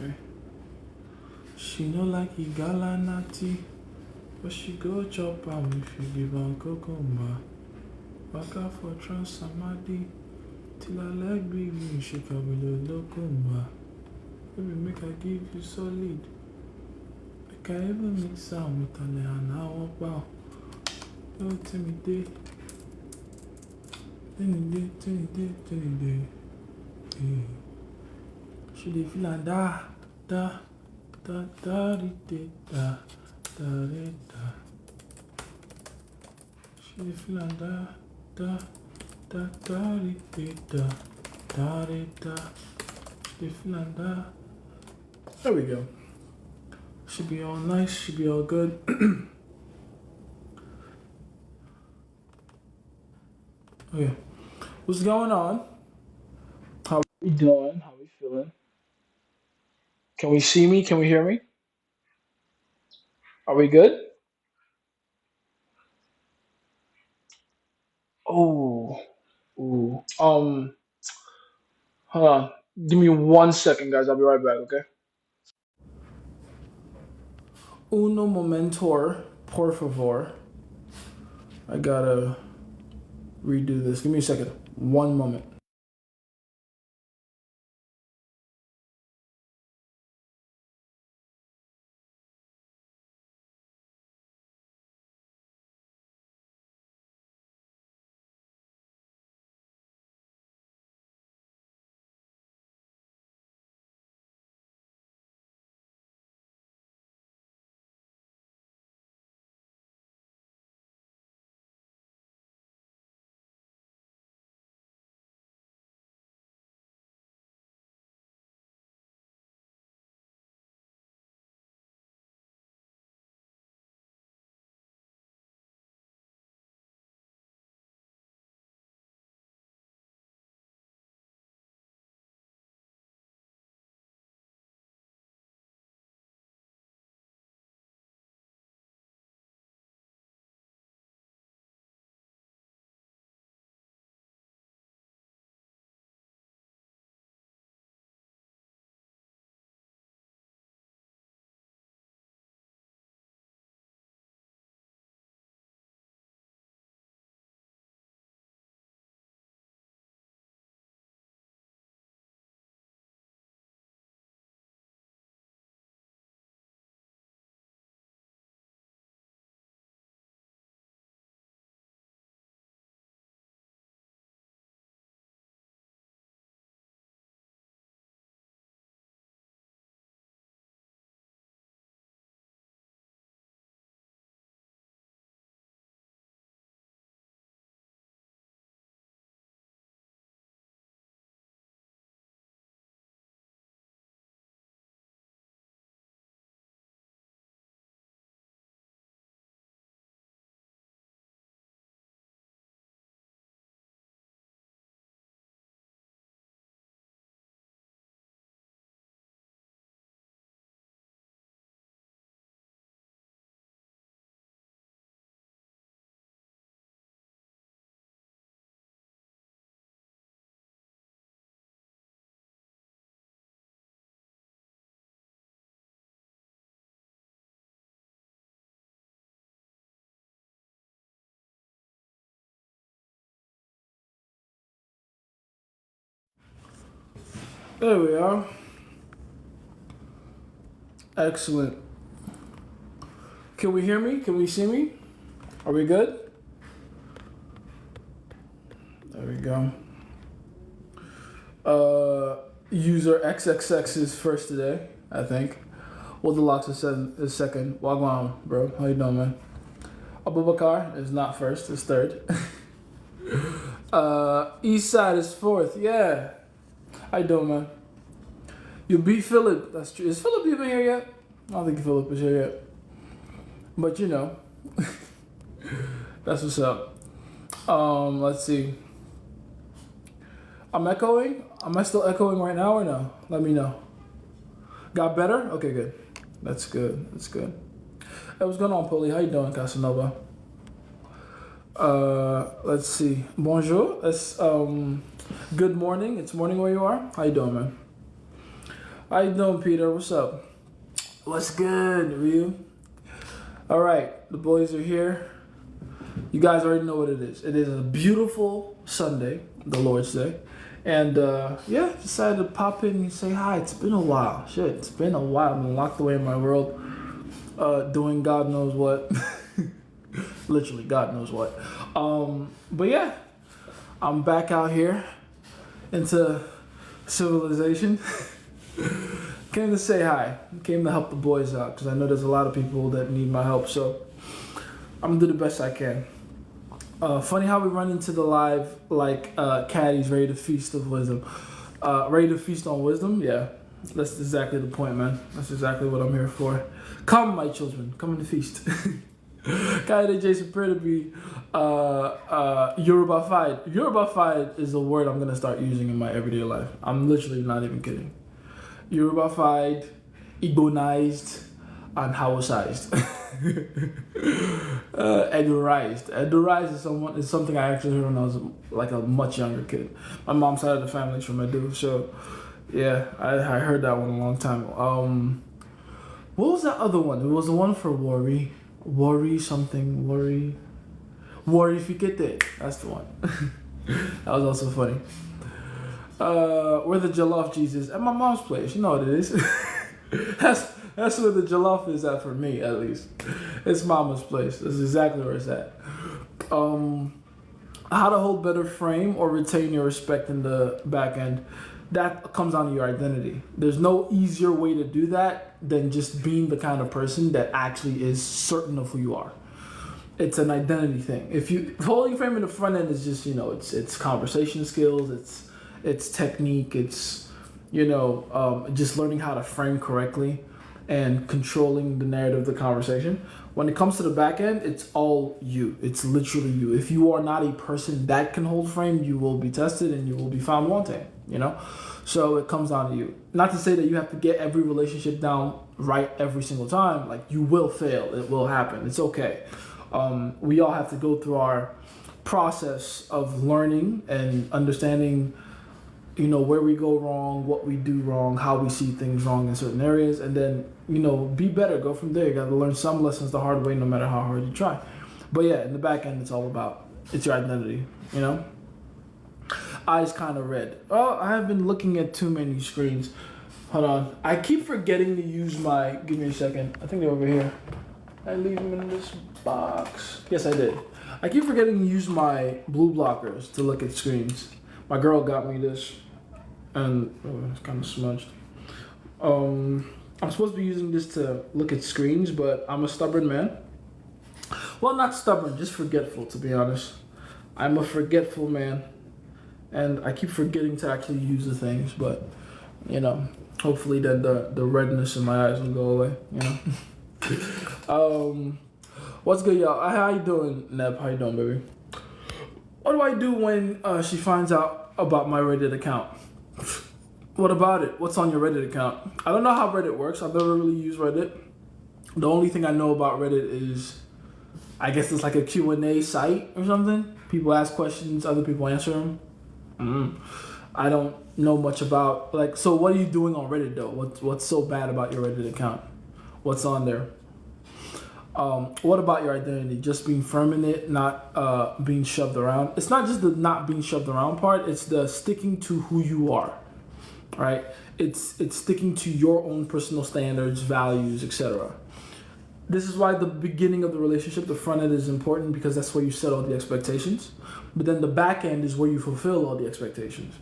Okay. She no like he galanati, but she go chop am if you give am cucumber. Waka for trans samadi, till her leg big me shake her with a locumba. Baby make I give you solid. Make I even mix am with an and I walk bow. No tell me day. Day. She dey feel like da da da da da da. She dey feel like da da da da. She dey feel like da. There we go. Should be all nice. Should be all good. Okay. What's going on? How we doing? How we feeling? Can we see me? Can we hear me? Are we good? Oh, ooh. Hold on. Give me 1 second, guys. I'll be right back. Okay. Uno momentor, por favor. I gotta redo this. Give me a second. One moment. There we are. Excellent. Can we hear me? Can we see me? Are we good? There we go. User XXX is first today, I think. Well, the locks is second. Wagwan, bro. How you doing, man? Abubakar is not first, is third. East side is fourth. Yeah. How you doing, man? You beat Philip. That's true. Is Philip even here yet? I don't think Philip is here yet. But you know, that's what's up. Let's see. I'm echoing. Am I still echoing right now or no? Let me know. Got better? Okay, good. That's good. That's good. Hey, what's going on, Polly? How you doing, Casanova? Let's see. Bonjour. It's good morning. It's morning where you are. How you doing, man? How you doing, Peter? What's up? What's good, Ryu? All right, the boys are here. You guys already know what it is. It is a beautiful Sunday, the Lord's Day. And yeah, decided to pop in and say hi. It's been a while. Shit, it's been a while. I've been locked away in my world, doing God knows what. Literally, God knows what. But yeah, I'm back out here into civilization. Came to say hi. Came to help the boys out because I know there's a lot of people that need my help. So I'm gonna do the best I can. Funny how we run into the live like caddies ready to feast of wisdom. Ready to feast on wisdom? Yeah, that's exactly the point, man. That's exactly what I'm here for. Come, my children, come and feast. Kaide Jason Prayer to be Yoruba-fied. Yoruba-fied is a word I'm gonna start using in my everyday life. I'm literally not even kidding. Yoruba-fied, Igbo-nized, and Hausa-ized. Edurized. Edurized is something I actually heard when I was like a much younger kid. My mom's side of the family is from Edu, so yeah, I heard that one a long time. What was that other one? It was the one for worry something. Worry if you get it. That's the one. That was also funny. Where the jollof Jesus at my mom's place. You know what it is. That's where the jollof is at for me, at least. It's mama's place. That's exactly where it's at. How to hold better frame or retain your respect in the back end. That comes down to your identity. There's no easier way to do that than just being the kind of person that actually is certain of who you are. It's an identity thing. If holding frame in the front end is just, it's conversation skills, it's technique, it's, just learning how to frame correctly and controlling the narrative of the conversation. When it comes to the back end, it's all you. It's literally you. If you are not a person that can hold frame, you will be tested and you will be found wanting, So it comes down to you. Not to say that you have to get every relationship down right every single time. Like, you will fail. It will happen. It's okay. We all have to go through our process of learning and understanding where we go wrong, what we do wrong, how we see things wrong in certain areas, and then, be better, go from there. You got to learn some lessons the hard way, no matter how hard you try. But yeah, in the back end, it's all about, it's your identity, Eyes kind of red. Oh, I have been looking at too many screens. Hold on. I keep forgetting to use give me a second. I think they're over here. I leave them in this box. Yes, I did. I keep forgetting to use my blue blockers to look at screens. My girl got me this. And it's kind of smudged. I'm supposed to be using this to look at screens, but I'm a stubborn man. Well, not stubborn, just forgetful, to be honest. I'm a forgetful man, and I keep forgetting to actually use the things, but, hopefully then the redness in my eyes will go away, What's good, y'all? How you doing, Neb? How you doing, baby? What do I do when she finds out about my Reddit account? What about it? What's on your Reddit account? I don't know how Reddit works. I've never really used Reddit. The only thing I know about Reddit is, I guess it's like a Q&A site or something. People ask questions, other people answer them. I don't know much about, so what are you doing on Reddit though? What's so bad about your Reddit account? What's on there? What about your identity? Just being firm in it, not being shoved around. It's not just the not being shoved around part, it's the sticking to who you are. Right? It's sticking to your own personal standards, values, etc. This is why the beginning of the relationship, the front end, is important, because that's where you set all the expectations. But then the back end is where you fulfill all the expectations.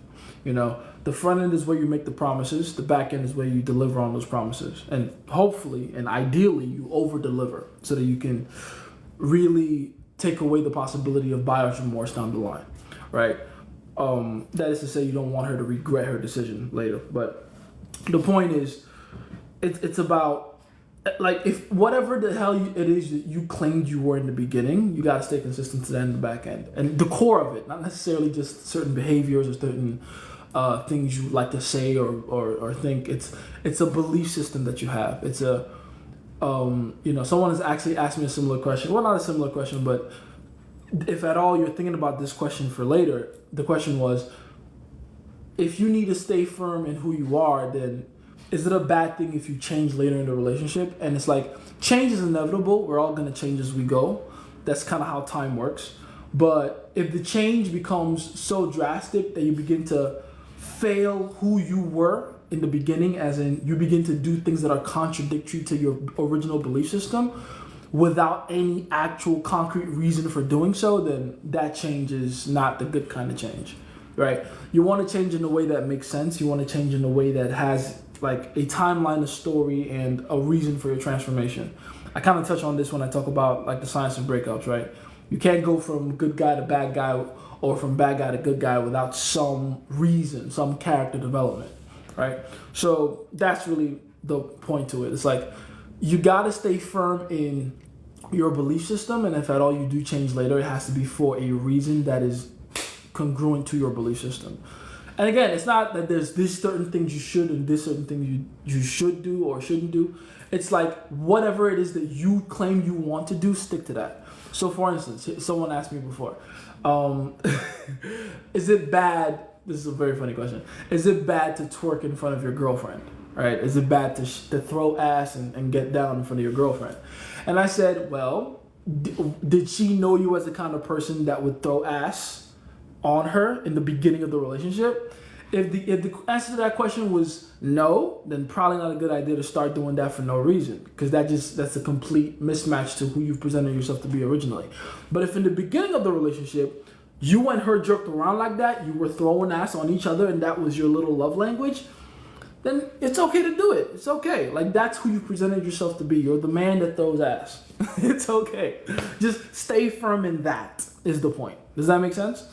The front end is where you make the promises. The back end is where you deliver on those promises. And hopefully and ideally you over deliver so that you can really take away the possibility of buyer's remorse down the line. Right? That is to say, you don't want her to regret her decision later. But the point is, it's about, if whatever the hell it is that you claimed you were in the beginning, you got to stay consistent to the end, the back end. And the core of it, not necessarily just certain behaviors or certain things you like to say or think. It's a belief system that you have. It's a, someone has actually asked me a similar question. Well, not a similar question, but if at all you're thinking about this question for later, the question was, if you need to stay firm in who you are, then is it a bad thing if you change later in the relationship? And it's like, change is inevitable. We're all going to change as we go. That's kind of how time works. But if the change becomes so drastic that you begin to fail who you were in the beginning, as in you begin to do things that are contradictory to your original belief system without any actual concrete reason for doing so, then that change is not the good kind of change, right? You want to change in a way that makes sense. You want to change in a way that has like a timeline, a story, and a reason for your transformation. I kind of touch on this when I talk about like the science of breakups, right? You can't go from good guy to bad guy or from bad guy to good guy without some reason, some character development, right? So that's really the point to it. It's like you got to stay firm in your belief system, and if at all you do change later, it has to be for a reason that is congruent to your belief system. And again, it's not that there's this certain things you should and this certain things you should do or shouldn't do. It's like whatever it is that you claim you want to do, stick to that. So for instance, someone asked me before, is it bad, this is a very funny question, is it bad to twerk in front of your girlfriend, right? Is it bad to throw ass and get down in front of your girlfriend? And I said, well, did she know you as the kind of person that would throw ass on her in the beginning of the relationship? If the answer to that question was no, then probably not a good idea to start doing that for no reason, because that's a complete mismatch to who you've presented yourself to be originally. But if in the beginning of the relationship, you and her jerked around like that, you were throwing ass on each other, and that was your little love language, then it's okay to do it. It's okay. Like, that's who you presented yourself to be. You're the man that throws ass. It's okay. Just stay firm in that is the point. Does that make sense?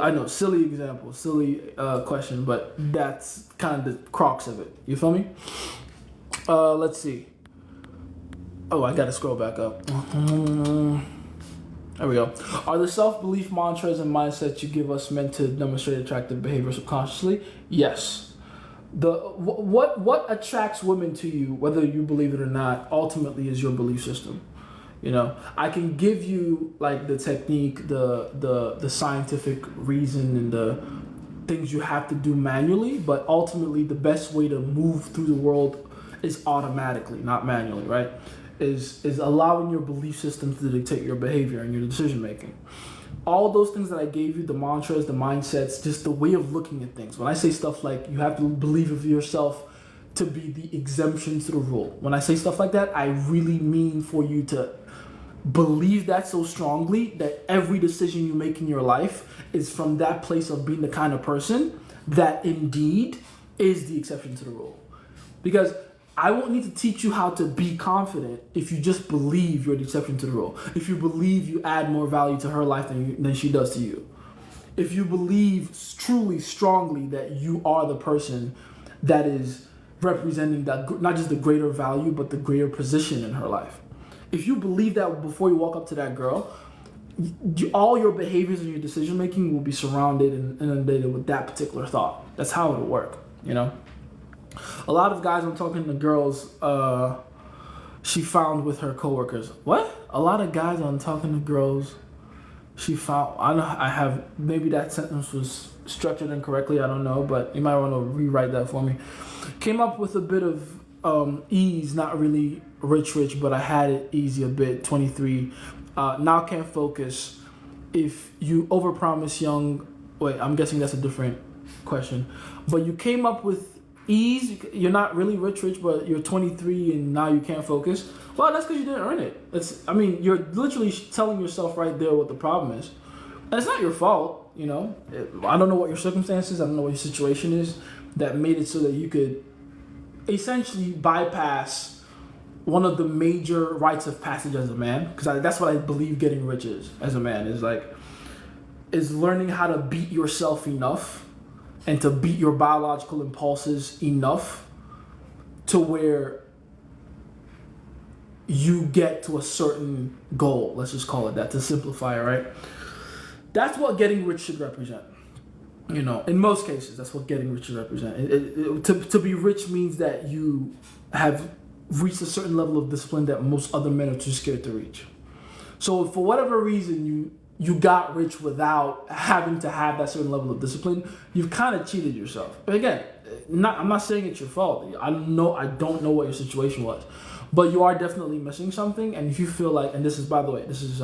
I know, silly example, silly question, but that's kind of the crux of it. You feel me? Let's see. Oh, I gotta scroll back up. There we go. Are the self-belief mantras and mindsets you give us meant to demonstrate attractive behavior subconsciously? Yes. What attracts women to you, whether you believe it or not, ultimately is your belief system. You know, I can give you like the technique, the scientific reason, and the things you have to do manually, but ultimately the best way to move through the world is automatically, not manually, right? Is allowing your belief system to dictate your behavior and your decision making. All those things that I gave you, the mantras, the mindsets, just the way of looking at things. When I say stuff like you have to believe of yourself to be the exemption to the rule, when I say stuff like that, I really mean for you to believe that so strongly that every decision you make in your life is from that place of being the kind of person that indeed is the exception to the rule. Because I won't need to teach you how to be confident if you just believe you're the exception to the rule. If you believe you add more value to her life than she does to you. If you believe truly, strongly that you are the person that is representing that, not just the greater value, but the greater position in her life. If you believe that before you walk up to that girl, all your behaviors and your decision making will be surrounded and inundated with that particular thought. That's how it'll work, you know? A lot of guys I'm talking to girls, she found with her coworkers. What? A lot of guys I'm talking to girls, she found. I have, maybe that sentence was structured incorrectly. I don't know, but you might want to rewrite that for me. Came up with a bit of ease, not really rich, but I had it easy a bit. 23. Now can't focus. If you overpromise young, wait, I'm guessing that's a different question. But you came up with ease. You're not really rich, but you're 23 and now you can't focus. Well, that's because you didn't earn it. You're literally telling yourself right there what the problem is. And it's not your fault, you know. I don't know what your circumstances, I don't know what your situation is that made it so that you could essentially bypass one of the major rites of passage as a man, because that's what I believe getting rich is as a man, is learning how to beat yourself enough and to beat your biological impulses enough to where you get to a certain goal. Let's just call it that to simplify it, right? That's what getting rich should represent. You know, in most cases, that's what getting rich should represent. To be rich means that you have reached a certain level of discipline that most other men are too scared to reach. So for whatever reason, you got rich without having to have that certain level of discipline, you've kind of cheated yourself. But again, I'm not saying it's your fault. I don't know what your situation was, but you are definitely missing something. And if you feel like, and this is, by the way, this is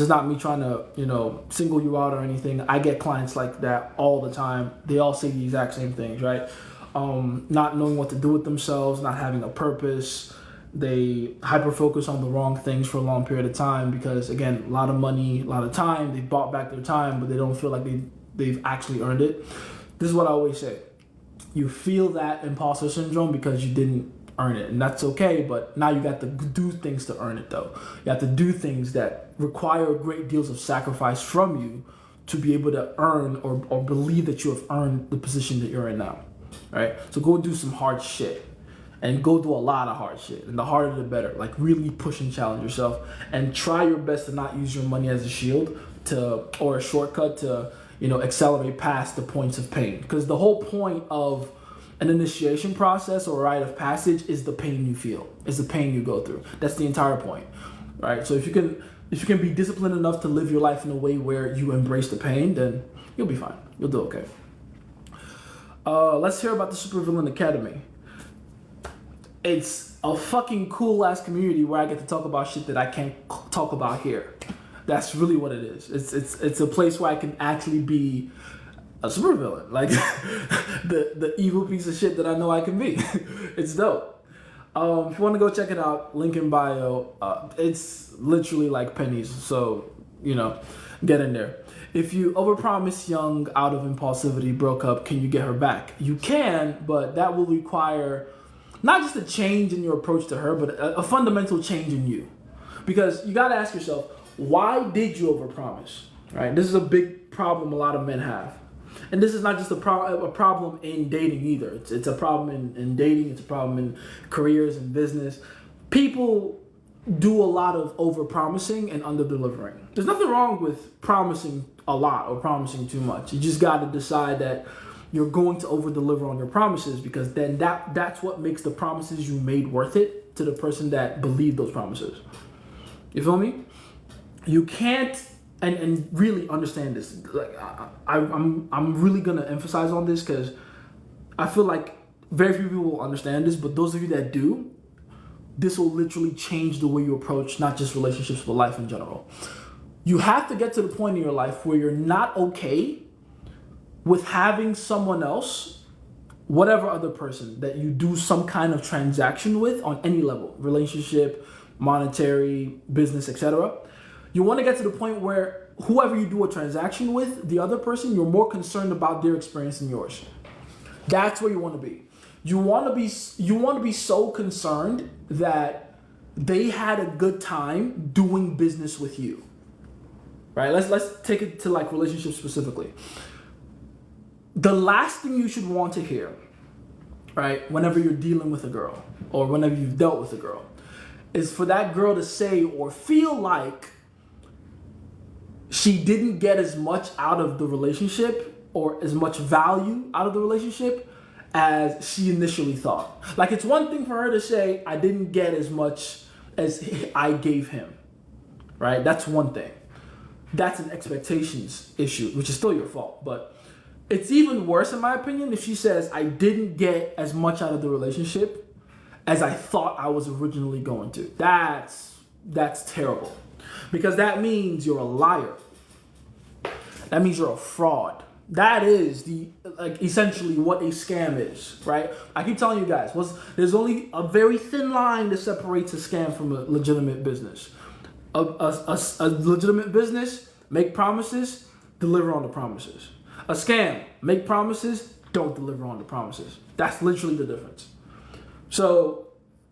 not me trying to, single you out or anything. I get clients like that all the time. They all say the exact same things, right? Not knowing what to do with themselves, not having a purpose. They hyper focus on the wrong things for a long period of time because, again, a lot of money, a lot of time. They bought back their time, but they don't feel like they've actually earned it. This is what I always say. You feel that imposter syndrome because you didn't earn it, and that's okay, but now you got to do things to earn it, though. You have to do things that require great deals of sacrifice from you to be able to earn or believe that you have earned the position that you're in now, right? So go do some hard shit, and go do a lot of hard shit, and the harder the better. Like, really push and challenge yourself, and try your best to not use your money as a shield or a shortcut to accelerate past the points of pain, because the whole point of an initiation process or a rite of passage is the pain you feel, is the pain you go through. That's the entire point, right? So if you can be disciplined enough to live your life in a way where you embrace the pain, then you'll be fine. You'll do okay. Let's hear about the Supervillain Academy. It's a fucking cool ass community where I get to talk about shit that I can't talk about here. That's really what it is. It's a place where I can actually be a supervillain, like the evil piece of shit that I know I can be. It's dope. If you want to go check it out, link in bio. It's literally like pennies, so get in there. If you overpromise young out of impulsivity, broke up, can you get her back? You can, but that will require not just a change in your approach to her, but a fundamental change in you. Because you got to ask yourself, why did you overpromise? Right? This is a big problem a lot of men have. And this is not just a problem in dating either. It's a problem in dating. It's a problem in careers and business. People do a lot of overpromising and under-delivering. There's nothing wrong with promising a lot or promising too much. You just got to decide that you're going to over-deliver on your promises, because then that's what makes the promises you made worth it to the person that believed those promises. You feel me? You can't, and really understand this. Like I'm really gonna emphasize on this because I feel like very few people will understand this, but those of you that do, this will literally change the way you approach not just relationships but life in general. You have to get to the point in your life where you're not okay with having someone else, whatever other person that you do some kind of transaction with on any level, relationship, monetary, business, etc. You want to get to the point where whoever you do a transaction with, the other person, you're more concerned about their experience than yours. That's where you want to be. You want to be so concerned that they had a good time doing business with you. Right? Let's take it to like relationships specifically. The last thing you should want to hear, right, whenever you're dealing with a girl or whenever you've dealt with a girl, is for that girl to say or feel like she didn't get as much out of the relationship or as much value out of the relationship as she initially thought. Like, it's one thing for her to say, I didn't get as much as I gave him, right? That's one thing. That's an expectations issue, which is still your fault. But it's even worse, in my opinion, if she says, I didn't get as much out of the relationship as I thought I was originally going to. That's terrible. Because that means you're a liar. That means you're a fraud. That is essentially what a scam is, right? I keep telling you guys, there's only a very thin line that separates a scam from a legitimate business. A legitimate business, make promises, deliver on the promises. A scam, make promises, don't deliver on the promises. That's literally the difference. So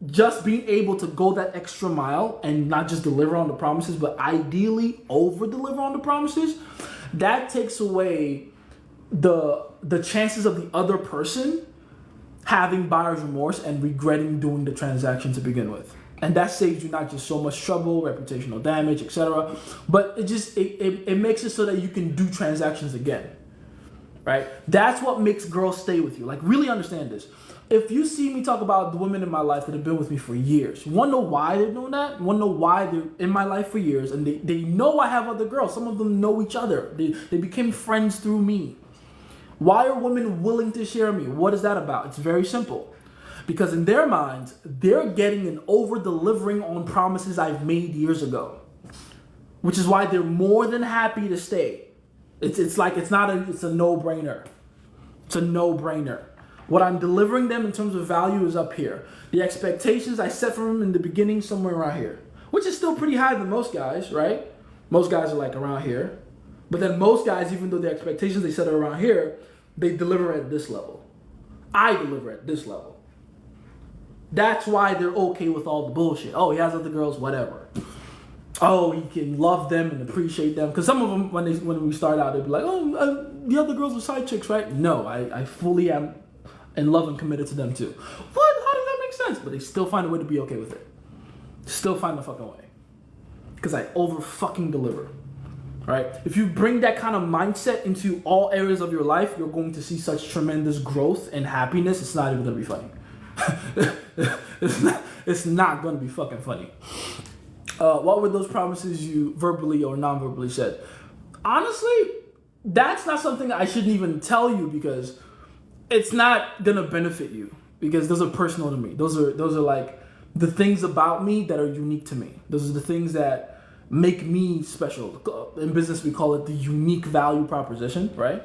just being able to go that extra mile and not just deliver on the promises, but ideally over deliver on the promises, that takes away the chances of the other person having buyer's remorse and regretting doing the transaction to begin with. And that saves you not just so much trouble, reputational damage, etc., but it makes it so that you can do transactions again, right? That's what makes girls stay with you. Like, really understand this. if you see me talk about the women in my life that have been with me for years, you want to know why they're doing that? You want to know why they're in my life for years, and they know I have other girls. Some of them know each other. They became friends through me. Why are women willing to share me? What is that about? It's very simple. Because in their minds, they're getting an over-delivering on promises I've made years ago. Which is why they're more than happy to stay. It's a no-brainer. It's a no-brainer. What I'm delivering them in terms of value is up here. The expectations I set for them in the beginning, somewhere around here. Which is still pretty higher than most guys, right? Most guys are like around here. But then most guys, even though the expectations they set are around here, they deliver at this level. I deliver at this level. That's why they're okay with all the bullshit. Oh, he has other girls, whatever. Oh, he can love them and appreciate them. Because some of them, when we start out, they'd be like, oh, the other girls are side chicks, right? No, I fully am in love and committed to them too. What? How does that make sense? But they still find a way to be okay with it. Still find the fucking way. Because I over fucking deliver. Right? If you bring that kind of mindset into all areas of your life, you're going to see such tremendous growth and happiness. It's not even going to be funny. It's not going to be fucking funny. What were those promises you verbally or non-verbally said? Honestly, that's not something I shouldn't even tell you because it's not going to benefit you because those are personal to me. Those are like the things about me that are unique to me. Those are the things that make me special. In business, we call it the unique value proposition, right?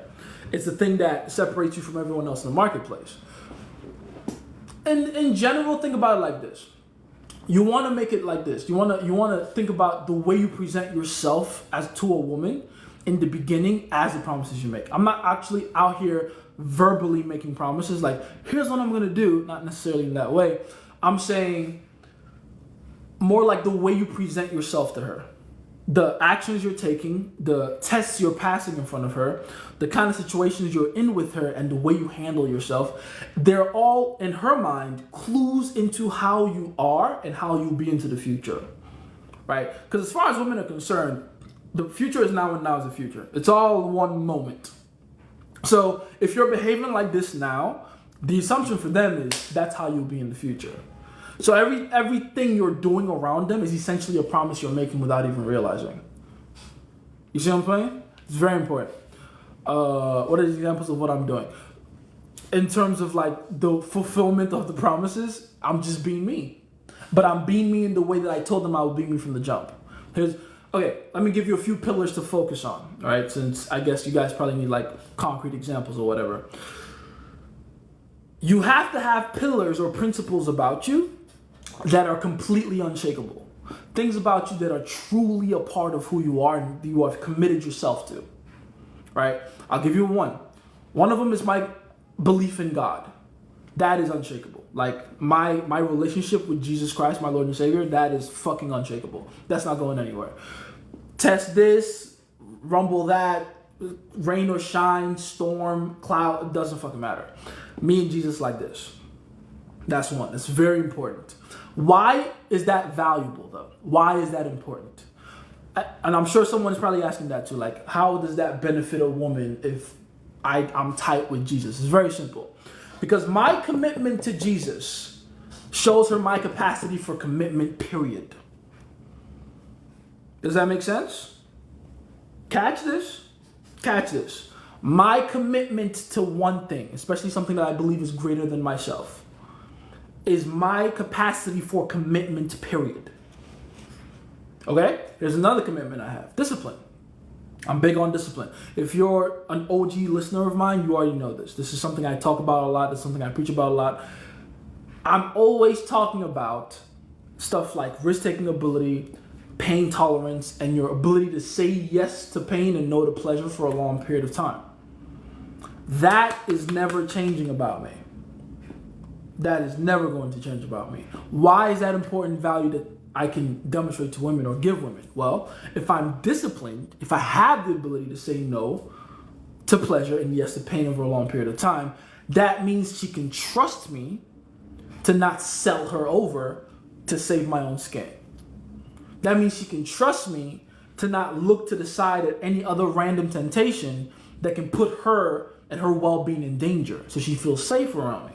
It's the thing that separates you from everyone else in the marketplace. And in general, think about it like this. You want to make it like this. You want to think about the way you present yourself as to a woman in the beginning as the promises you make. I'm not actually out here verbally making promises like, here's what I'm going to do. Not necessarily in that way. I'm saying more like the way you present yourself to her. The actions you're taking, the tests you're passing in front of her, the kind of situations you're in with her, and the way you handle yourself, they're all, in her mind, clues into how you are and how you'll be into the future, right? Because as far as women are concerned, the future is now and now is the future. It's all one moment. So if you're behaving like this now, the assumption for them is that's how you'll be in the future. So everything you're doing around them is essentially a promise you're making without even realizing. You see what I'm saying? It's very important. What are the examples of what I'm doing? In terms of like the fulfillment of the promises, I'm just being me. But I'm being me in the way that I told them I would be me from the jump. Okay, let me give you a few pillars to focus on, all right? Since I guess you guys probably need like concrete examples or whatever. You have to have pillars or principles about you that are completely unshakable. Things about you that are truly a part of who you are and you have committed yourself to, right? I'll give you one. One of them is my belief in God. That is unshakable. Like my relationship with Jesus Christ, my Lord and Savior, that is fucking unshakable. That's not going anywhere. Test this, rumble that, rain or shine, storm, cloud, it doesn't fucking matter. Me and Jesus like this. That's one. That's very important. Why is that valuable though? Why is that important? And I'm sure someone is probably asking that too. Like, how does that benefit a woman if I'm tight with Jesus? It's very simple. Because my commitment to Jesus shows her my capacity for commitment, period. Does that make sense? Catch this? Catch this. My commitment to one thing, especially something that I believe is greater than myself, is my capacity for commitment, period. Okay? Here's another commitment I have. Discipline. I'm big on discipline. If you're an OG listener of mine, you already know this. This is something I talk about a lot. This is something I preach about a lot. I'm always talking about stuff like risk-taking ability, pain tolerance, and your ability to say yes to pain and no to pleasure for a long period of time. That is never changing about me. That is never going to change about me. Why is that important value that I can demonstrate to women or give women? Well, if I'm disciplined, if I have the ability to say no to pleasure and yes to pain over a long period of time, that means she can trust me to not sell her over to save my own skin. That means she can trust me to not look to the side at any other random temptation that can put her and her well-being in danger so she feels safe around me.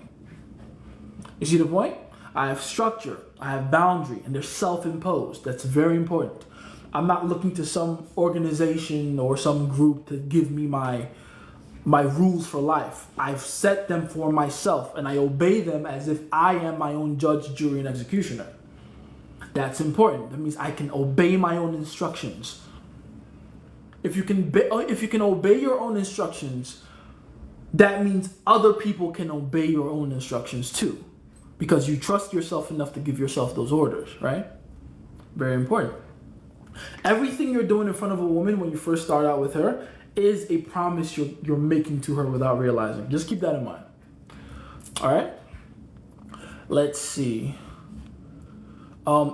You see the point? I have structure, I have boundary, and they're self-imposed. That's very important. I'm not looking to some organization or some group to give me my rules for life. I've set them for myself, and I obey them as if I am my own judge, jury, and executioner. That's important. That means I can obey my own instructions. If you can obey your own instructions, that means other people can obey your own instructions too, because you trust yourself enough to give yourself those orders, right? Very important. Everything you're doing in front of a woman when you first start out with her is a promise you're making to her without realizing. Just keep that in mind. All right? Let's see.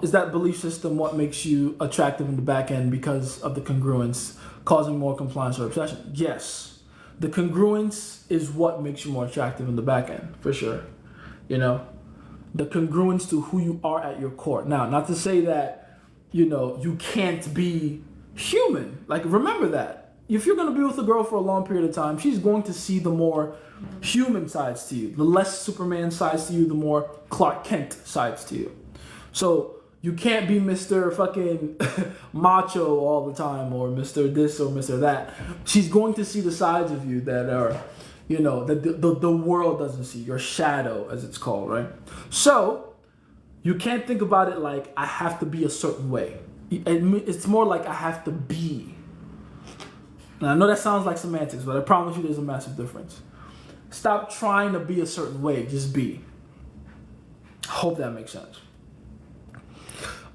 Is that belief system what makes you attractive in the back end because of the congruence, causing more compliance or obsession? Yes. The congruence is what makes you more attractive in the back end, for sure. You know, the congruence to who you are at your core. Now, not to say that, you know, you can't be human. Like, remember that. If you're going to be with a girl for a long period of time, she's going to see the more human sides to you. The less Superman sides to you, the more Clark Kent sides to you. So you can't be Mr. fucking macho all the time, or Mr. this or Mr. that. She's going to see the sides of you that are, you know, that the world doesn't see. Your shadow, as it's called, right? So you can't think about it like I have to be a certain way. It's more like I have to be. And I know that sounds like semantics, but I promise you there's a massive difference. Stop trying to be a certain way. Just be. Hope that makes sense.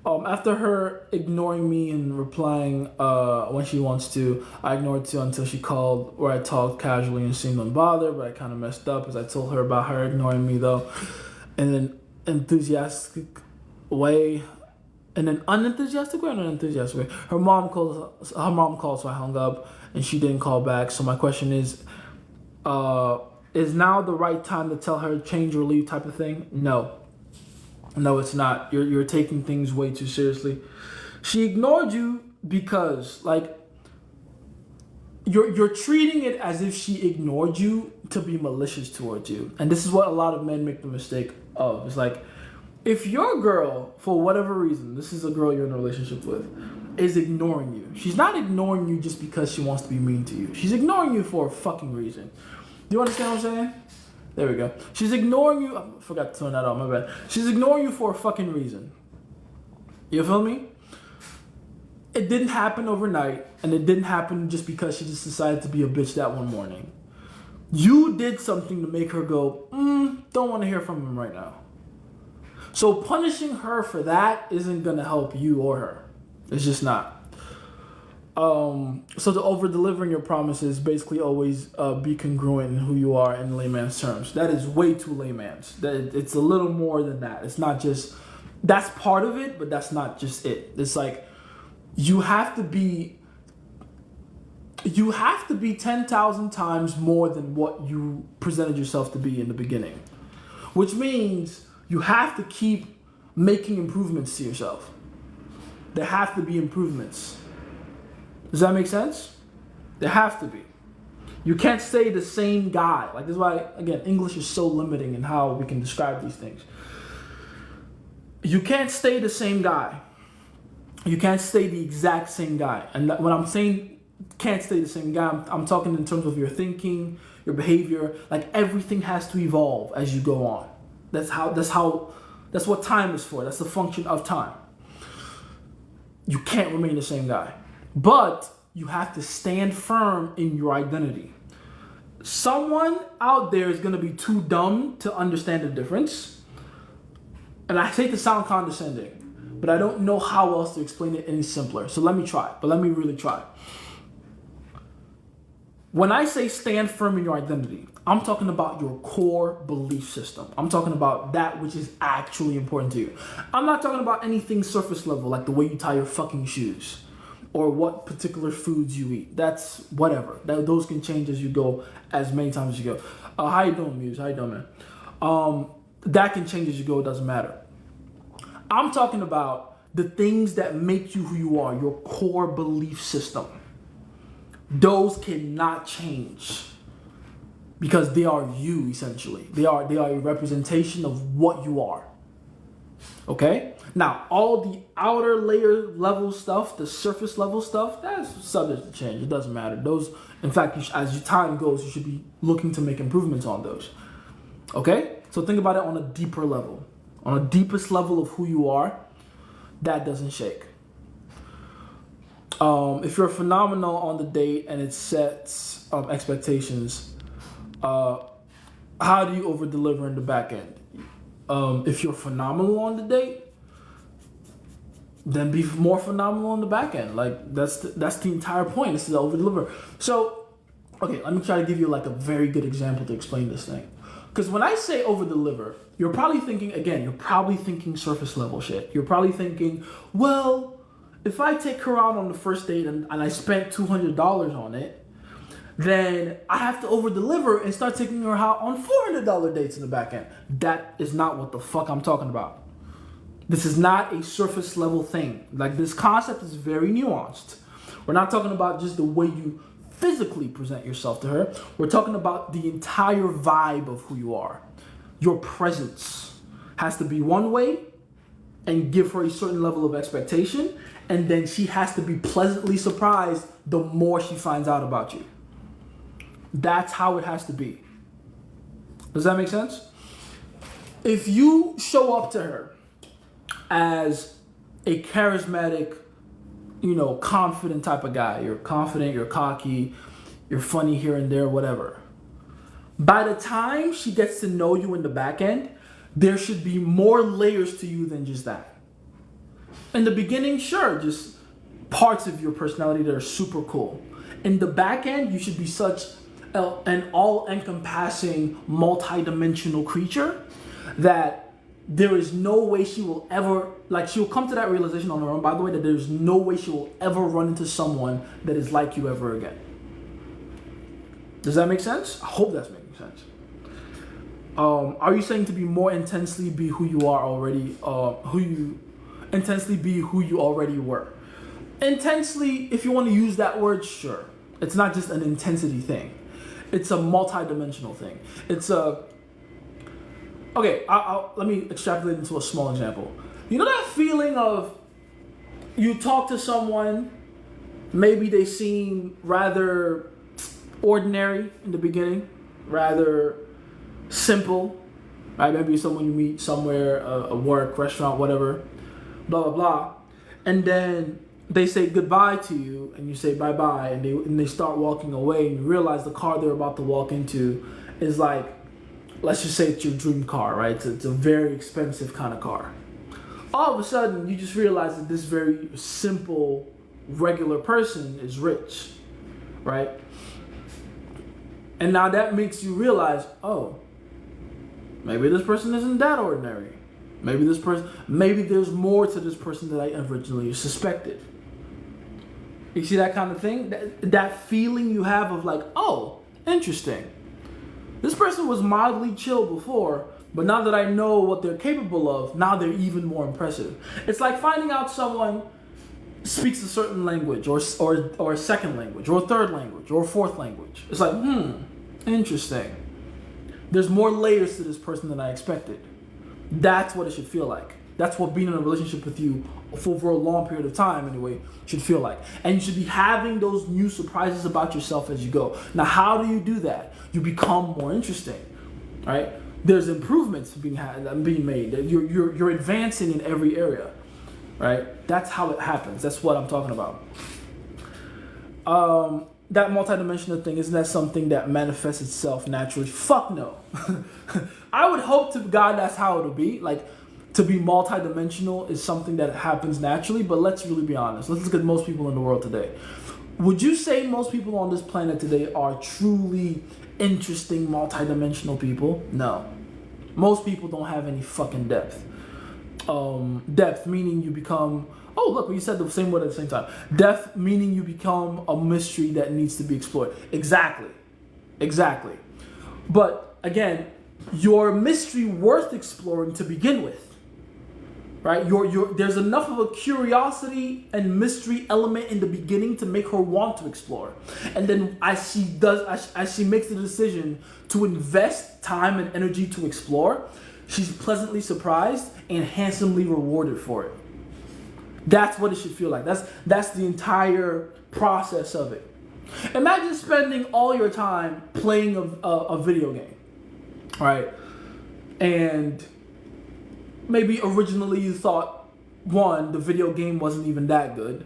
After her ignoring me and replying when she wants to, I ignored too until she called, where I talked casually and seemed unbothered, but I kind of messed up as I told her about her ignoring me though, in an unenthusiastic way, or unenthusiastic way. Her mom called, so I hung up, and she didn't call back. So my question is now the right time to tell her change or leave type of thing? No, it's not. You're taking things way too seriously. She ignored you because, like, you're treating it as if she ignored you to be malicious towards you. And this is what a lot of men make the mistake of. It's like, if your girl, for whatever reason, this is a girl you're in a relationship with, is ignoring you, she's not ignoring you just because she wants to be mean to you. She's ignoring you for a fucking reason. Do you understand what I'm saying? There we go. She's ignoring you. I forgot to turn that on, my bad. She's ignoring you for a fucking reason. You feel me? It didn't happen overnight, and it didn't happen just because she just decided to be a bitch that one morning. You did something to make her go, don't want to hear from him right now. So punishing her for that isn't going to help you or her. It's just not. So to over-delivering your promises, basically always be congruent in who you are in layman's terms. That is way too layman's. It's a little more than that. It's not just, that's part of it, but that's not just it. It's like, you have to be 10,000 times more than what you presented yourself to be in the beginning. Which means you have to keep making improvements to yourself. There have to be improvements. Does that make sense? There have to be. You can't stay the same guy. Like, this is why, again, English is so limiting in how we can describe these things. You can't stay the same guy. You can't stay the exact same guy. And when I'm saying can't stay the same guy, I'm talking in terms of your thinking, your behavior. Like, everything has to evolve as you go on. That's what time is for. That's the function of time. You can't remain the same guy. But you have to stand firm in your identity. Someone out there is going to be too dumb to understand the difference. And I hate to sound condescending, but I don't know how else to explain it any simpler. So let me try, but let me really try. When I say stand firm in your identity, I'm talking about your core belief system. I'm talking about that which is actually important to you. I'm not talking about anything surface level, like the way you tie your fucking shoes or what particular foods you eat. That's whatever. Those can change as you go, as many times as you go. How you doing, Muse? How you doing, man? That can change as you go. It doesn't matter. I'm talking about the things that make you who you are, your core belief system. Those cannot change. because they are you, essentially. They are a representation of what you are. Okay? Now, all the outer layer level stuff, the surface level stuff, that's subject to change. It doesn't matter. Those, in fact, as your time goes, you should be looking to make improvements on those. Okay? So think about it on a deeper level. On a deepest level of who you are, that doesn't shake. If you're phenomenal on the date and it sets expectations, how do you over deliver in the back end? If you're phenomenal on the date, then be more phenomenal on the back end. Like that's the entire point, is to over deliver. So, okay, let me try to give you like a very good example to explain this thing. Because when I say over deliver, you're probably thinking surface level shit. You're probably thinking, well, if I take her out on the first date and I spent $200 on it, then I have to over deliver and start taking her out on $400 dates in the back end. That is not what the fuck I'm talking about. This is not a surface level thing. Like, this concept is very nuanced. We're not talking about just the way you physically present yourself to her. We're talking about the entire vibe of who you are. Your presence has to be one way and give her a certain level of expectation, and then she has to be pleasantly surprised the more she finds out about you. That's how it has to be. Does that make sense? If you show up to her as a charismatic, confident type of guy, you're confident, you're cocky, you're funny here and there, whatever. By the time she gets to know you in the back end, there should be more layers to you than just that. In the beginning, sure, just parts of your personality that are super cool. In the back end, you should be such an all-encompassing, multi-dimensional creature that there is no way she will ever, she'll come to that realization on her own, by the way, that there's no way she will ever run into someone that is like you ever again. Does that make sense? I hope that's making sense. Are you saying to be more intensely be who you are already, intensely be who you already were? Intensely, if you want to use that word, sure. It's not just an intensity thing. It's a multi-dimensional thing. It's a... Okay, let me extrapolate into a small example. You know that feeling of you talk to someone, maybe they seem rather ordinary in the beginning, rather simple, right? Maybe someone you meet somewhere, a work, restaurant, whatever, blah, blah, blah. And then they say goodbye to you and you say bye-bye, and they start walking away, and you realize the car they're about to walk into is like, let's just say it's your dream car, right? It's a very expensive kind of car. All of a sudden, you just realize that this very simple, regular person is rich, right? And now that makes you realize, oh, maybe this person isn't that ordinary. Maybe there's more to this person than I originally suspected. You see that kind of thing? That feeling you have of like, oh, interesting. This person was mildly chill before, but now that I know what they're capable of, now they're even more impressive. It's like finding out someone speaks a certain language, or a second language, or a third language, or a fourth language. It's like, interesting. There's more layers to this person than I expected. That's what it should feel like. That's what being in a relationship with you for a long period of time, anyway, should feel like. And you should be having those new surprises about yourself as you go. Now, how do you do that? You become more interesting, right? There's improvements being made. You're advancing in every area, right? That's how it happens. That's what I'm talking about. That multidimensional thing, isn't that something that manifests itself naturally? Fuck no. I would hope to God that's how it'll be. Like, to be multidimensional is something that happens naturally, but let's really be honest. Let's look at most people in the world today. Would you say most people on this planet today are truly interesting multidimensional people? No. Most people don't have any fucking depth. Depth meaning you become... Oh, look, we said the same word at the same time. Depth meaning you become a mystery that needs to be explored. Exactly. But, again, you're a mystery worth exploring to begin with. right? There's enough of a curiosity and mystery element in the beginning to make her want to explore, and then as she makes the decision to invest time and energy to explore, she's pleasantly surprised and handsomely rewarded for it. That's what it should feel like. That's the entire process of it. Imagine spending all your time playing a video game, right? And maybe originally you thought, one, the video game wasn't even that good,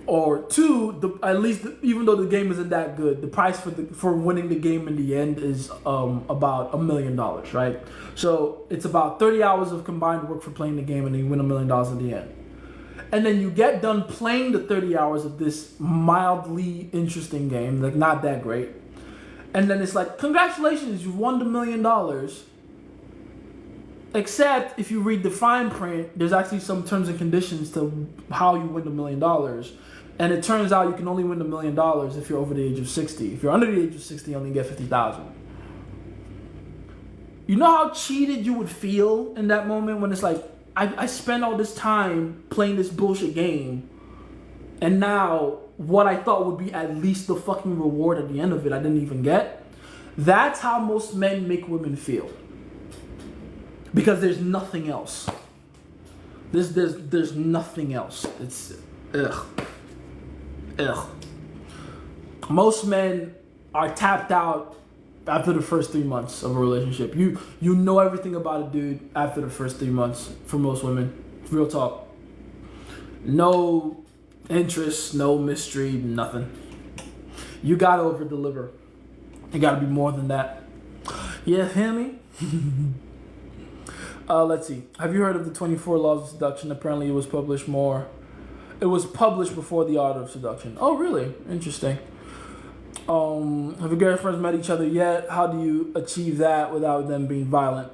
or two, at least even though the game isn't that good, the price for winning the game in the end is about $1 million, right? So it's about 30 hours of combined work for playing the game, and then you win $1 million in the end. And then you get done playing the 30 hours of this mildly interesting game, like not that great, and then it's like, congratulations, you've won the $1 million. Except if you read the fine print, there's actually some terms and conditions to how you win the $1 million. And it turns out you can only win the $1 million if you're over the age of 60. If you're under the age of 60, you only get 50,000. You know how cheated you would feel in that moment when it's like, I spent all this time playing this bullshit game, and now what I thought would be at least the fucking reward at the end of it, I didn't even get. That's how most men make women feel. Because there's nothing else. There's nothing else. It's ugh. Most men are tapped out after the first 3 months of a relationship. You know everything about a dude after the first 3 months for most women. Real talk. No interest, no mystery, nothing. You gotta over deliver. You gotta be more than that. Yeah, hear me? Let's see. Have you heard of the 24 Laws of Seduction? Apparently it was published before The Art of Seduction. Oh, really? Interesting. Have your girlfriends met each other yet? How do you achieve that without them being violent?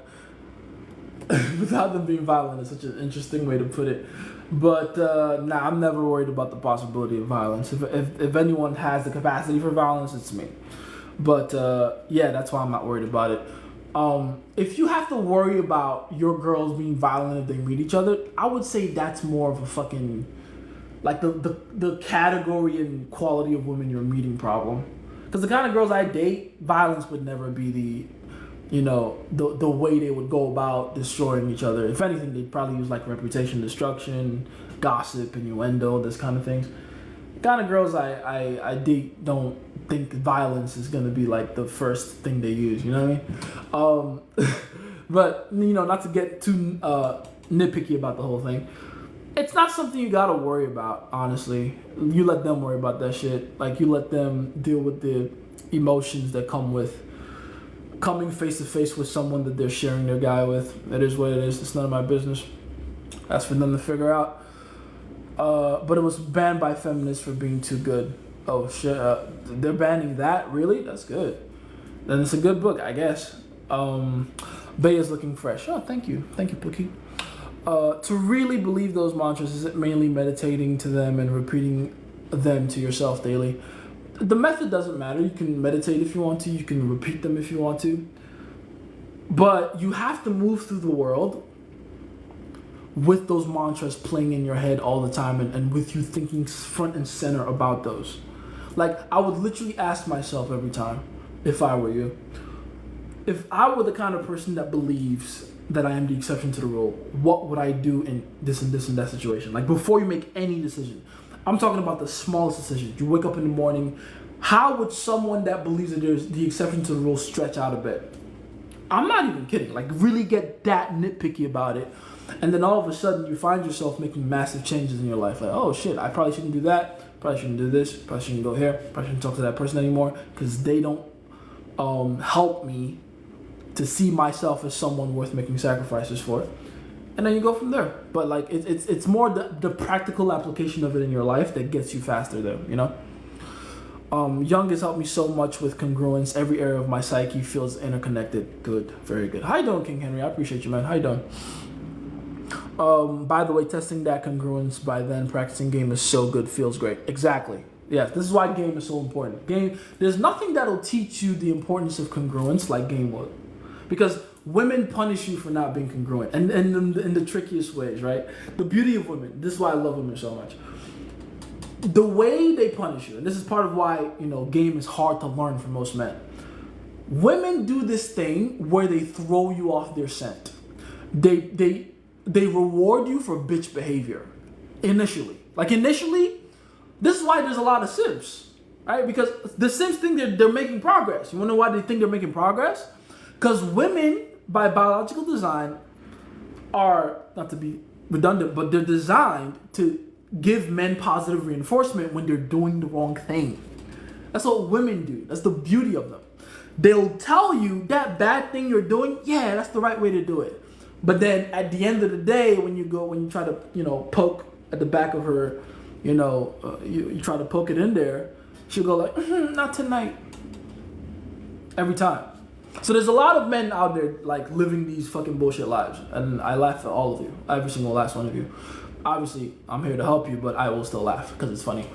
Without them being violent is such an interesting way to put it. But nah, I'm never worried about the possibility of violence. If anyone has the capacity for violence, it's me. But yeah, that's why I'm not worried about it. If you have to worry about your girls being violent if they meet each other, I would say that's more of a fucking, like the category and quality of women you're meeting problem. Because the kind of girls I date, violence would never be the way they would go about destroying each other. If anything, they'd probably use like reputation destruction, gossip, innuendo, this kind of things. The kind of girls I date don't think violence is gonna be like the first thing they use, you know what I mean? But not to get too nitpicky about the whole thing, it's not something you gotta worry about, honestly. You let them worry about that shit. Like, you let them deal with the emotions that come with coming face to face with someone that they're sharing their guy with. It is what it is. It's none of my business. That's for them to figure out. But it was banned by feminists for being too good. Oh shit, they're banning that? Really? That's good. Then it's a good book, I guess. Bay is looking fresh. Oh, thank you, Pookie. To really believe those mantras, is it mainly meditating to them and repeating them to yourself daily? The method doesn't matter. You can meditate if you want to. You can repeat them if you want to. But you have to move through the world with those mantras playing in your head all the time, and with you thinking front and center about those. Like, I would literally ask myself every time, if I were you, if I were the kind of person that believes that I am the exception to the rule, what would I do in this and this and that situation? Like, before you make any decision. I'm talking about the smallest decisions. You wake up in the morning. How would someone that believes that there's the exception to the rule stretch out of bed? I'm not even kidding. Like, really get that nitpicky about it. And then all of a sudden you find yourself making massive changes in your life. Like, oh shit, I probably shouldn't do that. Probably shouldn't do this. Probably shouldn't go here. Probably shouldn't talk to that person anymore, because they don't help me to see myself as someone worth making sacrifices for. And then you go from there. But like, it's more the practical application of it in your life that gets you faster there, Jung has helped me so much with congruence. Every area of my psyche feels interconnected. Good, very good. How you doing, King Henry? I appreciate you, man. How you doing? By the way, testing that congruence by then practicing game is so good, feels great. Exactly. Yes, this is why game is so important. There's nothing that'll teach you the importance of congruence like game would. Because women punish you for not being congruent, and in the trickiest ways, right? The beauty of women. This is why I love women so much. The way they punish you, and this is part of why game is hard to learn for most men. Women do this thing where they throw you off their scent. They reward you for bitch behavior initially. Like initially, this is why there's a lot of simps, right? Because the simps think they're making progress. You wanna know why they think they're making progress? Because women, by biological design, are, not to be redundant, but they're designed to give men positive reinforcement when they're doing the wrong thing. That's what women do. That's the beauty of them. They'll tell you that bad thing you're doing, yeah, that's the right way to do it. But then at the end of the day, when you try to, poke at the back of her, you try to poke it in there, she'll go like, not tonight. Every time. So there's a lot of men out there like living these fucking bullshit lives. And I laugh at all of you, every single last one of you. Obviously, I'm here to help you, but I will still laugh because it's funny.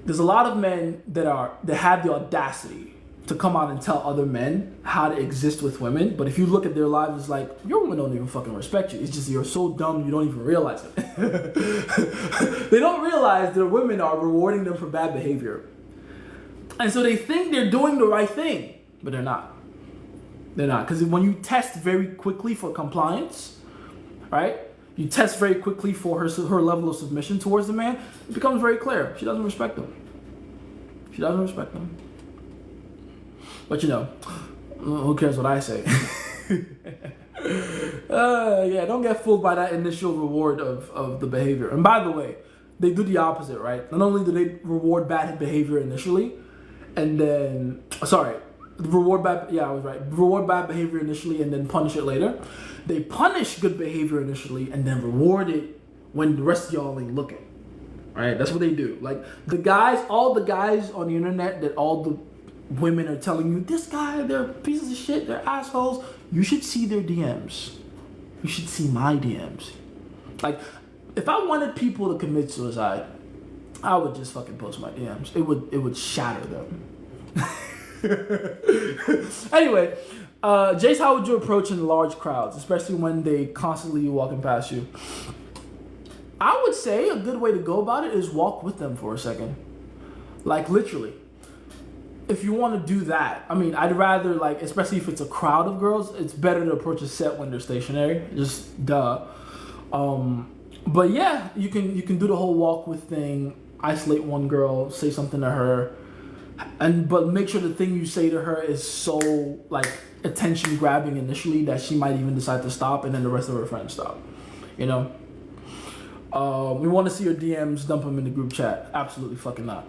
There's a lot of men that have the audacity to come out and tell other men how to exist with women. But if you look at their lives, it's like, your women don't even fucking respect you. It's just you're so dumb you don't even realize it. They don't realize their women are rewarding them for bad behavior. And so they think they're doing the right thing, but they're not. They're not. Because when you test very quickly for compliance, right? You test very quickly for her level of submission towards the man, it becomes very clear. She doesn't respect him. She doesn't respect him. But who cares what I say? Yeah, don't get fooled by that initial reward of the behavior. And by the way, they do the opposite, right? Not only do they reward bad behavior initially, and then, reward bad behavior initially and then punish it later. They punish good behavior initially and then reward it when the rest of y'all ain't looking. Right? That's what they do. Like all the guys on the internet that all the women are telling you, this guy, they're pieces of shit, they're assholes. You should see their DMs. You should see my DMs. Like, if I wanted people to commit suicide, I would just fucking post my DMs. It would shatter them. Anyway, Jace, how would you approach in large crowds, especially when they constantly walking past you? I would say a good way to go about it is walk with them for a second. Like, literally. If you want to do that, I mean, I'd rather, like, especially if it's a crowd of girls, it's better to approach a set when they're stationary. Just duh. But yeah, you can do the whole walk with thing, isolate one girl, say something to her, but make sure the thing you say to her is so, like, attention grabbing initially that she might even decide to stop, and then the rest of her friends stop. We want to see your DMs, dump them in the group chat. Absolutely fucking not.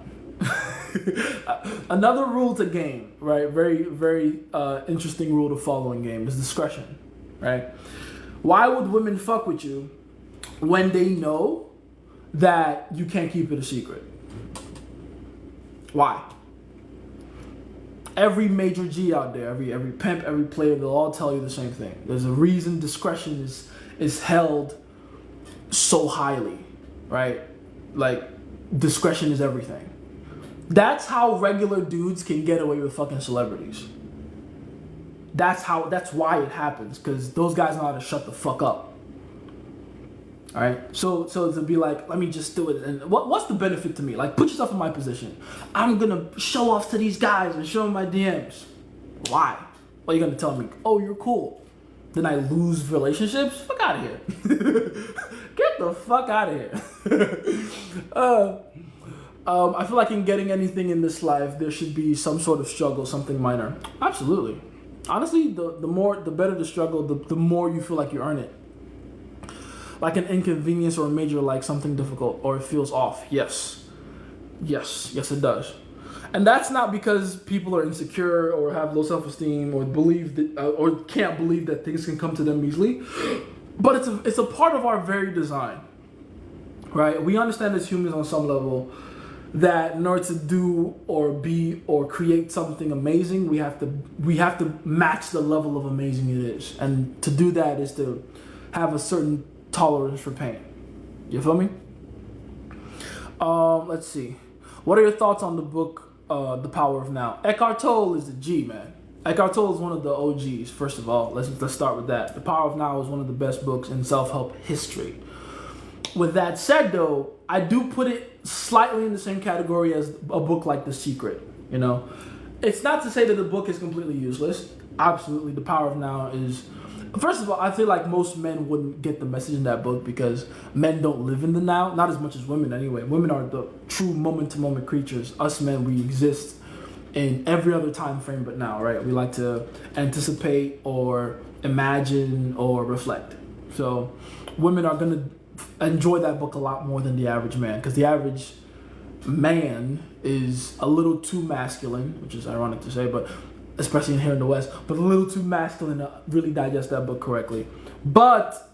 Another rule to game, right? Very, very interesting rule to follow in game is discretion, right? Why would women fuck with you when they know that you can't keep it a secret? Why? Every major G out there, every pimp, every player, they'll all tell you the same thing. There's a reason discretion is held so highly, right? Like, discretion is everything. That's how regular dudes can get away with fucking celebrities. That's why it happens, because those guys know how to shut the fuck up. All right, so to be like, let me just do it, and what's the benefit to me? Like, put yourself in my position. I'm gonna show off to these guys and show them my DMs. Why? Well, you're gonna tell me, oh, you're cool. Then I lose relationships? Fuck out of here. Get the fuck out of here. I feel like in getting anything in this life, there should be some sort of struggle, something minor. Absolutely. Honestly, the better the struggle, the more you feel like you earn it. Like an inconvenience or a major, like something difficult, or it feels off. Yes, it does. And that's not because people are insecure or have low self-esteem or believe that or can't believe that things can come to them easily. But it's a part of our very design, right? We understand as humans on some level that in order to do or be or create something amazing, we have to match the level of amazing it is. And to do that is to have a certain tolerance for pain. You feel me? Let's see. What are your thoughts on the book, The Power of Now? Eckhart Tolle is the G, man. Eckhart Tolle is one of the OGs. First of all, let's start with that. The Power of Now is one of the best books in self-help history. With that said, though, I do put it slightly in the same category as a book like The Secret. You know, it's not to say that the book is completely useless. Absolutely, The Power of Now is. First of all, I feel like most men wouldn't get the message in that book because men don't live in the now, not as much as women anyway. Women are the true moment-to-moment creatures. Us men, we exist in every other time frame but now, right? We like to anticipate or imagine or reflect. So women are going to enjoy that book a lot more than the average man, because the average man is a little too masculine, which is ironic to say, but especially in here in the West, but a little too masculine to really digest that book correctly. But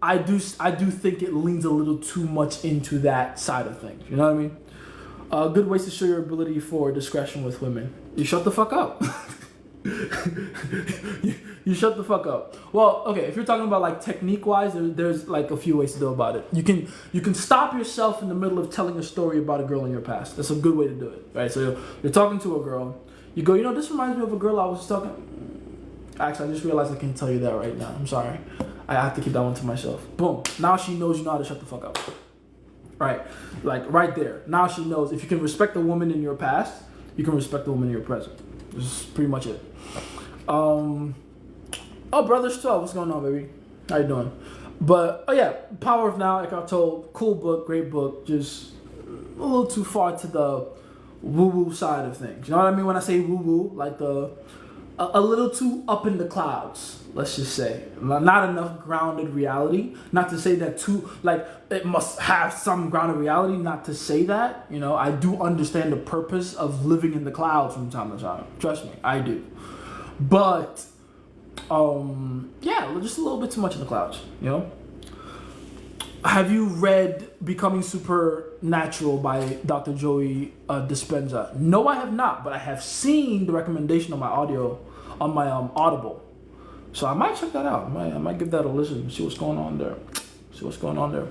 I do think it leans a little too much into that side of things. You know what I mean? Good ways to show your ability for discretion with women. You shut the fuck up. you shut the fuck up. Well, okay, if you're talking about like technique-wise, there's like a few ways to go about it. You can stop yourself in the middle of telling a story about a girl in your past. That's a good way to do it, right? So you're talking to a girl. You go, this reminds me of a girl I was talking. Actually, I just realized I can't tell you that right now. I'm sorry. I have to keep that one to myself. Boom. Now she knows you know how to shut the fuck up. Right. Like right there. Now she knows if you can respect the woman in your past, you can respect the woman in your present. This is pretty much it. Oh, Brothers 12. What's going on, baby? How you doing? But, oh yeah, Power of Now, Eckhart Tolle. Cool book, great book. Just a little too far to the woo-woo side of things. You know what I mean when I say woo-woo? Like a little too up in the clouds, let's just say. Not enough grounded reality. Not to say that it must have some grounded reality, not to say that. You know, I do understand the purpose of living in the clouds from time to time. Trust me, I do. But, yeah, just a little bit too much in the clouds, you know? Have you read Becoming Supernatural by Dr. Joey Dispenza? No, I have not, but I have seen the recommendation on my Audible. So I might check that out. I might give that a listen, see what's going on there.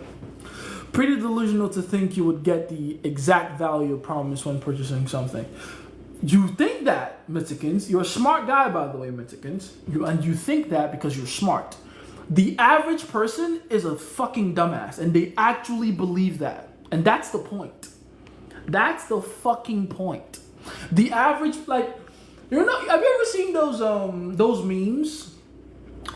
Pretty delusional to think you would get the exact value of promise when purchasing something. You think that, Mysticans. You're a smart guy, by the way, Mysticans. And you think that because you're smart. The average person is a fucking dumbass, and they actually believe that. And that's the point. That's the fucking point. The average, like, have you ever seen those memes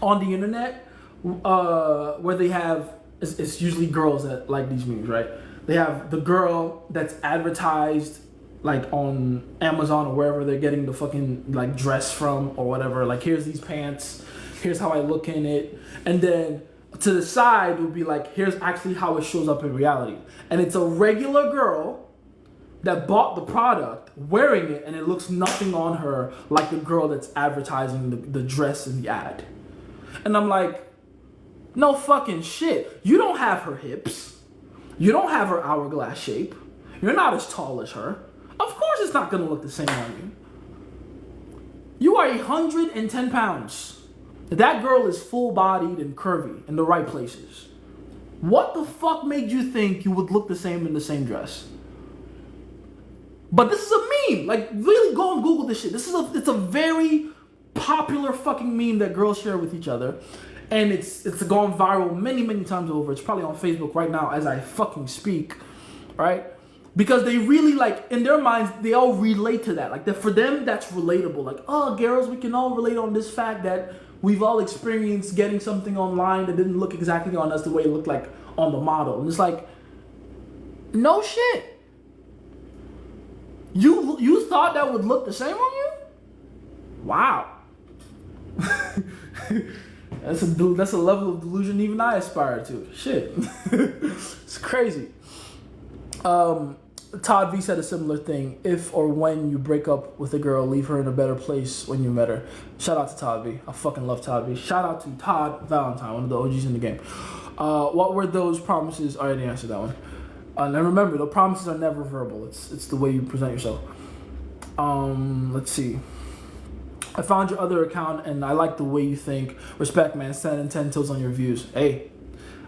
on the internet where they have, it's usually girls that like these memes, right? They have the girl that's advertised like on Amazon or wherever they're getting the fucking like dress from or whatever. Like, here's these pants, here's how I look in it. And then to the side would be like, here's actually how it shows up in reality. And it's a regular girl that bought the product wearing it, and it looks nothing on her like the girl that's advertising the dress in the ad. And I'm like, no fucking shit. You don't have her hips. You don't have her hourglass shape. You're not as tall as her. Of course it's not going to look the same on you. You are 110 pounds. That girl is full-bodied and curvy in the right places. What the fuck made you think you would look the same in the same dress? But this is a meme. Like, really go and Google this shit. It's a very popular fucking meme that girls share with each other. And it's gone viral many, many times over. It's probably on Facebook right now as I fucking speak. Right? Because they really, like, in their minds, they all relate to that. Like, for them, that's relatable. Like, oh, girls, we can all relate on this fact that we've all experienced getting something online that didn't look exactly on us the way it looked like on the model. And it's like, no shit. You thought that would look the same on you? Wow. That's a level of delusion even I aspire to. Shit. It's crazy. Todd V said a similar thing. If or when you break up with a girl, leave her in a better place when you met her. Shout out to Todd V. I fucking love Todd V. Shout out to Todd Valentine, one of the OGs in the game. What were those promises? I already answered that one. And remember, the promises are never verbal. It's the way you present yourself. Let's see. I found your other account and I like the way you think. Respect, man. 10 toes on your views. Hey,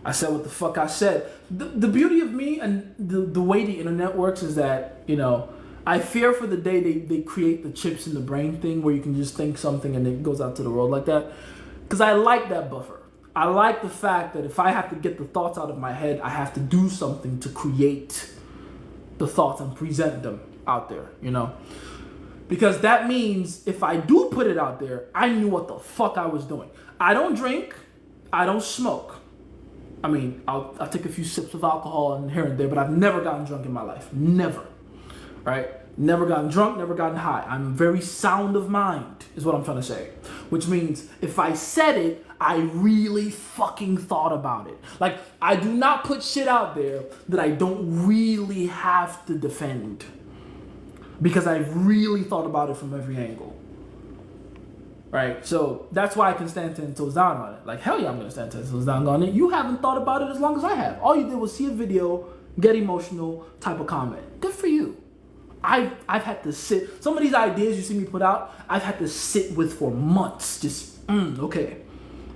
I said what the fuck I said. The beauty of me and the way the internet works is that, you know, I fear for the day they create the chips in the brain thing where you can just think something and it goes out to the world like that. Because I like that buffer. I like the fact that if I have to get the thoughts out of my head, I have to do something to create the thoughts and present them out there, you know? Because that means if I do put it out there, I knew what the fuck I was doing. I don't drink. I don't smoke. I mean, I'll take a few sips of alcohol and here and there, but I've never gotten drunk in my life. Never. Right? Never gotten drunk, never gotten high. I'm very sound of mind, is what I'm trying to say. Which means if I said it, I really fucking thought about it. Like, I do not put shit out there that I don't really have to defend. Because I've really thought about it from every angle. Right? So that's why I can stand 10 toes down on it. Like, hell yeah, I'm going to stand 10 toes down on it. You haven't thought about it as long as I have. All you did was see a video, get emotional, type of comment. Good for you. I've had to sit. Some of these ideas you see me put out, I've had to sit with for months. Just, okay.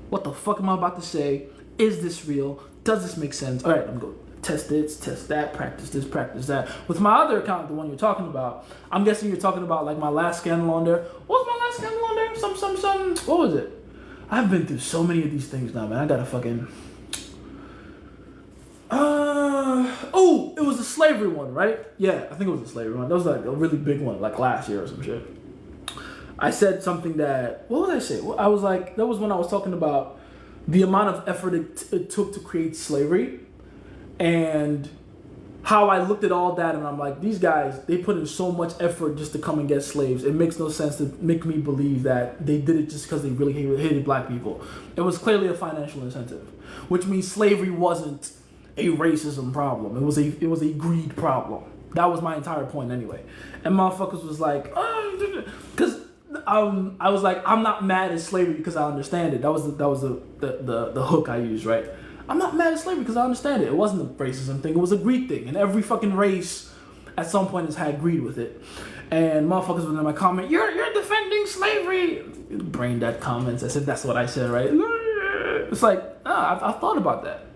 What the fuck am I about to say? Is this real? Does this make sense? All right, I'm going to test this, test that, practice this, practice that. With my other account, the one you're talking about, I'm guessing you're talking about like my last scandal on there. What was my last scandal on there? What was it? I've been through so many of these things now, man. I gotta fucking... Oh, it was the slavery one, right? Yeah, I think it was the slavery one. That was like a really big one, like last year or some shit. I said something that... What was I say? I was like... That was when I was talking about the amount of effort it took to create slavery. And how I looked at all that and I'm like, these guys, they put in so much effort just to come and get slaves. It makes no sense to make me believe that they did it just because they really hated black people. It was clearly a financial incentive, which means slavery wasn't a racism problem. It was a greed problem. That was my entire point anyway. And motherfuckers was like, because I was like, I'm not mad at slavery because I understand it. That was the hook I used, right? I'm not mad at slavery because I understand it. It wasn't a racism thing. It was a greed thing. And every fucking race at some point has had greed with it. And motherfuckers were in my comment, you're defending slavery. Brain dead comments. I said, that's what I said, right? It's like, I've thought about that.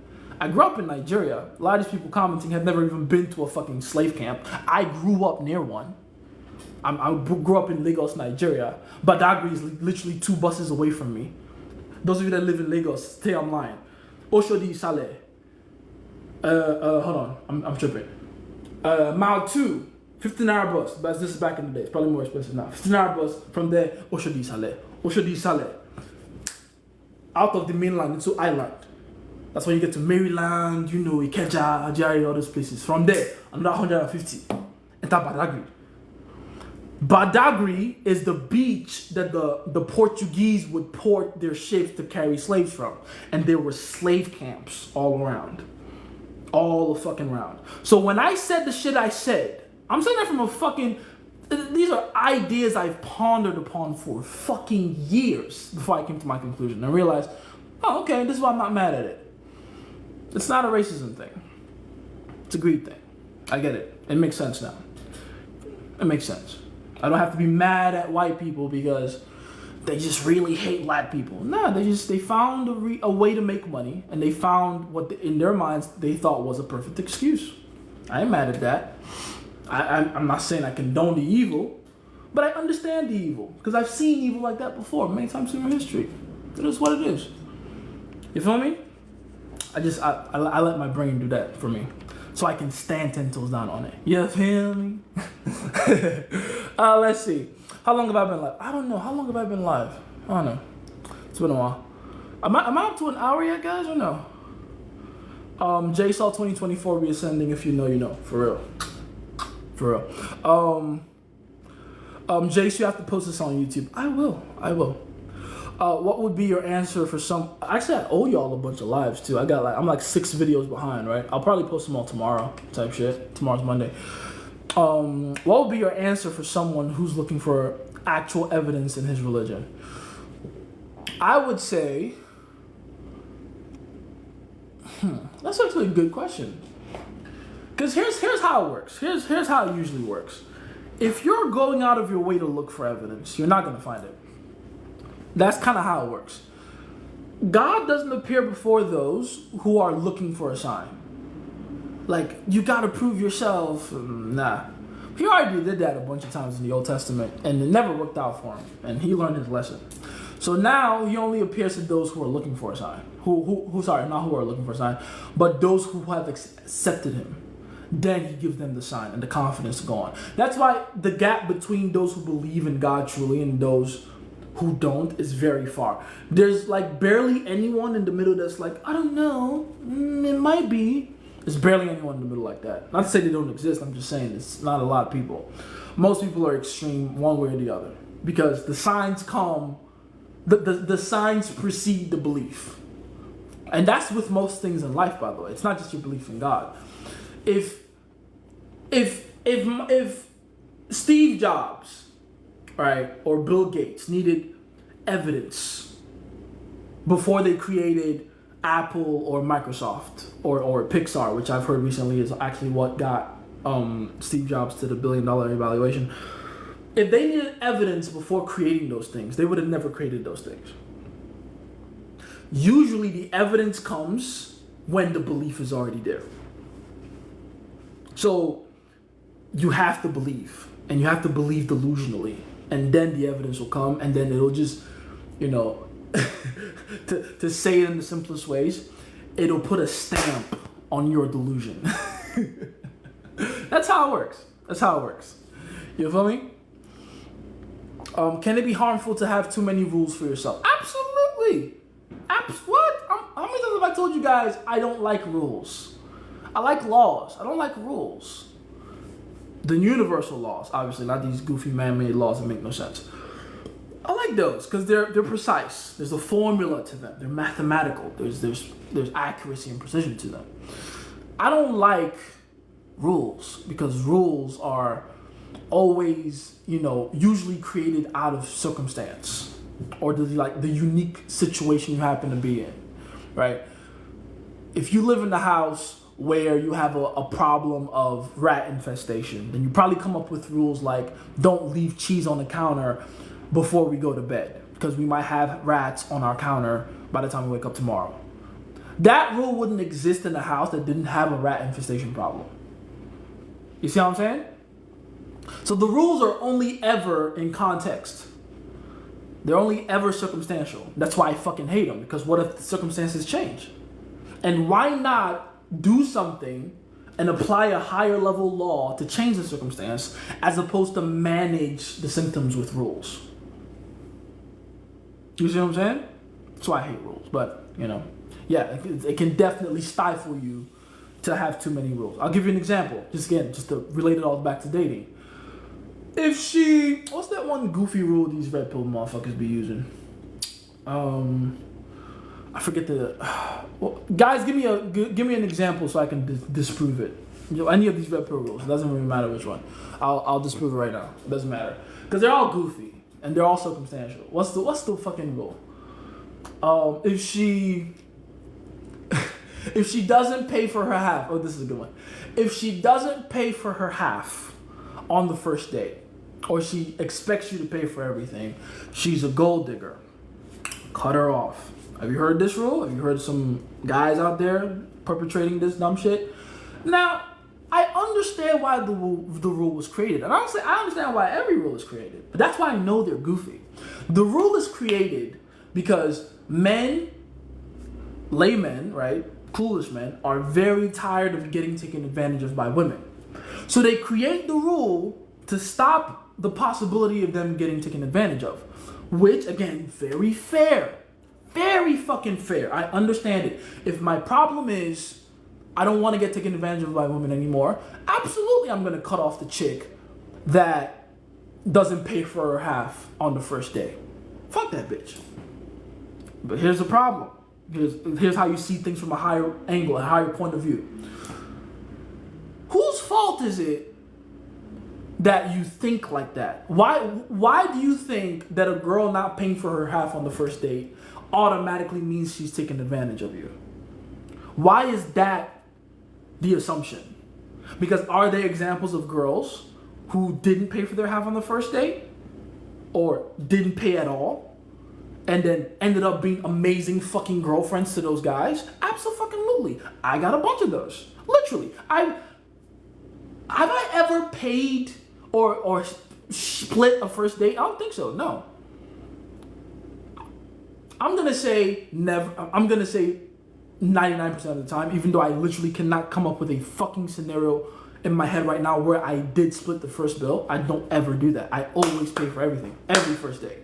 I grew up in Nigeria. A lot of these people commenting have never even been to a fucking slave camp. I grew up near one. I grew up in Lagos, Nigeria. Badagry is literally 2 buses away from me. Those of you that live in Lagos, stay online. Oshodi Saleh. Hold on, I'm tripping. Mile 2, 15-hour bus. But this is back in the day. It's probably more expensive now. 15-hour bus from there, Oshodi Saleh. Oshodi Saleh. Out of the mainland into island. That's when you get to Maryland, you know, Ikeja, Ajari, all those places. From there, another 150. Enter Badagry. Badagry is the beach that the Portuguese would port their ships to carry slaves from. And there were slave camps all around. All the fucking round. So when I said the shit I said, I'm saying that from a fucking... These are ideas I've pondered upon for fucking years before I came to my conclusion. And realized, oh, okay, this is why I'm not mad at it. It's not a racism thing. It's a greed thing. I get it. It makes sense now. It makes sense. I don't have to be mad at white people because they just really hate black people. No, they found a way to make money, and they found what in their minds they thought was a perfect excuse. I ain't mad at that. I'm not saying I condone the evil, but I understand the evil because I've seen evil like that before many times in history. It is what it is. You feel me? I let my brain do that for me. So I can stand 10 toes down on it. You feel me? Let's see. How long have I been live? I don't know. How long have I been live? I don't know. It's been a while. Am I up to an hour yet, guys, or no? JSOL 2024 reascending. If you know, you know. For real. For real. Jace, you have to post this on YouTube. I will. What would be your answer for some... Actually, I owe y'all a bunch of lives, too. I'm like 6 videos behind, right? I'll probably post them all tomorrow, type shit. Tomorrow's Monday. What would be your answer for someone who's looking for actual evidence in his religion? I would say... That's actually a good question. Because here's how it works. Here's how it usually works. If you're going out of your way to look for evidence, you're not going to find it. That's kind of how it works. God doesn't appear before those who are looking for a sign. Like, you got to prove yourself. Nah. He already did that a bunch of times in the Old Testament, and it never worked out for him, and he learned his lesson. So now he only appears to those who are looking for a sign. Not who are looking for a sign, but those who have accepted him. Then he gives them the sign and the confidence to go on. That's why the gap between those who believe in God truly and those who don't is very far. There's like barely anyone in the middle that's like, I don't know, it might be. There's barely anyone in the middle like that. Not to say they don't exist, I'm just saying it's not a lot of people. Most people are extreme one way or the other because the signs come, the signs precede the belief. And that's with most things in life, by the way. It's not just your belief in God. If Steve Jobs, right, or Bill Gates needed evidence before they created Apple or Microsoft or Pixar, which I've heard recently is actually what got Steve Jobs to the $1 billion evaluation. If they needed evidence before creating those things, they would have never created those things. Usually the evidence comes when the belief is already there. So you have to believe, and you have to believe delusionally, and then the evidence will come, and then it'll just, to say it in the simplest ways, it'll put a stamp on your delusion. That's how it works. You feel me? Can it be harmful to have too many rules for yourself? Absolutely. What? How many times have I told you guys I don't like rules? I like laws. I don't like rules. The universal laws, obviously, not these goofy man-made laws that make no sense. I like those because they're precise. There's a formula to them. They're mathematical. There's accuracy and precision to them. I don't like rules because rules are always, usually created out of circumstance or the unique situation you happen to be in, right? If you live in the house where you have a problem of rat infestation, then you probably come up with rules like don't leave cheese on the counter before we go to bed because we might have rats on our counter by the time we wake up tomorrow. That rule wouldn't exist in a house that didn't have a rat infestation problem. You see what I'm saying? So the rules are only ever in context. They're only ever circumstantial. That's why I fucking hate them, because what if the circumstances change? And why not do something and apply a higher level law to change the circumstance as opposed to manage the symptoms with rules? You see what I'm saying? That's why I hate rules. But, yeah, it can definitely stifle you to have too many rules. I'll give you an example. Just to relate it all back to dating. What's that one goofy rule these red pill motherfuckers be using? I forget guys, give me an example so I can disprove it. Any of these red pill rules. It doesn't really matter which one. I'll disprove it right now. It doesn't matter because they're all goofy and they're all circumstantial. What's the fucking rule? If she doesn't pay for her half, this is a good one. If she doesn't pay for her half on the first date, or she expects you to pay for everything, she's a gold digger. Cut her off. Have you heard this rule? Have you heard some guys out there perpetrating this dumb shit? Now, I understand why the rule was created. And honestly, I understand why every rule is created. But that's why I know they're goofy. The rule is created because laymen, right, foolish men, are very tired of getting taken advantage of by women. So they create the rule to stop the possibility of them getting taken advantage of. Which, again, very fair. Very fucking fair. I understand it. If my problem is I don't want to get taken advantage of by women anymore, absolutely I'm going to cut off the chick that doesn't pay for her half on the first day. Fuck that bitch. But here's the problem. Here's how you see things from a higher angle, a higher point of view. Whose fault is it that you think like that? Why do you think that a girl not paying for her half on the first date automatically means she's taking advantage of you? Why is that the assumption? Because are there examples of girls who didn't pay for their half on the first date or didn't pay at all and then ended up being amazing fucking girlfriends to those guys? Absolutely. I got a bunch of those. Literally. Have I ever paid or split a first date? I don't think so. No. I'm gonna say never. I'm gonna say 99% of the time, even though I literally cannot come up with a fucking scenario in my head right now where I did split the first bill. I don't ever do that. I always pay for everything, every first date.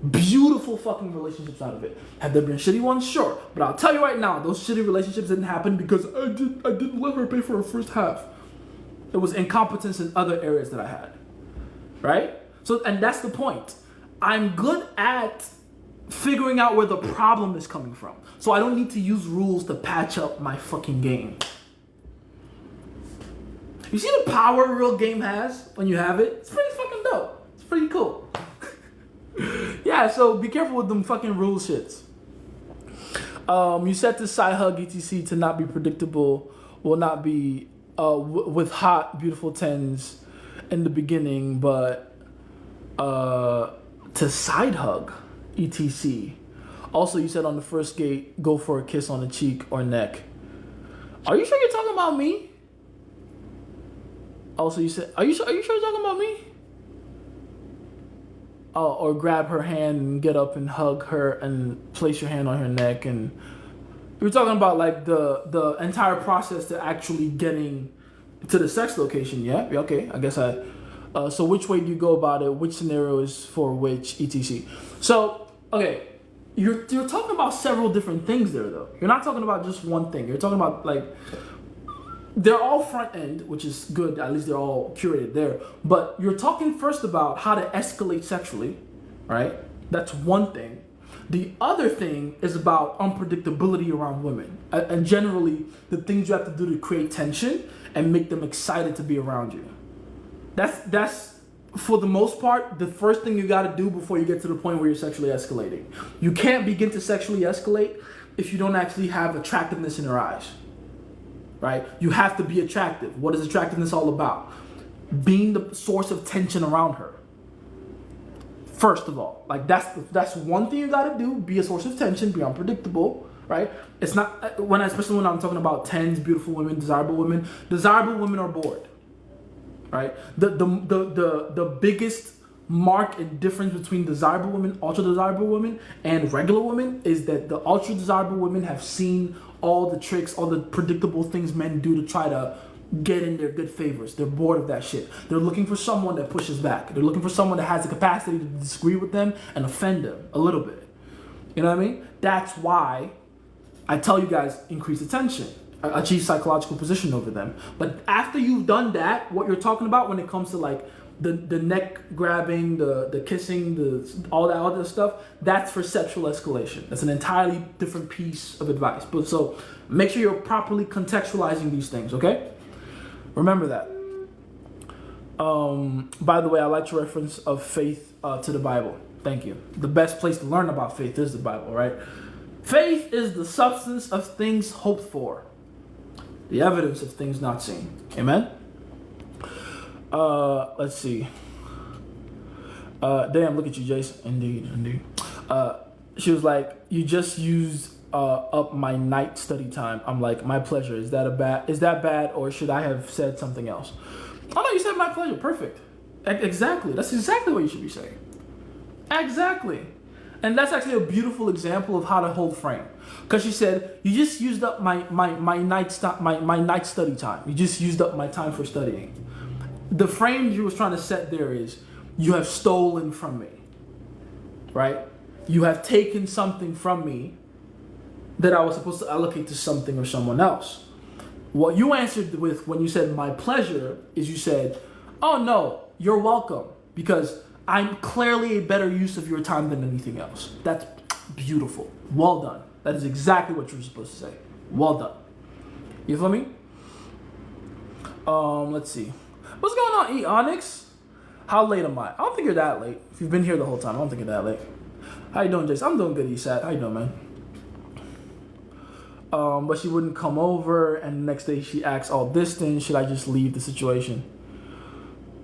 Beautiful fucking relationships out of it. Have there been shitty ones? Sure. But I'll tell you right now, those shitty relationships didn't happen because I didn't let her pay for her first half. It was incompetence in other areas that I had. Right? So, and that's the point. I'm good at figuring out where the problem is coming from. So I don't need to use rules to patch up my fucking game. You see the power a real game has when you have it? It's pretty fucking dope. It's pretty cool. Yeah, so be careful with them fucking rule shits. You set the side hug etc to not be predictable, will not be with hot, beautiful tens in the beginning, but to side hug etc. Also, you said on the first date, go for a kiss on the cheek or neck. Are you sure you're talking about me? Also, you said, are you sure you're talking about me? Oh, or grab her hand and get up and hug her and place your hand on her neck. And you're talking about like the entire process to actually getting to the sex location. Yeah, okay. I guess so which way do you go about it? Which scenario is for which, etc. So, okay, you're talking about several different things there, though. You're not talking about just one thing. You're talking about, like, they're all front end, which is good. At least they're all curated there. But you're talking first about how to escalate sexually, right? That's one thing. The other thing is about unpredictability around women. And generally, the things you have to do to create tension and make them excited to be around you. That's for the most part, the first thing you got to do before you get to the point where you're sexually escalating. You can't begin to sexually escalate if you don't actually have attractiveness in your eyes, right? You have to be attractive. What is attractiveness all about? Being the source of tension around her. First of all, like that's one thing you got to do. Be a source of tension. Be unpredictable, right? It's not especially when I'm talking about tens, beautiful women, desirable women. Desirable women are bored. Right? The biggest mark and difference between desirable women, ultra desirable women, and regular women is that the ultra desirable women have seen all the tricks, all the predictable things men do to try to get in their good favors. They're bored of that shit. They're looking for someone that pushes back. They're looking for someone that has the capacity to disagree with them and offend them a little bit. You know what I mean? That's why I tell you guys, increase attention. Achieve psychological position over them. But after you've done that, what you're talking about when it comes to like the neck grabbing, the kissing, all that other stuff, that's for sexual escalation. That's an entirely different piece of advice. But so make sure you're properly contextualizing these things, okay? Remember that. By the way, I like your reference of faith to the Bible. Thank you. The best place to learn about faith is the Bible, right? Faith is the substance of things hoped for, the evidence of things not seen. Amen? Let's see. Damn, look at you, Jason. Indeed. She was like, you just used up my night study time. I'm like, my pleasure. Is that bad, or should I have said something else? Oh no, you said my pleasure. Perfect. Exactly. That's exactly what you should be saying. Exactly. And that's actually a beautiful example of how to hold frame. Because she said, you just used up my night study time. You just used up my time for studying. The frame you was trying to set there is, you have stolen from me. Right? You have taken something from me that I was supposed to allocate to something or someone else. What you answered with when you said my pleasure is you said, oh no, you're welcome. Because I'm clearly a better use of your time than anything else. That's beautiful. Well done. That is exactly what you're supposed to say. Well done. You feel me? Let's see. What's going on, E Onyx? How late am I? I don't think you're that late. If you've been here the whole time, I don't think you're that late. How you doing, Jason? I'm doing good, Esat. How you doing, man? But she wouldn't come over, and the next day she acts all distant. Should I just leave the situation?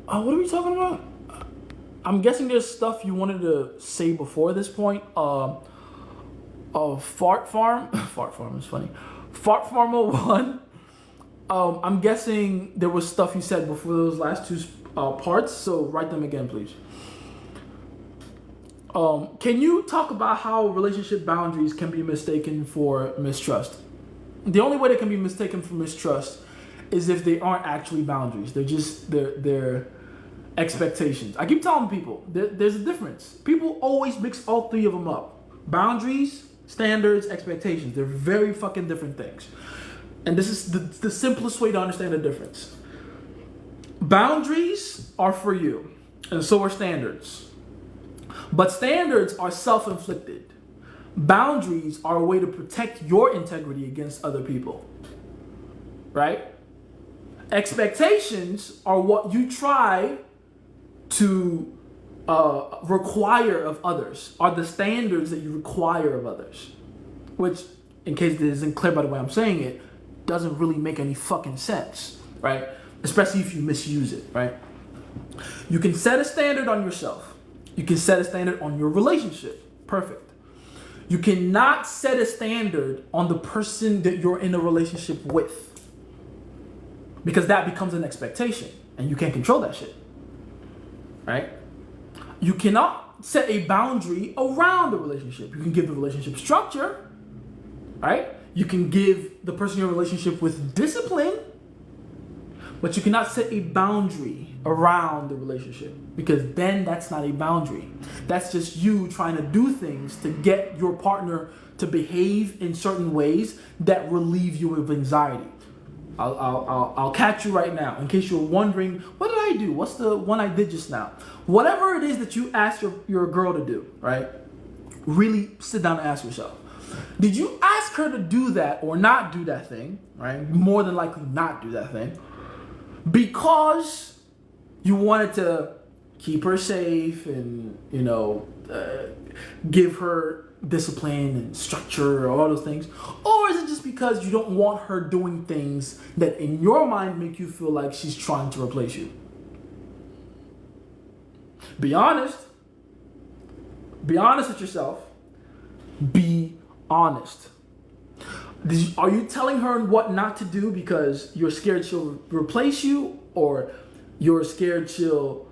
What are we talking about? I'm guessing there's stuff you wanted to say before this point. Fart Farm. Fart Farm is funny. Fart Farm 01. I'm guessing there was stuff you said before those last two parts, so write them again, please. Can you talk about how relationship boundaries can be mistaken for mistrust? The only way they can be mistaken for mistrust is if they aren't actually boundaries. They're just they're expectations. I keep telling people there's a difference. People always mix all three of them up. Boundaries, standards, expectations. They're very fucking different things. And this is the simplest way to understand the difference. Boundaries are for you, and so are standards. But standards are self-inflicted. Boundaries are a way to protect your integrity against other people. Right? Expectations are what you try to require of others, are the standards that you require of others. Which, in case this isn't clear by the way I'm saying it, doesn't really make any fucking sense, right? Especially if you misuse it, right? You can set a standard on yourself. You can set a standard on your relationship. Perfect. You cannot set a standard on the person that you're in a relationship with, because that becomes an expectation and you can't control that shit, right? You cannot set a boundary around the relationship. You can give the relationship structure, right? You can give the person you're in a relationship with discipline, but you cannot set a boundary around the relationship, because then that's not a boundary. That's just you trying to do things to get your partner to behave in certain ways that relieve you of anxiety. I'll catch you right now in case you're wondering, what did I do? What's the one I did just now? Whatever it is that you ask your girl to do, right? Really sit down and ask yourself, did you ask her to do that or not do that thing, right? More than likely not do that thing, because you wanted to keep her safe and, give her discipline and structure, all those things? Or is it just because you don't want her doing things that in your mind make you feel like she's trying to replace you? Be honest. Be honest with yourself. Be honest. Are you telling her what not to do because you're scared she'll replace you, or you're scared she'll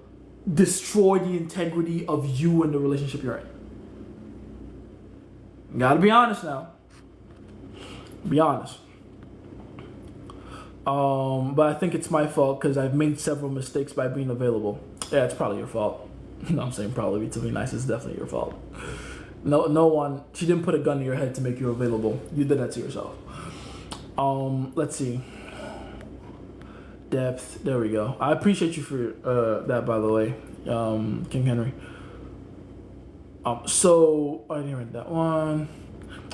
destroy the integrity of you and the relationship you're in? You gotta be honest now. Be honest. But I think it's my fault because I've made several mistakes by being available. Yeah, it's probably your fault. No, I'm saying probably, to be nice, it's definitely your fault. No one, she didn't put a gun to your head to make you available. You did that to yourself. Let's see. Depth, there we go. I appreciate you for that, by the way, King Henry. So I didn't read that one.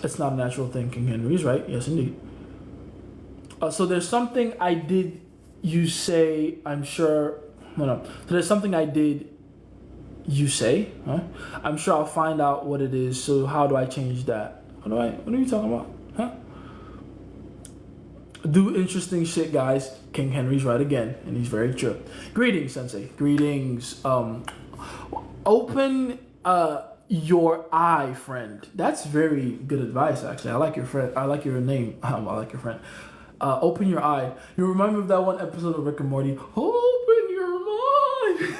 It's not a natural thing, King Henry's right. Yes, indeed. So there's something I did. You say, I'm sure. No. So there's something I did. You say, huh? I'm sure I'll find out what it is. So how do I change that? What are you talking about? Huh? Do interesting shit, guys. King Henry's right again, and he's very true. Greetings, Sensei. Greetings. Open your eye, friend. That's very good advice, actually. I like your friend. I like your name. I like your friend. Open your eye. You remind me of that one episode of Rick and Morty. Open your mind.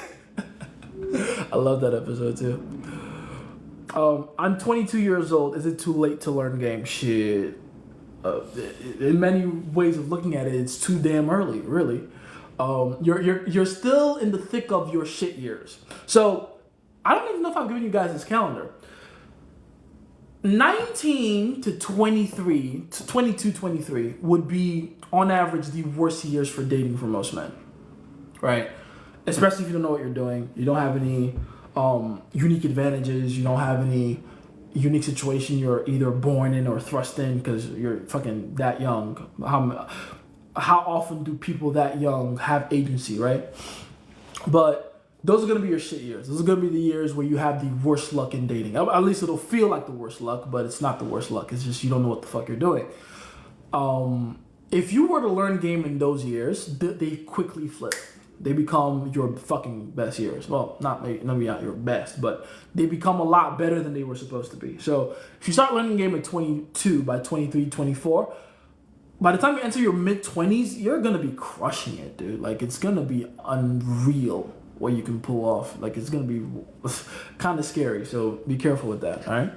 I love that episode too. I'm 22 years old. Is it too late to learn game? Shit. In many ways of looking at it, it's too damn early. Really. You're still in the thick of your shit years. So I don't even know if I've given you guys this calendar. 19 to 23 to 22, 23 would be on average the worst years for dating for most men, right? Especially if you don't know what you're doing. You don't have any unique advantages. You don't have any unique situation you're either born in or thrust in because you're fucking that young. How often do people that young have agency, right? But those are going to be your shit years. Those are going to be the years where you have the worst luck in dating. At least it'll feel like the worst luck, but it's not the worst luck. It's just you don't know what the fuck you're doing. If you were to learn game in those years, they quickly flip. They become your fucking best years. Well, maybe not your best, but they become a lot better than they were supposed to be. So if you start learning game at 22, by 23, 24, by the time you enter your mid-20s, you're gonna be crushing it, dude. Like, it's gonna be unreal what you can pull off. Like, it's gonna be kind of scary. So be careful with that. All right.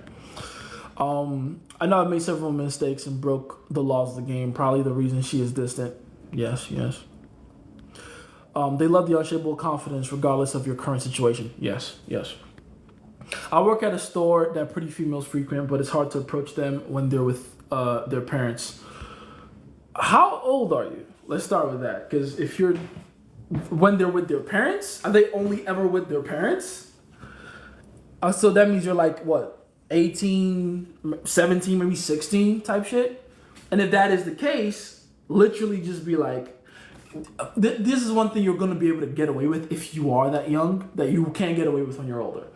I know I've made several mistakes and broke the laws of the game. Probably the reason she is distant. Yes. They love the unshakable confidence regardless of your current situation. Yes. I work at a store that pretty females frequent, but it's hard to approach them when they're with their parents. How old are you? Let's start with that. Because when they're with their parents, are they only ever with their parents? So that means you're like, what, 18, 17, maybe 16 type shit? And if that is the case, literally just be like, this is one thing you're going to be able to get away with if you are that young, that you can't get away with when you're older.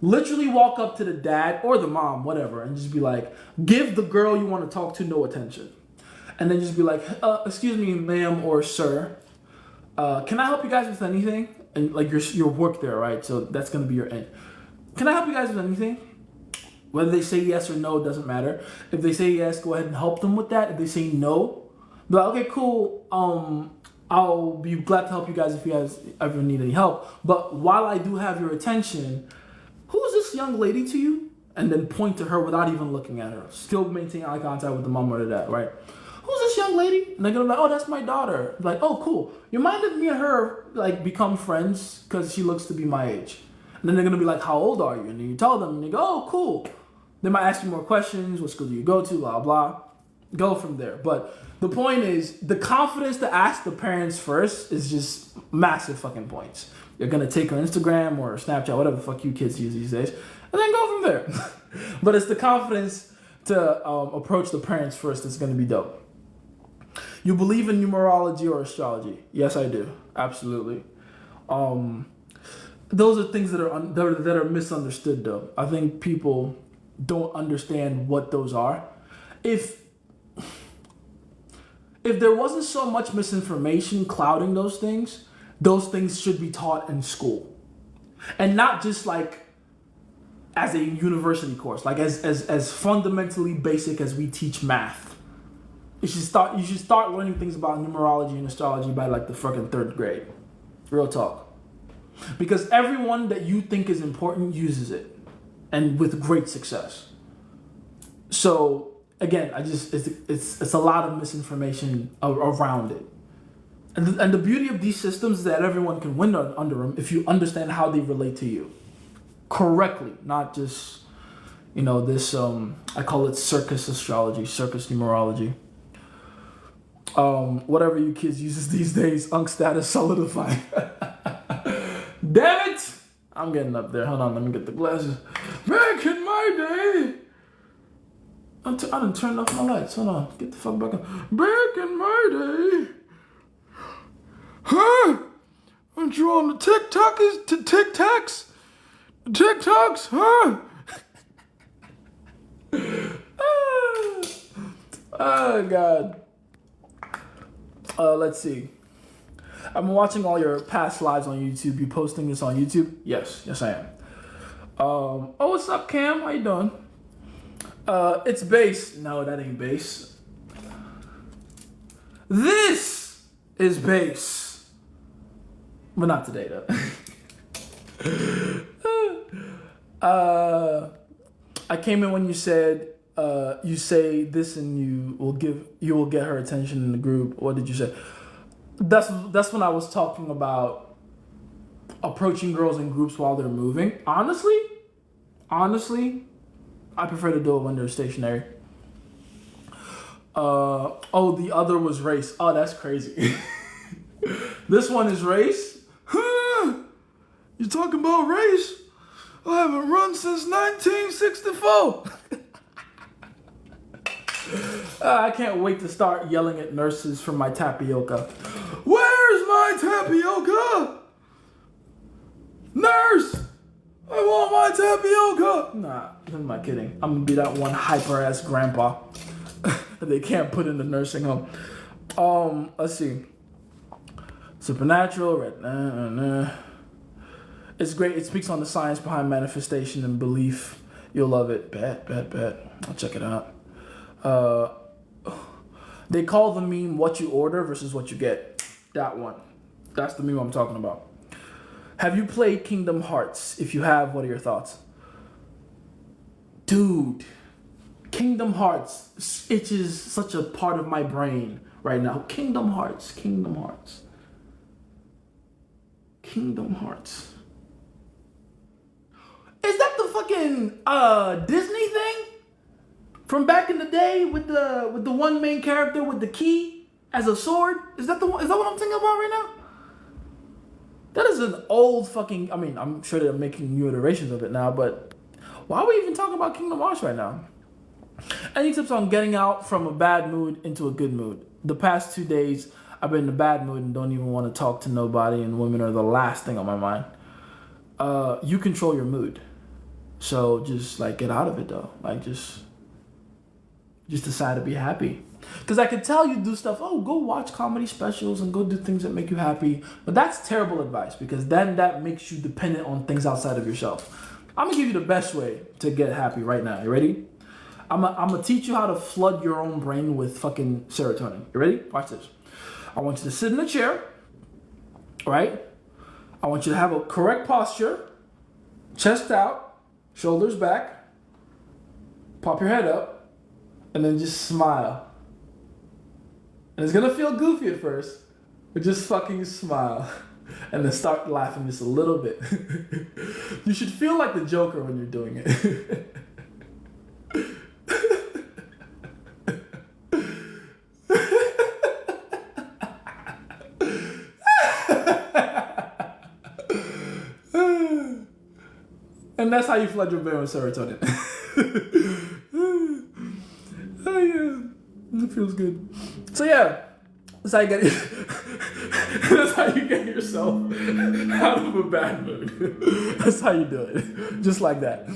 Literally walk up to the dad or the mom, whatever, and just be like, give the girl you want to talk to no attention. And then just be like, excuse me, ma'am or sir, can I help you guys with anything? And like your work there, right? So that's going to be your end. Can I help you guys with anything? Whether they say yes or no, doesn't matter. If they say yes, go ahead and help them with that. If they say no, be like, okay, cool. I'll be glad to help you guys if you guys ever need any help. But while I do have your attention, who's this young lady to you? And then point to her without even looking at her. Still maintain eye contact with the mom or the dad, right? Who's this young lady? And they're gonna be like, oh, that's my daughter. Like, oh, cool. You mind if me and her like become friends because she looks to be my age? And then they're gonna be like, how old are you? And then you tell them, and they go, oh, cool. They might ask you more questions. What school do you go to? Blah blah. Go from there. But the point is, the confidence to ask the parents first is just massive fucking points. You're gonna take her Instagram or Snapchat, whatever the fuck you kids use these days, and then go from there. But it's the confidence to approach the parents first that's gonna be dope. You believe in numerology or astrology? Yes, I do. Absolutely. Those are things that are misunderstood, though. I think people don't understand what those are. If there wasn't so much misinformation clouding those things should be taught in school, and not just like as a university course, like as fundamentally basic as we teach math. You should start learning things about numerology and astrology by like the fucking 3rd grade. Real talk. Because everyone that you think is important uses it, and with great success. So again, it's a lot of misinformation around it. And the beauty of these systems is that everyone can win under them if you understand how they relate to you correctly, not just, this, I call it circus astrology, circus numerology. Whatever you kids uses these days, Unk status solidify. Damn it! I'm getting up there. Hold on, let me get the glasses. Back in my day, I done turned off my lights. Hold on, get the fuck back on. Back in my day, I'm drawing the TikToks, huh? Oh God. Let's see. I'm watching all your past lives on YouTube. You posting this on YouTube? Yes, I am. Oh, what's up, Cam? How you doing? It's bass. No, that ain't bass. This is bass. But not today, though. I came in when you said, you say this and you will get her attention in the group. What did you say? That's when I was talking about approaching girls in groups while they're moving. Honestly, I prefer to do it when they're stationary. The other was race. Oh, that's crazy. This one is race? You talking about race? I haven't run since 1964. I can't wait to start yelling at nurses for my tapioca. Where's my tapioca? Nurse! I want my tapioca! Nah, who am I kidding? I'm gonna be that one hyper-ass grandpa that they can't put in the nursing home. Let's see. Supernatural, red. It's great. It speaks on the science behind manifestation and belief. You'll love it. Bet. I'll check it out. They call the meme what you order versus what you get. That one. That's the meme I'm talking about. Have you played Kingdom Hearts? If you have, what are your thoughts? Dude, Kingdom Hearts itches such a part of my brain right now. Kingdom Hearts. Kingdom Hearts. Kingdom Hearts. Is that the fucking Disney thing? From back in the day with the one main character with the key as a sword? Is that what I'm thinking about right now? That is an old fucking, I mean, I'm sure they're making new iterations of it now, but why are we even talking about Kingdom Hearts right now? Any tips on getting out from a bad mood into a good mood? The past 2 days, I've been in a bad mood and don't even want to talk to nobody, and women are the last thing on my mind. You control your mood. So just like get out of it though. Like just decide to be happy. Because I could tell you do stuff, oh, go watch comedy specials and go do things that make you happy. But that's terrible advice because then that makes you dependent on things outside of yourself. I'm going to give you the best way to get happy right now. You ready? I'm going to teach you how to flood your own brain with fucking serotonin. You ready? Watch this. I want you to sit in a chair, right? I want you to have a correct posture, chest out, shoulders back, pop your head up, and then just smile. And it's gonna feel goofy at first, but just fucking smile. And then start laughing just a little bit. You should feel like the Joker when you're doing it. And that's how you flood your brain with serotonin. Oh yeah, it feels good. So yeah, that's how you get that's how you get yourself out of a bad mood. That's how you do it, just like that.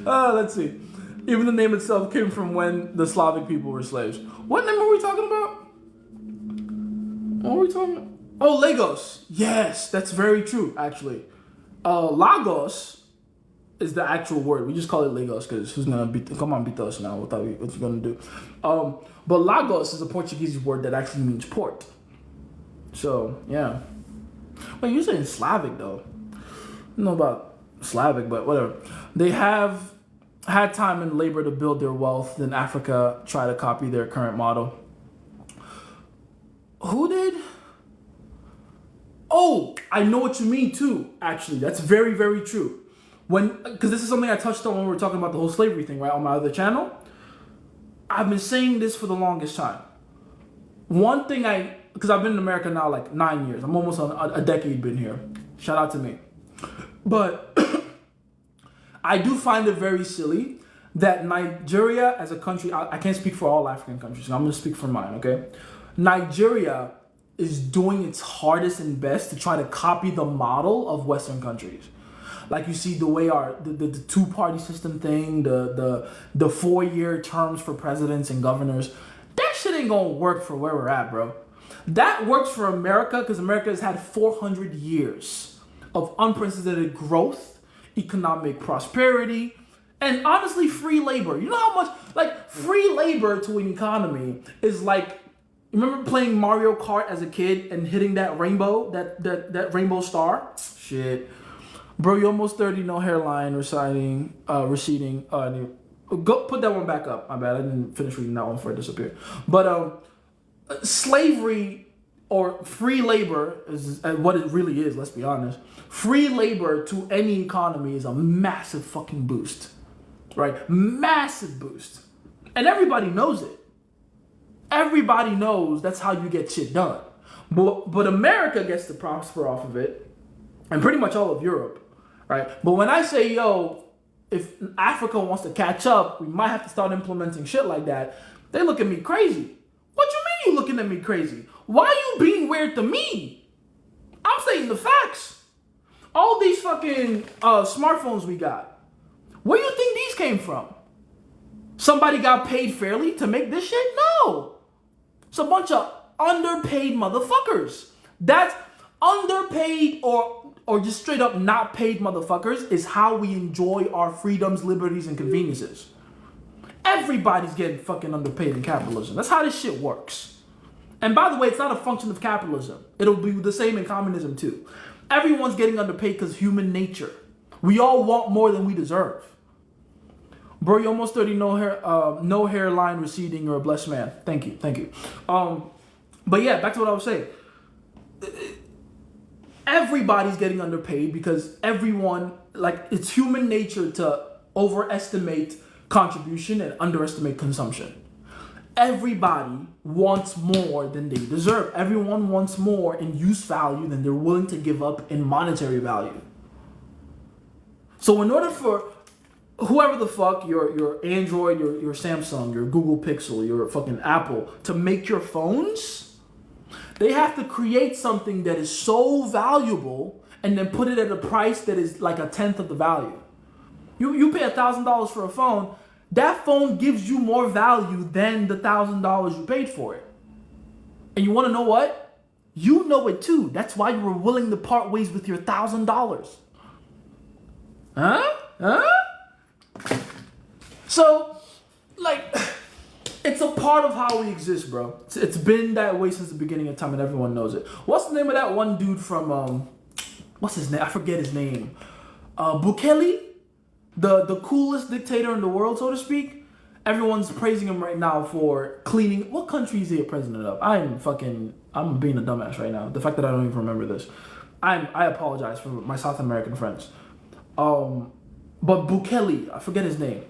Let's see. Even the name itself came from when the Slavic people were slaves. What name are we talking about? What are we talking about? Oh, Lagos. Yes, that's very true. Actually, Lagos is the actual word. We just call it Lagos because who's gonna beat us now? What you gonna do? But Lagos is a Portuguese word that actually means port. So yeah. Wait, you're saying Slavic though? I don't know about Slavic, but whatever. They have had time and labor to build their wealth. Then Africa try to copy their current model. Who did? Oh, I know what you mean too. Actually, that's very, very true. Because this is something I touched on when we were talking about the whole slavery thing, right, on my other channel. I've been saying this for the longest time. One thing because I've been in America now like 9 years. I'm almost on a decade been here. Shout out to me. But I do find it very silly that Nigeria as a country, I can't speak for all African countries, so I'm going to speak for mine, okay? Nigeria is doing its hardest and best to try to copy the model of Western countries. Like you see the way the two-party system thing, the 4-year terms for presidents and governors, that shit ain't gonna work for where we're at, bro. That works for America because America has had 400 years of unprecedented growth, economic prosperity, and honestly free labor. You know how much, like, free labor to an economy is like, remember playing Mario Kart as a kid and hitting that rainbow, that rainbow star? Shit. Bro, you're almost 30, no hairline, receding. Go put that one back up. My bad, I didn't finish reading that one before it disappeared. But slavery or free labor is what it really is, let's be honest. Free labor to any economy is a massive fucking boost, right? Massive boost. And everybody knows it. Everybody knows that's how you get shit done. But America gets to prosper off of it, and pretty much all of Europe. Right? But when I say, yo, if Africa wants to catch up, we might have to start implementing shit like that, they look at me crazy. What you mean you looking at me crazy? Why are you being weird to me? I'm saying the facts. All these fucking smartphones we got, where do you think these came from? Somebody got paid fairly to make this shit? No. It's a bunch of underpaid motherfuckers. That's underpaid or just straight up not paid motherfuckers is how we enjoy our freedoms, liberties, and conveniences. Everybody's getting fucking underpaid in capitalism. That's how this shit works. And by the way, it's not a function of capitalism. It'll be the same in communism too. Everyone's getting underpaid because human nature. We all want more than we deserve. Bro, you're almost 30, no hairline receding, you're a blessed man. Thank you. But yeah, back to what I was saying. Everybody's getting underpaid because everyone, like, it's human nature to overestimate contribution and underestimate consumption. Everybody wants more than they deserve. Everyone wants more in use value than they're willing to give up in monetary value. So in order for whoever the fuck, your Android, your Samsung, your Google Pixel, your fucking Apple, to make your phones, they have to create something that is so valuable and then put it at a price that is like a tenth of the value. You pay $1,000 for a phone, that phone gives you more value than the $1,000 you paid for it. And you want to know what? You know it too. That's why you were willing to part ways with your $1,000. Huh? So, like, it's a part of how we exist, bro. It's been that way since the beginning of time, and everyone knows it. What's the name of that one dude from, what's his name? I forget his name. Bukele? The coolest dictator in the world, so to speak. Everyone's praising him right now for cleaning. What country is he a president of? I'm being a dumbass right now. The fact that I don't even remember this. I apologize for my South American friends. But Bukele, I forget his name,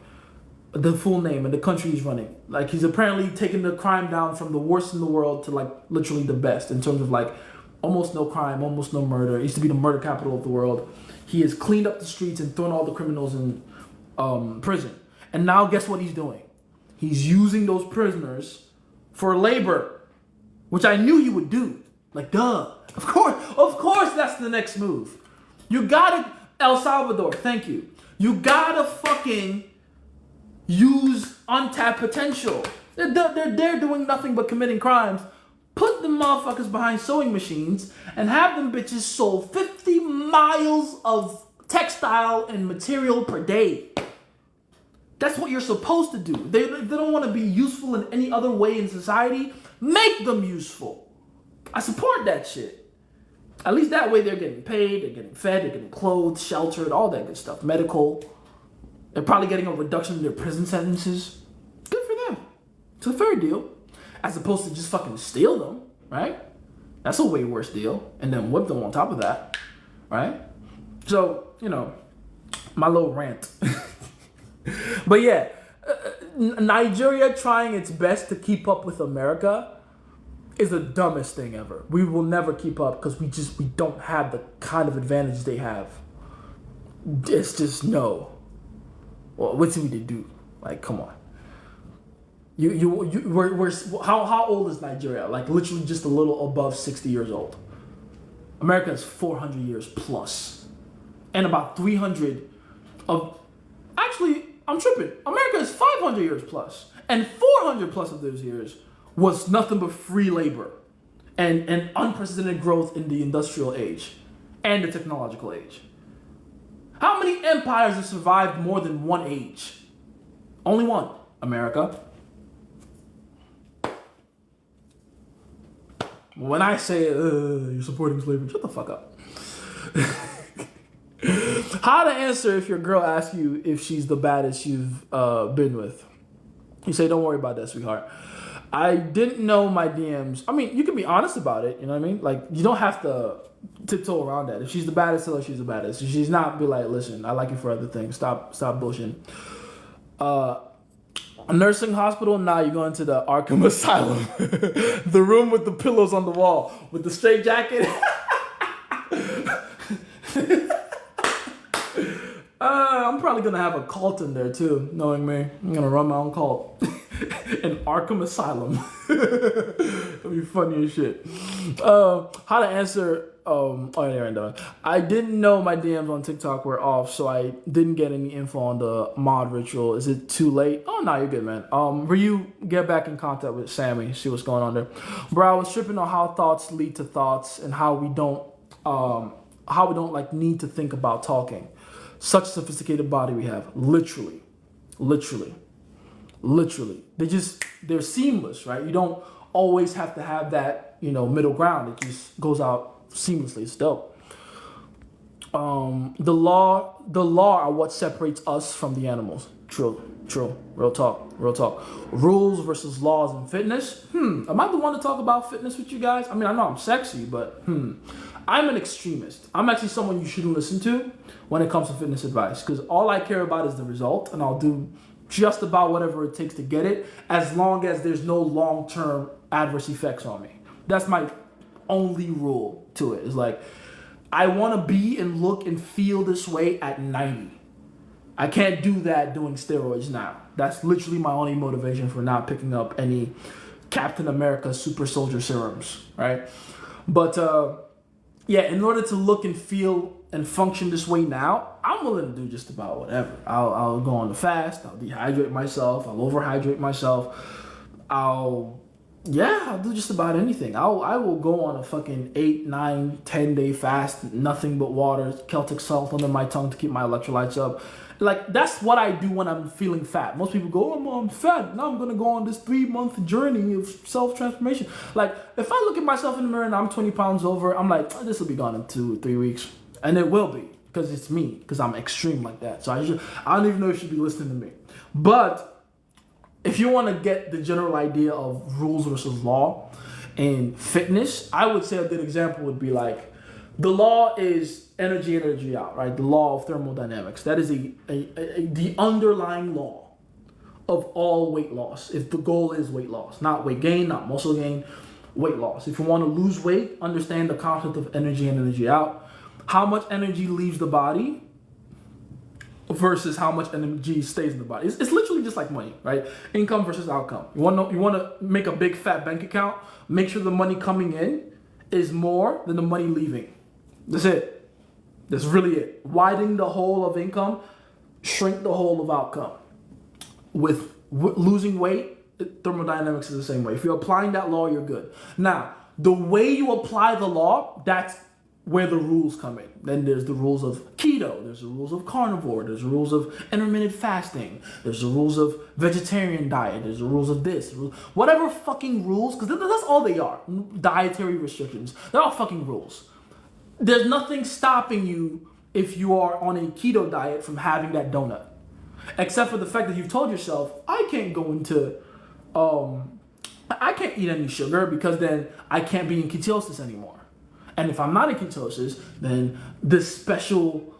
the full name, and the country he's running. Like, he's apparently taken the crime down from the worst in the world to, like, literally the best in terms of, like, almost no crime, almost no murder. It used to be the murder capital of the world. He has cleaned up the streets and thrown all the criminals in prison. And now guess what he's doing? He's using those prisoners for labor, which I knew he would do. Like, duh. Of course that's the next move. You gotta, El Salvador, thank you. You gotta fucking use untapped potential. They're doing nothing but committing crimes. Put the motherfuckers behind sewing machines and have them bitches sold 50 miles of textile and material per day. That's what you're supposed to do. They don't want to be useful in any other way in society. Make them useful. I support that shit. At least that way they're getting paid, they're getting fed, they're getting clothed, sheltered, all that good stuff. Medical. They're probably getting a reduction in their prison sentences. Good for them. It's a fair deal. As opposed to just fucking steal them, right? That's a way worse deal. And then whip them on top of that, right? So, you know, my little rant. But yeah, Nigeria trying its best to keep up with America is the dumbest thing ever. We will never keep up because we don't have the kind of advantage they have. It's just no. Well, what's we to do? Like, come on. We're how old is Nigeria? Like, literally just a little above 60 years old. America is 400 years plus, and about 300 of. Actually, I'm tripping. America is 500 years plus, and 400 plus of those years was nothing but free labor and unprecedented growth in the industrial age and the technological age. How many empires have survived more than one age? Only one. America. When I say you're supporting slavery, shut the fuck up. How to answer if your girl asks you if she's the baddest you've been with. You say, don't worry about that, sweetheart. I didn't know my DMs. I mean, you can be honest about it. You know what I mean? Like, you don't have to tiptoe around that. If she's the baddest, tell her she's the baddest. If she's not, be like, listen, I like you for other things. Stop bullshitting. A nursing hospital? Nah, you're going to the Arkham Asylum. The room with the pillows on the wall with the straight jacket. I'm probably going to have a cult in there too, knowing me. I'm going to run my own cult. An Arkham Asylum. It'll be funny as shit. How to answer... I didn't know my DMs on TikTok were off, so I didn't get any info on the mod ritual. Is it too late? Oh, no, you're good, man. Ryu, get back in contact with Sammy, see what's going on there. Bro, I was tripping on how thoughts lead to thoughts and how we don't like need to think about talking. Such a sophisticated body we have. Literally. They're seamless, right? You don't always have to have that, middle ground. It just goes out seamlessly. It's dope. The law are what separates us from the animals. True. Real talk. Rules versus laws in fitness. Am I the one to talk about fitness with you guys? I mean, I know I'm sexy, but I'm an extremist. I'm actually someone you shouldn't listen to when it comes to fitness advice, because all I care about is the result, and I'll do just about whatever it takes to get it, as long as there's no long-term adverse effects on me. That's my only rule to it. Is like, I want to be and look and feel this way at 90. I can't do that doing steroids now. That's literally my only motivation for not picking up any Captain America super soldier serums, right? But in order to look and feel and function this way now, I'm willing to do just about whatever. I'll go on the fast. I'll dehydrate myself. I'll overhydrate myself. I'll do just about anything. I will go on a fucking 8, 9, 10-day fast, nothing but water, Celtic salt under my tongue to keep my electrolytes up. Like, that's what I do when I'm feeling fat. Most people go, oh, I'm fat. Now I'm going to go on this 3-month journey of self-transformation. Like, if I look at myself in the mirror and I'm 20 pounds over, I'm like, this will be gone in 2 or 3 weeks. And it will be, because it's me, because I'm extreme like that. So I don't even know if you should be listening to me. But if you want to get the general idea of rules versus law in fitness, I would say a good example would be like, the law is energy out, right? The law of thermodynamics. That is the underlying law of all weight loss. If the goal is weight loss, not weight gain, not muscle gain, weight loss. If you want to lose weight, understand the concept of energy in, energy out. How much energy leaves the body versus how much energy stays in the body. It's literally just like money, right? Income versus outcome. You want to make a big fat bank account. Make sure the money coming in is more than the money leaving. That's it. That's really it. Widen the hole of income, shrink the hole of outcome. With losing weight, thermodynamics is the same way. If you're applying that law, you're good. Now, the way you apply the law, that's where the rules come in. Then there's the rules of keto, there's the rules of carnivore, there's the rules of intermittent fasting, there's the rules of vegetarian diet, there's the rules of this, whatever fucking rules, because that's all they are. Dietary restrictions. They're all fucking rules. There's nothing stopping you if you are on a keto diet from having that donut. Except for the fact that you've told yourself, I can't go into, I can't eat any sugar because then I can't be in ketosis anymore. And if I'm not in ketosis, then this special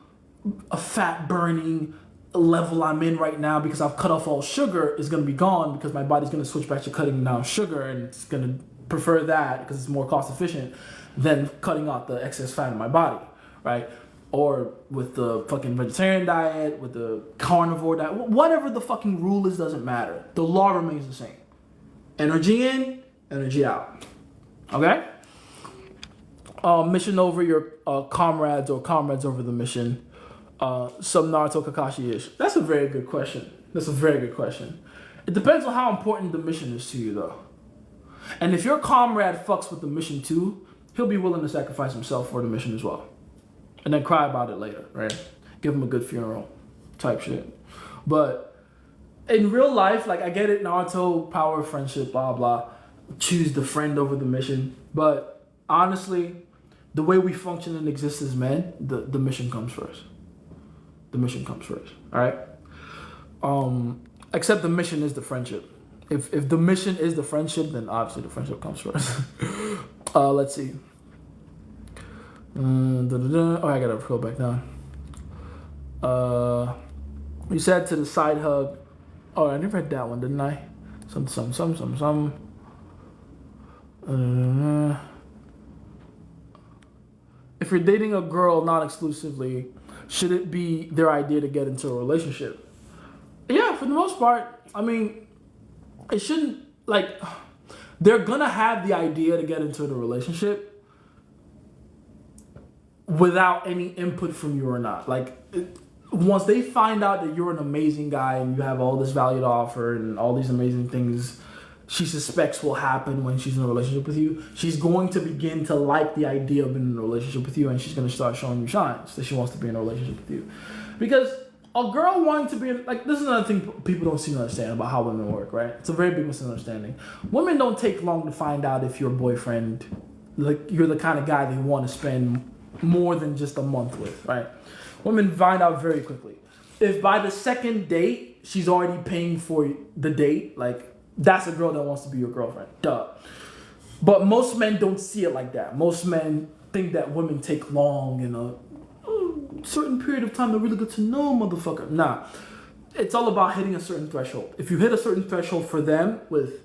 fat burning level I'm in right now because I've cut off all sugar is going to be gone because my body's going to switch back to cutting down sugar, and it's going to prefer that because it's more cost efficient than cutting out the excess fat in my body, right? Or with the fucking vegetarian diet, with the carnivore diet, whatever the fucking rule is, doesn't matter. The law remains the same. Energy in, energy out. Okay? Mission over your comrades or comrades over the mission. Some Naruto Kakashi-ish. That's a very good question. It depends on how important the mission is to you, though. And if your comrade fucks with the mission too, he'll be willing to sacrifice himself for the mission as well. And then cry about it later, right? Give him a good funeral type shit. But in real life, like, I get it, Naruto, power, friendship, blah, blah. Choose the friend over the mission. But honestly, the way we function and exist as men, the mission comes first. The mission comes first, all right? Except the mission is the friendship. If the mission is the friendship, then obviously the friendship comes first. Let's see. Oh, I gotta scroll back down. You said to the side hug. Oh, I never read that one, didn't I? Some. If you're dating a girl non-exclusively, should it be their idea to get into a relationship? Yeah, for the most part. I mean, it shouldn't, like, they're gonna have the idea to get into the relationship without any input from you or not. Like, once they find out that you're an amazing guy and you have all this value to offer and all these amazing things she suspects will happen when she's in a relationship with you, she's going to begin to like the idea of being in a relationship with you, and she's going to start showing you signs that she wants to be in a relationship with you. Because a girl wanting to be like, this is another thing people don't seem to understand about how women work, right? It's a very big misunderstanding. Women don't take long to find out if your boyfriend, like, you're the kind of guy they want to spend more than just a month with, right? Women find out very quickly. If by the second date she's already paying for the date, like, that's a girl that wants to be your girlfriend. Duh. But most men don't see it like that. Most men think that women take long and a certain period of time to really get to know motherfucker. Nah. It's all about hitting a certain threshold. If you hit a certain threshold for them with,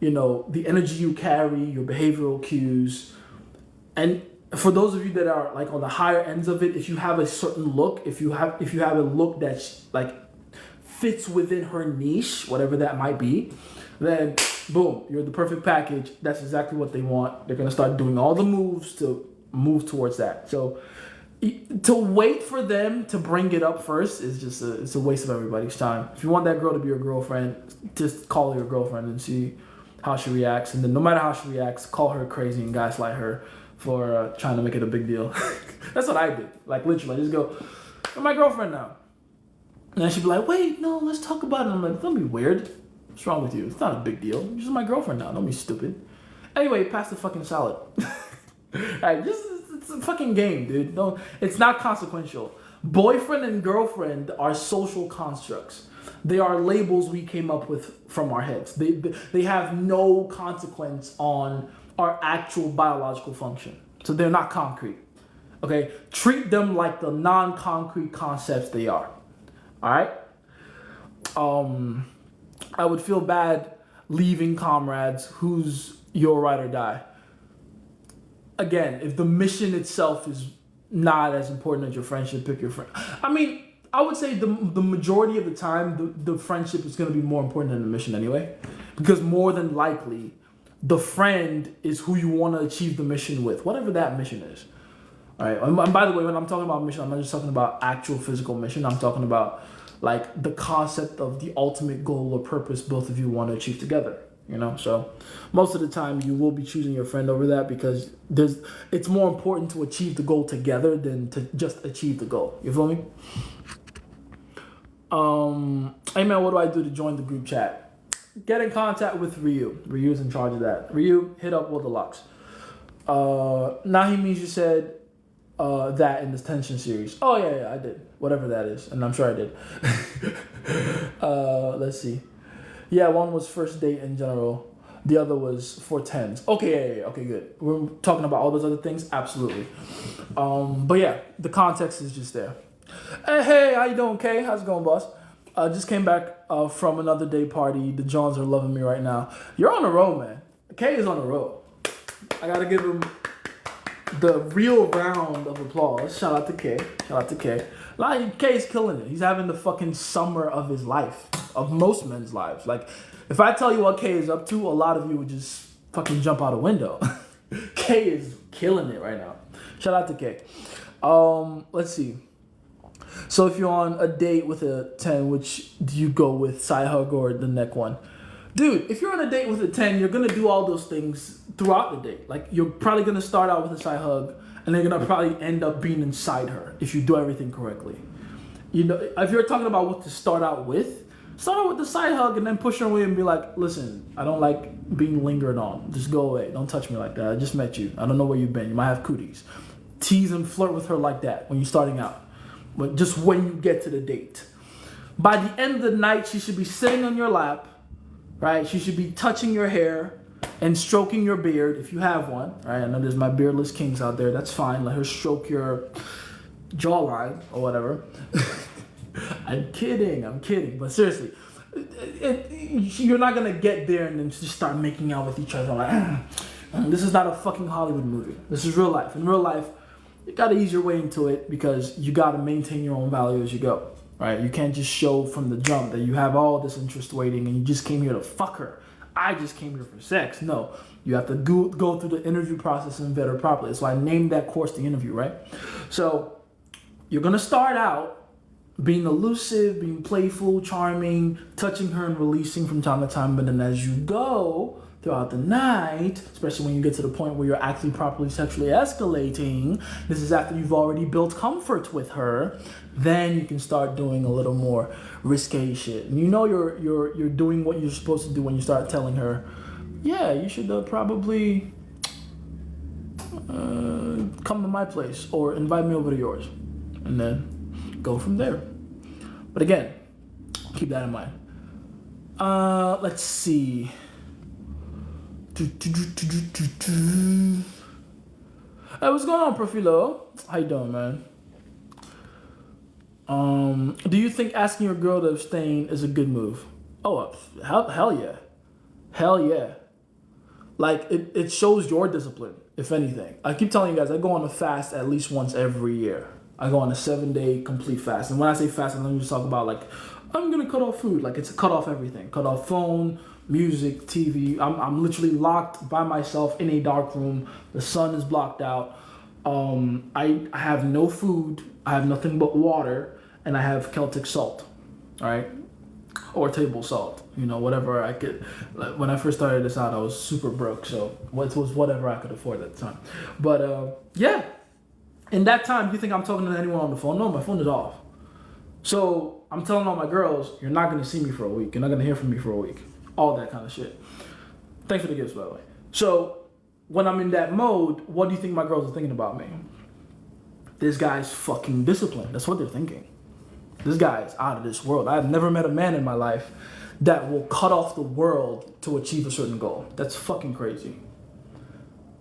you know, the energy you carry, your behavioral cues, and for those of you that are like on the higher ends of it, if you have a certain look, if you have a look that like fits within her niche, whatever that might be, then boom, you're the perfect package. That's exactly what they want. They're gonna start doing all the moves to move towards that. So to wait for them to bring it up first is just it's a waste of everybody's time. If you want that girl to be your girlfriend, just call her your girlfriend and see how she reacts. And then no matter how she reacts, call her crazy and gaslight her for trying to make it a big deal. That's what I did. Like, literally, I just go, you're my girlfriend now. And then she'd be like, wait, no, let's talk about it. And I'm like, don't be weird. What's wrong with you? It's not a big deal. You're just my girlfriend now. Don't be stupid. Anyway, pass the fucking salad. Alright, it's a fucking game, dude. No, it's not consequential. Boyfriend and girlfriend are social constructs. They are labels we came up with from our heads. They have no consequence on our actual biological function. So they're not concrete. Okay? Treat them like the non-concrete concepts they are. Alright? I would feel bad leaving comrades who's your ride or die. Again, if the mission itself is not as important as your friendship, pick your friend. I mean, I would say the majority of the time, the friendship is going to be more important than the mission anyway. Because more than likely, the friend is who you want to achieve the mission with, whatever that mission is. All right. And by the way, when I'm talking about mission, I'm not just talking about actual physical mission. I'm talking about like the concept of the ultimate goal or purpose both of you want to achieve together. You know, so most of the time you will be choosing your friend over that because it's more important to achieve the goal together than to just achieve the goal. You feel me? Hey man, what do I do to join the group chat? Get in contact with Ryu. Ryu's in charge of that. Ryu, hit up Will the Locks. Naheem, you said that in the tension series. Oh yeah, I did. Whatever that is, and I'm sure I did. Let's see. Yeah, one was first date in general. The other was for tens. Okay, yeah, okay, good. We're talking about all those other things? Absolutely. But yeah, the context is just there. Hey, how you doing, Kay? How's it going, boss? Just came back from another day party. The Johns are loving me right now. You're on the road, man. Kay is on the road. I gotta give him the real round of applause. Shout out to Kay. Shout out to Kay. Like, Kay's killing it. He's having the fucking summer of his life. Of most men's lives. Like, if I tell you what Kay is up to, a lot of you would just fucking jump out a window. Kay is killing it right now. Shout out to Kay. Let's see. So if you're on a date with a 10, which do you go with, side hug or the neck one? Dude, if you're on a date with a 10, you're going to do all those things throughout the date. Like, you're probably going to start out with a side hug, and they're going to probably end up being inside her if you do everything correctly. You know, if you're talking about what to start out with the side hug and then push her away and be like, listen, I don't like being lingered on. Just go away. Don't touch me like that. I just met you. I don't know where you've been. You might have cooties. Tease and flirt with her like that when you're starting out. But just when you get to the date. By the end of the night, she should be sitting on your lap, right? She should be touching your hair and stroking your beard if you have one, right? I know there's my beardless kings out there. That's fine. Let her stroke your jawline or whatever. I'm kidding. But seriously, you're not going to get there and then just start making out with each other. Like, this is not a fucking Hollywood movie. This is real life. In real life, you got to ease your way into it because you got to maintain your own value as you go, right? You can't just show from the jump that you have all this interest waiting and you just came here to fuck her. I just came here for sex. No, you have to go through the interview process and vet her properly. So I named that course the interview, right? So you're going to start out being elusive, being playful, charming, touching her and releasing from time to time. But then as you go throughout the night, especially when you get to the point where you're actually properly sexually escalating, this is after you've already built comfort with her, then you can start doing a little more risque shit. And you know you're doing what you're supposed to do when you start telling her, yeah, you should probably come to my place or invite me over to yours, and then go from there. But again, keep that in mind. Let's see. Hey, what's going on, Profilo? How you doing, man? Do you think asking your girl to abstain is a good move? Oh, hell yeah. Hell yeah. Like, it shows your discipline, if anything. I keep telling you guys, I go on a fast at least once every year. I go on a 7-day complete fast. And when I say fast, I'm just talking about, like, I'm going to cut off food. Like, it's cut off everything. Cut off phone, music, TV. I'm literally locked by myself in a dark room. The sun is blocked out. I have no food. I have nothing but water. And I have Celtic salt. All right? Or table salt. You know, whatever I could. Like, when I first started this out, I was super broke. So it was whatever I could afford at the time. But, yeah. In that time, you think I'm talking to anyone on the phone? No, my phone is off. So I'm telling all my girls, you're not going to see me for a week. You're not going to hear from me for a week. All that kind of shit. Thanks for the gifts, by the way. So when I'm in that mode, what do you think my girls are thinking about me? This guy's fucking disciplined. That's what they're thinking. This guy is out of this world. I've never met a man in my life that will cut off the world to achieve a certain goal. That's fucking crazy.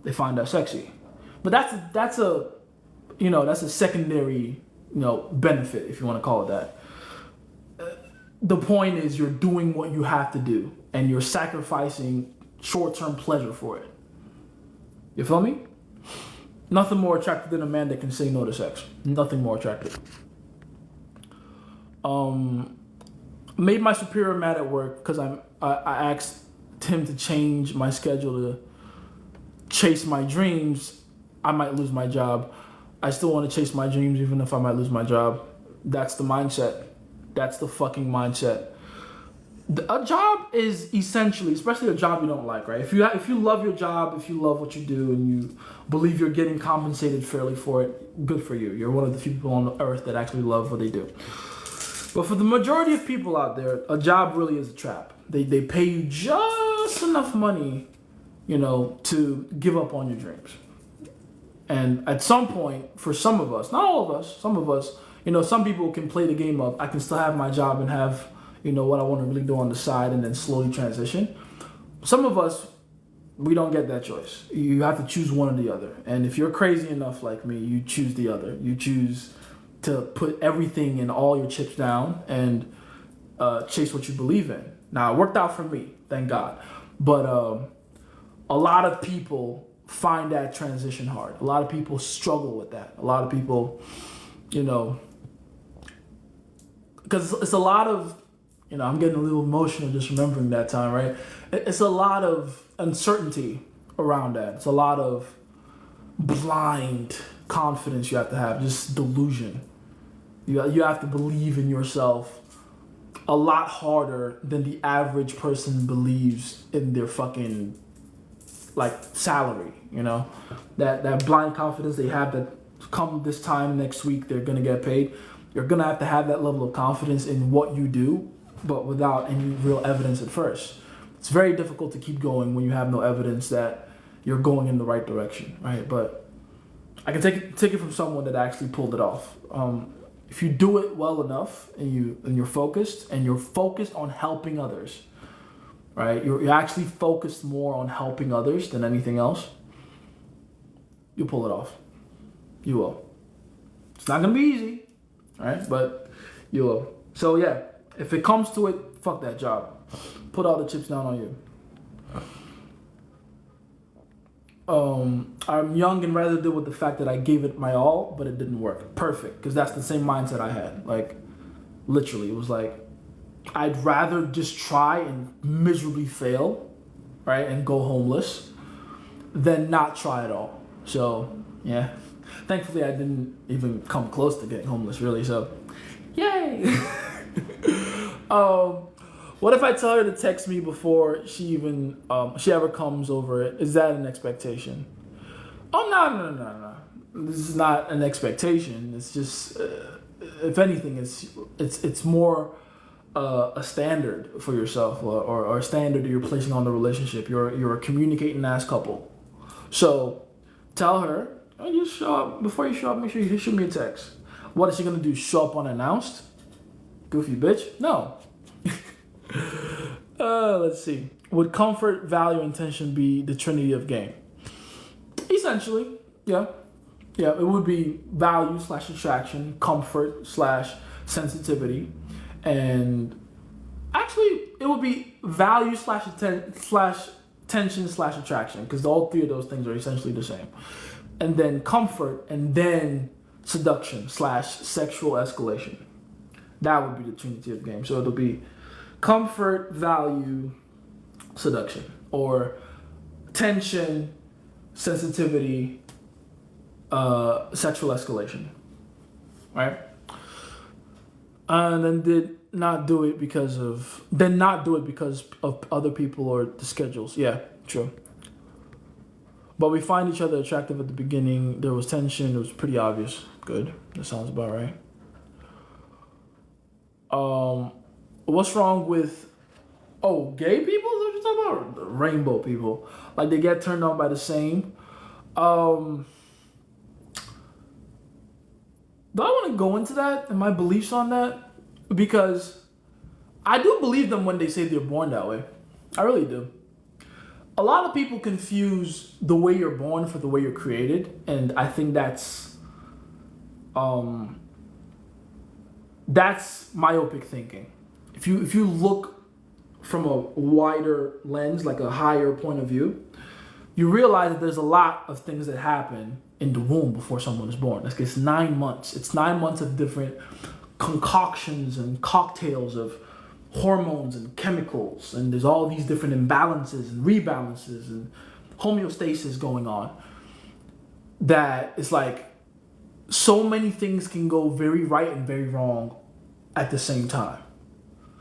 They find that sexy. But that's a secondary, benefit, if you want to call it that. The point is you're doing what you have to do and you're sacrificing short-term pleasure for it. You feel me? Nothing more attractive than a man that can say no to sex. Nothing more attractive. Made my superior mad at work because I asked him to change my schedule to chase my dreams. I might lose my job. I still want to chase my dreams even if I might lose my job. That's the mindset. That's the fucking mindset. A job is essentially, especially a job you don't like, right? If you love your job, if you love what you do, and you believe you're getting compensated fairly for it, good for you. You're one of the few people on the earth that actually love what they do. But for the majority of people out there, a job really is a trap. They pay you just enough money, to give up on your dreams. And at some point, for some of us, not all of us, some of us, some people can play the game of, I can still have my job and have, what I want to really do on the side and then slowly transition. Some of us, we don't get that choice. You have to choose one or the other. And if you're crazy enough like me, you choose the other. You choose to put everything and all your chips down and chase what you believe in. Now, it worked out for me, thank God. But a lot of people find that transition hard. A lot of people struggle with that. A lot of people, because it's a lot of, I'm getting a little emotional just remembering that time, right? It's a lot of uncertainty around that. It's a lot of blind confidence you have to have, just delusion. You have to believe in yourself a lot harder than the average person believes in their fucking, salary, That blind confidence they have that come this time next week, they're going to get paid. You're going to have that level of confidence in what you do, but without any real evidence at first. It's very difficult to keep going when you have no evidence that you're going in the right direction, right? But I can take it from someone that actually pulled it off. If you do it well enough and you're focused on helping others, right? You're actually focused more on helping others than anything else. You'll pull it off. You will. It's not gonna be easy, right? But you will. So yeah, if it comes to it, fuck that job. Put all the chips down on you. I'm young and rather deal with the fact that I gave it my all, but it didn't work. Perfect, because that's the same mindset I had. Literally, it was I'd rather just try and miserably fail, right, and go homeless, than not try at all. So, yeah. Thankfully, I didn't even come What if I tell her to text me before she ever comes over? Is that an expectation? Oh no. This is not an expectation. It's just, if anything, it's more a standard for yourself, or a standard that you're placing on the relationship. You're a communicating ass couple. So tell her, just show up. Before you show up, make sure you shoot me a text. What is she gonna do? Show up unannounced? Goofy bitch. No. Let's see. Would comfort, value, and tension be the trinity of game? Essentially, yeah. Yeah, it would be value / attraction, comfort / sensitivity, and actually it would be value / tension / attraction, because all three of those things are essentially the same. And then comfort, and then seduction / sexual escalation. That would be the trinity of game. So it'll be comfort, value, seduction, or tension, sensitivity, sexual escalation, right? And then not do it because of other people or the schedules. Yeah, true. But we find each other attractive at the beginning. There was tension. It was pretty obvious. Good. That sounds about right. What's wrong with gay people? Is what you're talking about? Rainbow people. Like, they get turned on by the same. Do I want to go into that and my beliefs on that? Because I do believe them when they say they're born that way. I really do. A lot of people confuse the way you're born for the way you're created, and I think that's myopic thinking. If you look from a wider lens, like a higher point of view, you realize that there's a lot of things that happen in the womb before someone is born. It's 9 months. It's 9 months of different concoctions and cocktails of hormones and chemicals, and there's all these different imbalances and rebalances and homeostasis going on, that it's like so many things can go very right and very wrong at the same time.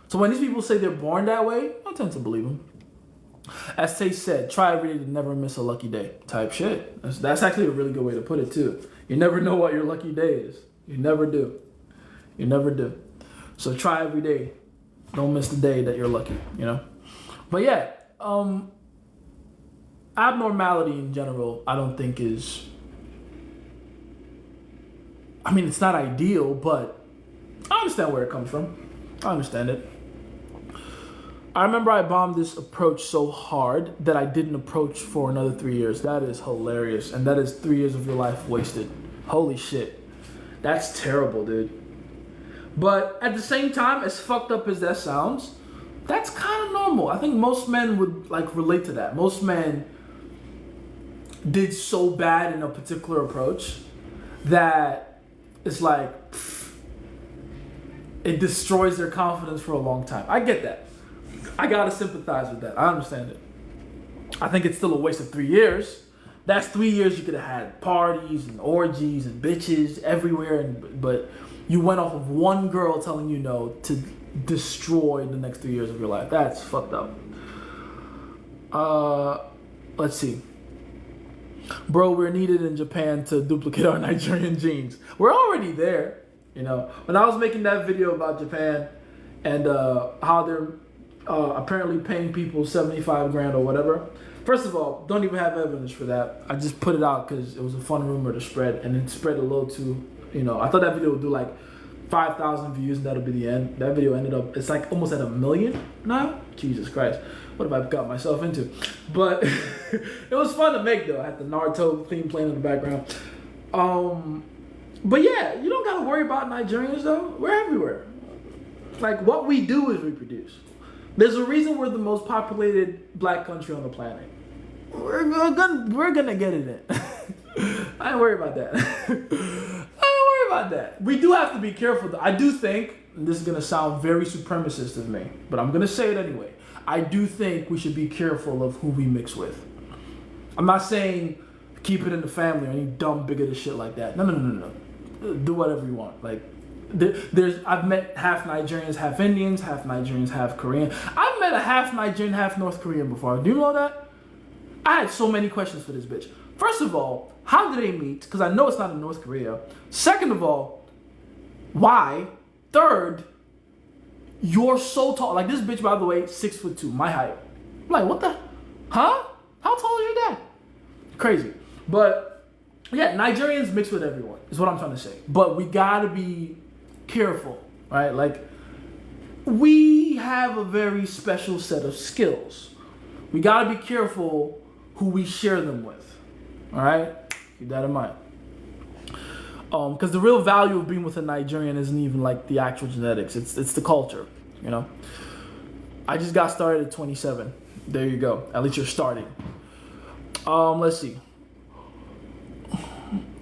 So when these people say they're born that way, I tend to believe them. As Tay said, try every day to never miss a lucky day type shit. That's actually a really good way to put it too. You never know what your lucky day is. You never do. You never do. So try every day. Don't miss the day that you're lucky, you know? But yeah, abnormality in general, I don't think is... I mean, it's not ideal, but I understand where it comes from. I understand it. I remember I bombed this approach so hard that I didn't approach for another 3 years. That is hilarious. And that is 3 years of your life wasted. Holy shit. That's terrible, dude. But at the same time, as fucked up as that sounds, that's kind of normal. I think most men would relate to that. Most men did so bad in a particular approach that it's like, it destroys their confidence for a long time. I get that. I gotta sympathize with that. I understand it. I think it's still a waste of 3 years. That's 3 years you could have had parties and orgies and bitches everywhere, but you went off of one girl telling you no to destroy the next 3 years of your life. That's fucked up. Let's see. Bro, we're needed in Japan to duplicate our Nigerian genes. We're already there, you know. When I was making that video about Japan and how they're apparently paying people 75 grand or whatever. First of all, don't even have evidence for that. I just put it out because it was a fun rumor to spread, and it spread a little too, you know. I thought that video would do like 5,000 views and that'll be the end. That video ended up, it's like almost at 1 million now. Jesus Christ. What have I got myself into? But it was fun to make though. I had the Naruto theme playing in the background. But yeah, you don't gotta worry about Nigerians though. We're everywhere. Like, what we do is reproduce. There's a reason we're the most populated black country on the planet. We're gonna get it in. I ain't worried about that. I ain't worried about that. We do have to be careful though. I do think, and this is gonna sound very supremacist of me, but I'm gonna say it anyway. I do think we should be careful of who we mix with. I'm not saying keep it in the family or any dumb bigoted shit like that. No. Do whatever you want. Like, I've met half Nigerians, half Indians, half Nigerians, half Korean. I've met a half Nigerian, half North Korean before. Do you know that? I had so many questions for this bitch. First of all, how did they meet? Because I know it's not in North Korea. Second of all, why? Third, you're so tall. Like this bitch, by the way, 6'2", my height. I'm like, what the? Huh? How tall is your dad? Crazy. But yeah, Nigerians mix with everyone, is what I'm trying to say. But we gotta be careful, right? Like, we have a very special set of skills. We gotta be careful who we share them with, all right? Keep that in mind. Because the real value of being with a Nigerian isn't even like the actual genetics. It's the culture, you know? I just got started at 27. There you go. At least you're starting. Let's see.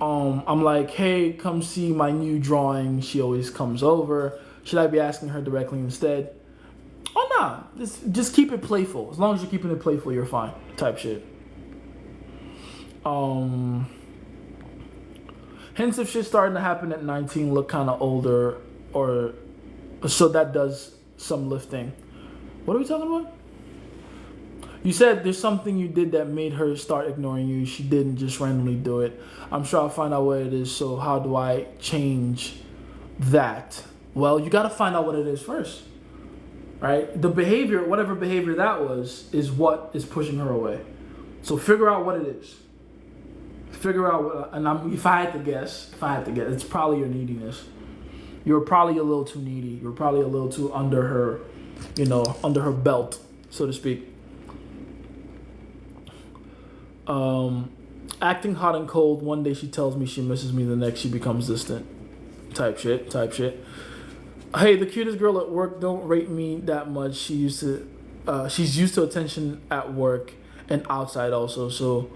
I'm like, hey, come see my new drawing. She always comes over. Should I be asking her directly instead? Oh, nah. Just keep it playful. As long as you're keeping it playful, you're fine. Type shit. Hints of shit starting to happen at 19, look kind of older, or so that does some lifting. What are we talking about? You said there's something you did that made her start ignoring you. She didn't just randomly do it. I'm sure I'll find out what it is. So how do I change that? Well, you got to find out what it is first, right? The behavior, whatever behavior that was, is what is pushing her away. So figure out what it is. Figure out what, and if I had to guess, it's probably your neediness. You're probably a little too needy. You're probably a little too under her, under her belt, so to speak. Acting hot and cold. One day she tells me she misses me. The next she becomes distant. Type shit. Hey, the cutest girl at work don't rate me that much. She's used to attention at work and outside also. So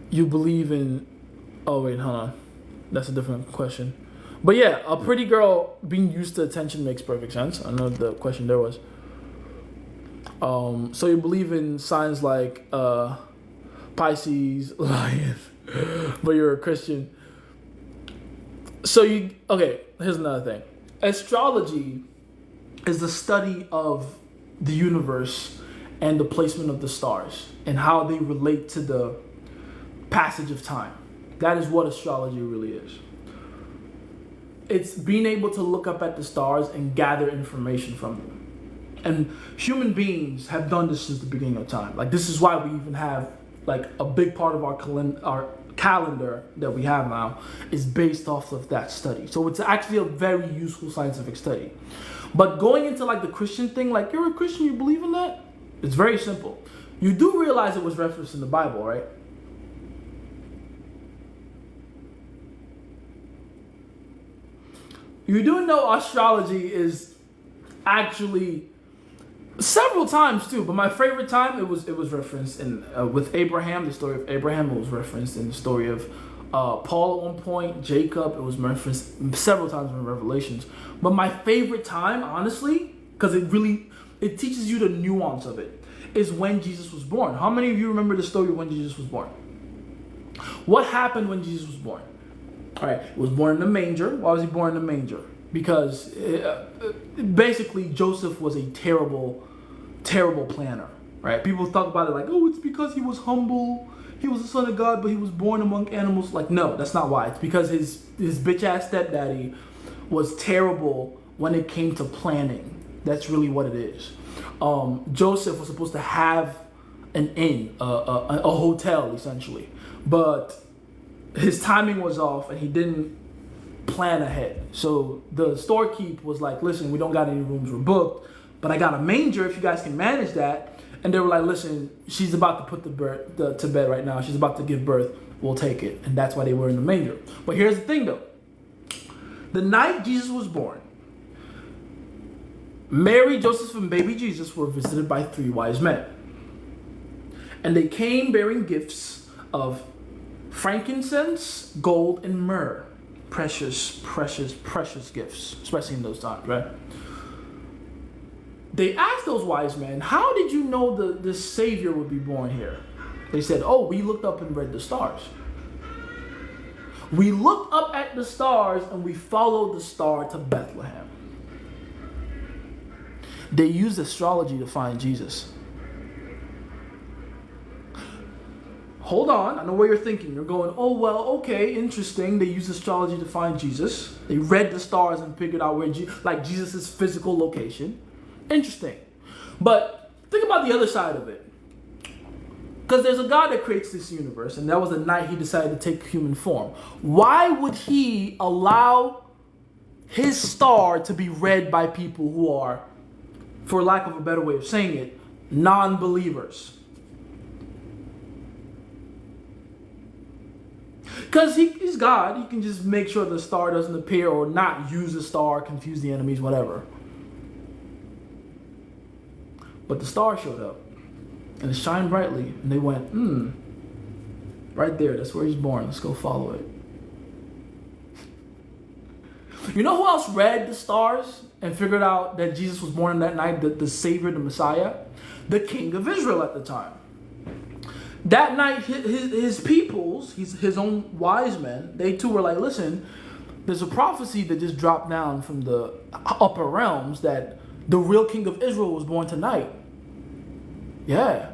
you believe in... Oh, wait, hold on. That's a different question. But yeah, a pretty girl being used to attention makes perfect sense. I know the question there was. So you believe in signs like Pisces, Lion, but you're a Christian. Okay, here's another thing. Astrology is the study of the universe and the placement of the stars and how they relate to the passage of time. That is what astrology really is. It's being able to look up at the stars and gather information from them. And human beings have done this since the beginning of time. Like, this is why we even have, like, a big part of our calendar that we have now is based off of that study. So it's actually a very useful scientific study. But going into, like, the Christian thing, like, you're a Christian, you believe in that? It's very simple. You do realize it was referenced in the Bible, right? You do know astrology is actually several times too, but my favorite time it was referenced in with Abraham, the story of Abraham. It was referenced in the story of Paul at one point, Jacob. It was referenced several times in Revelations. But my favorite time, honestly, because it teaches you the nuance of it, is when Jesus was born. How many of you remember the story of when Jesus was born? What happened when Jesus was born? All right, he was born in a manger. Why was he born in a manger? Because basically Joseph was a terrible, terrible planner, right? People talk about it like, oh, it's because he was humble. He was the son of God, but he was born among animals. Like, no, that's not why. It's because his bitch-ass stepdaddy was terrible when it came to planning. That's really what it is. Joseph was supposed to have an inn, a hotel, essentially. But his timing was off and he didn't plan ahead. So the storekeep was like, listen, we don't got any rooms, we're booked, but I got a manger if you guys can manage that. And they were like, listen, she's about to put to bed right now. She's about to give birth. We'll take it. And that's why they were in the manger. But here's the thing though. The night Jesus was born, Mary, Joseph, and baby Jesus were visited by 3 wise men. And they came bearing gifts of frankincense, gold, and myrrh. Precious, precious, precious gifts, especially in those times, right? They asked those wise men, how did you know the Savior would be born here? They said, oh, we looked up and read the stars. We looked up at the stars and we followed the star to Bethlehem. They used astrology to find Jesus. Hold on, I know what you're thinking. You're going, oh, well, okay, interesting. They used astrology to find Jesus. They read the stars and figured out where, Jesus' physical location. Interesting. But think about the other side of it. Because there's a God that creates this universe, and that was the night he decided to take human form. Why would he allow his star to be read by people who are, for lack of a better way of saying it, non-believers? Because he's God. He can just make sure the star doesn't appear or not use the star, confuse the enemies, whatever. But the star showed up. And it shined brightly. And they went, right there. That's where he's born. Let's go follow it. You know who else read the stars and figured out that Jesus was born that night, the Savior, the Messiah? The King of Israel at the time. That night, his peoples, his own wise men, they too were like, listen, there's a prophecy that just dropped down from the upper realms that the real King of Israel was born tonight. Yeah.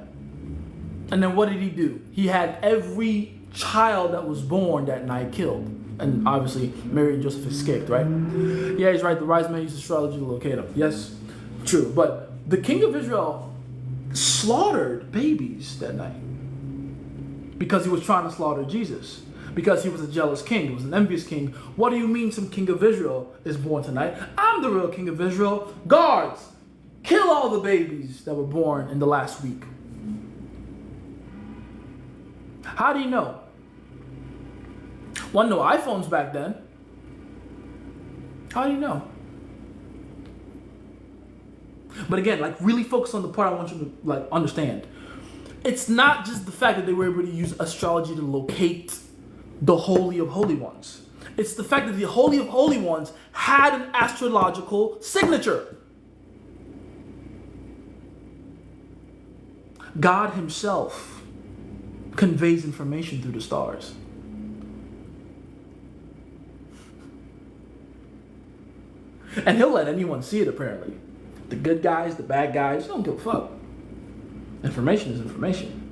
And then what did he do? He had every child that was born that night killed. And obviously, Mary and Joseph escaped, right? Yeah, he's right. The wise men used astrology to locate him. Yes, true. But the King of Israel slaughtered babies that night. Because he was trying to slaughter Jesus. Because he was a jealous king. He was an envious king. What do you mean some King of Israel is born tonight? I'm the real King of Israel. Guards, kill all the babies that were born in the last week. How do you know? Wasn't no iPhones back then. How do you know? But again, really focus on the part I want you to understand. It's not just the fact that they were able to use astrology to locate the Holy of Holy Ones. It's the fact that the Holy of Holy Ones had an astrological signature. God himself conveys information through the stars. And he'll let anyone see it, apparently. The good guys, the bad guys, don't give a fuck. Information is information.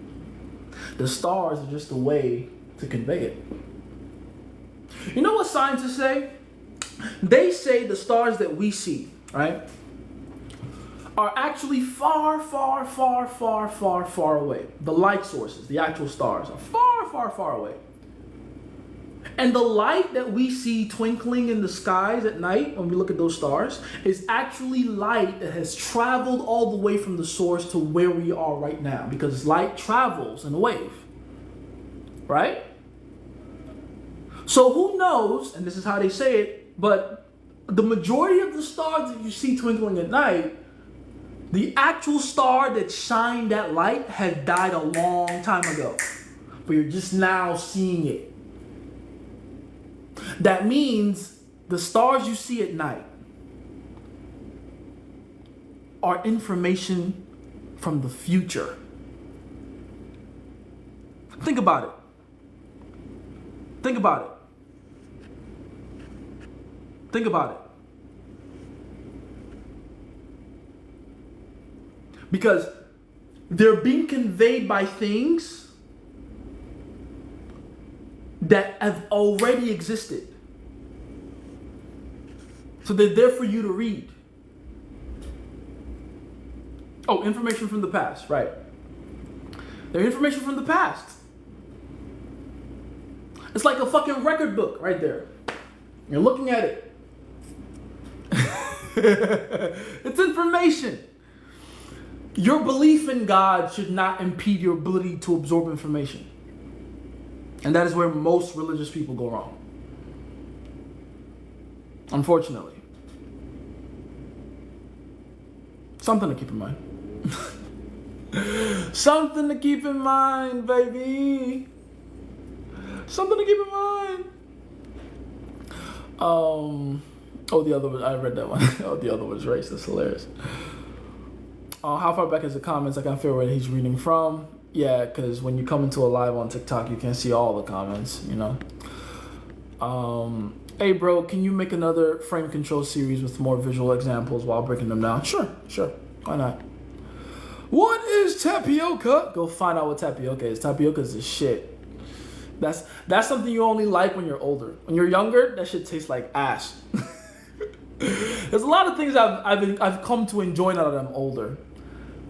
The stars are just a way to convey it. You know what scientists say? They say the stars that we see, right, are actually far, far, far, far, far, far away. The light sources, the actual stars, are far, far, far away. And the light that we see twinkling in the skies at night when we look at those stars is actually light that has traveled all the way from the source to where we are right now. Because light travels in a wave. Right? So who knows, and this is how they say it, but the majority of the stars that you see twinkling at night, the actual star that shined that light had died a long time ago. But you're just now seeing it. That means the stars you see at night are information from the future. Think about it. Think about it. Think about it. Because they're being conveyed by things that have already existed. So they're there for you to read. Oh, information from the past, right. They're information from the past. It's like a fucking record book right there. You're looking at it. It's information. Your belief in God should not impede your ability to absorb information. And that is where most religious people go wrong. Unfortunately. Something to keep in mind. Something to keep in mind, baby. Something to keep in mind. The other one, I read that one. The other one's race. That's hilarious. How far back is the comments? I can't feel where he's reading from. Yeah, because when you come into a live on TikTok, you can't see all the comments, you know. Hey, bro, can you make another frame control series with more visual examples while breaking them down? Sure. Why not? What is tapioca? Go find out what tapioca is. Tapioca is the shit. That's something you only like when you're older. When you're younger, that shit tastes like ass. There's a lot of things I've come to enjoy now that I'm older.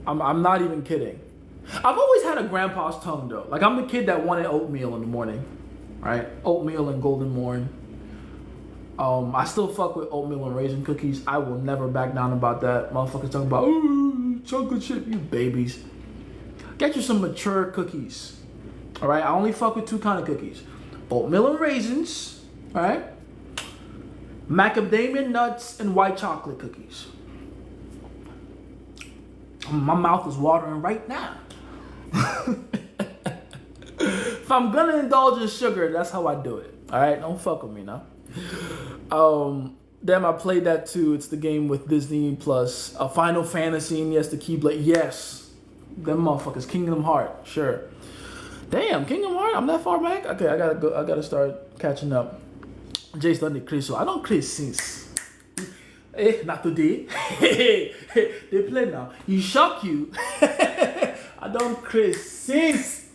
I'm not even kidding. I've always had a grandpa's tongue though. Like I'm the kid that wanted oatmeal in the morning, right? Oatmeal and golden morn. I still fuck with oatmeal and raisin cookies. I will never back down about that. Motherfuckers talking about chocolate chip, you babies. Get you some mature cookies. All right, I only fuck with two kind of cookies: oatmeal and raisins, all right? Macadamia nuts and white chocolate cookies. My mouth is watering right now. If I'm gonna indulge in sugar, that's how I do it. All right, don't fuck with me now. Damn, I played that too. It's the game with Disney Plus, a Final Fantasy, and yes, the Keyblade. Yes, them motherfuckers. Kingdom Heart, sure. Damn, Kingdom Heart. I'm that far back. Okay, I gotta go. I gotta start catching up. Jay's done the Chris, so I don't Chris since. Not today. They play now. You shock you. I don't Chris since.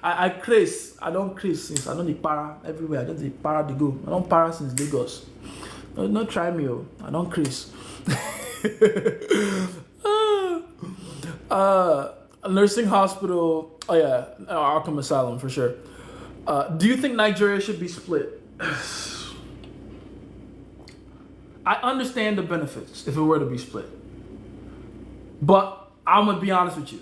I Chris. I don't Chris since. I don't need para everywhere. I don't need para to go. I don't para since Lagos. No try me. I don't Chris. A nursing hospital. Oh yeah, Arkham Asylum for sure. Do you think Nigeria should be split? I understand the benefits if it were to be split. But I'm going to be honest with you.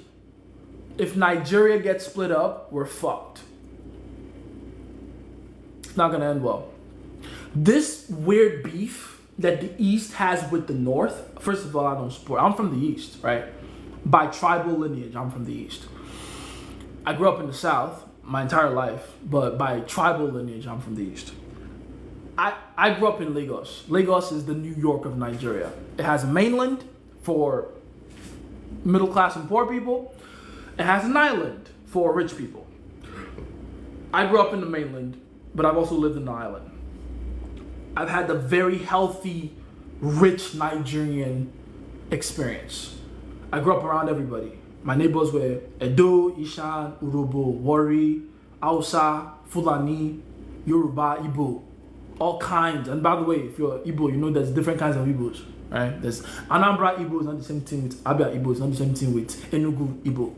If Nigeria gets split up, we're fucked. It's not going to end well. This weird beef that the East has with the North, first of all, I don't support. I'm from the East, right? By tribal lineage, I'm from the East. I grew up in the South my entire life, but by tribal lineage, I'm from the East. I grew up in Lagos. Lagos is the New York of Nigeria. It has a mainland for middle class and poor people. It has an island for rich people. I grew up in the mainland, but I've also lived in the island. I've had the very healthy, rich Nigerian experience. I grew up around everybody. My neighbors were Edo, Ishan, Urobo, Wari, Hausa, Fulani, Yoruba, Igbo. All kinds. And by the way, if you're Igbo, you know there's different kinds of Igbos, right? There's Anambra Igbo is not the same thing with Abia Igbo, it's not the same thing with Enugu Igbo.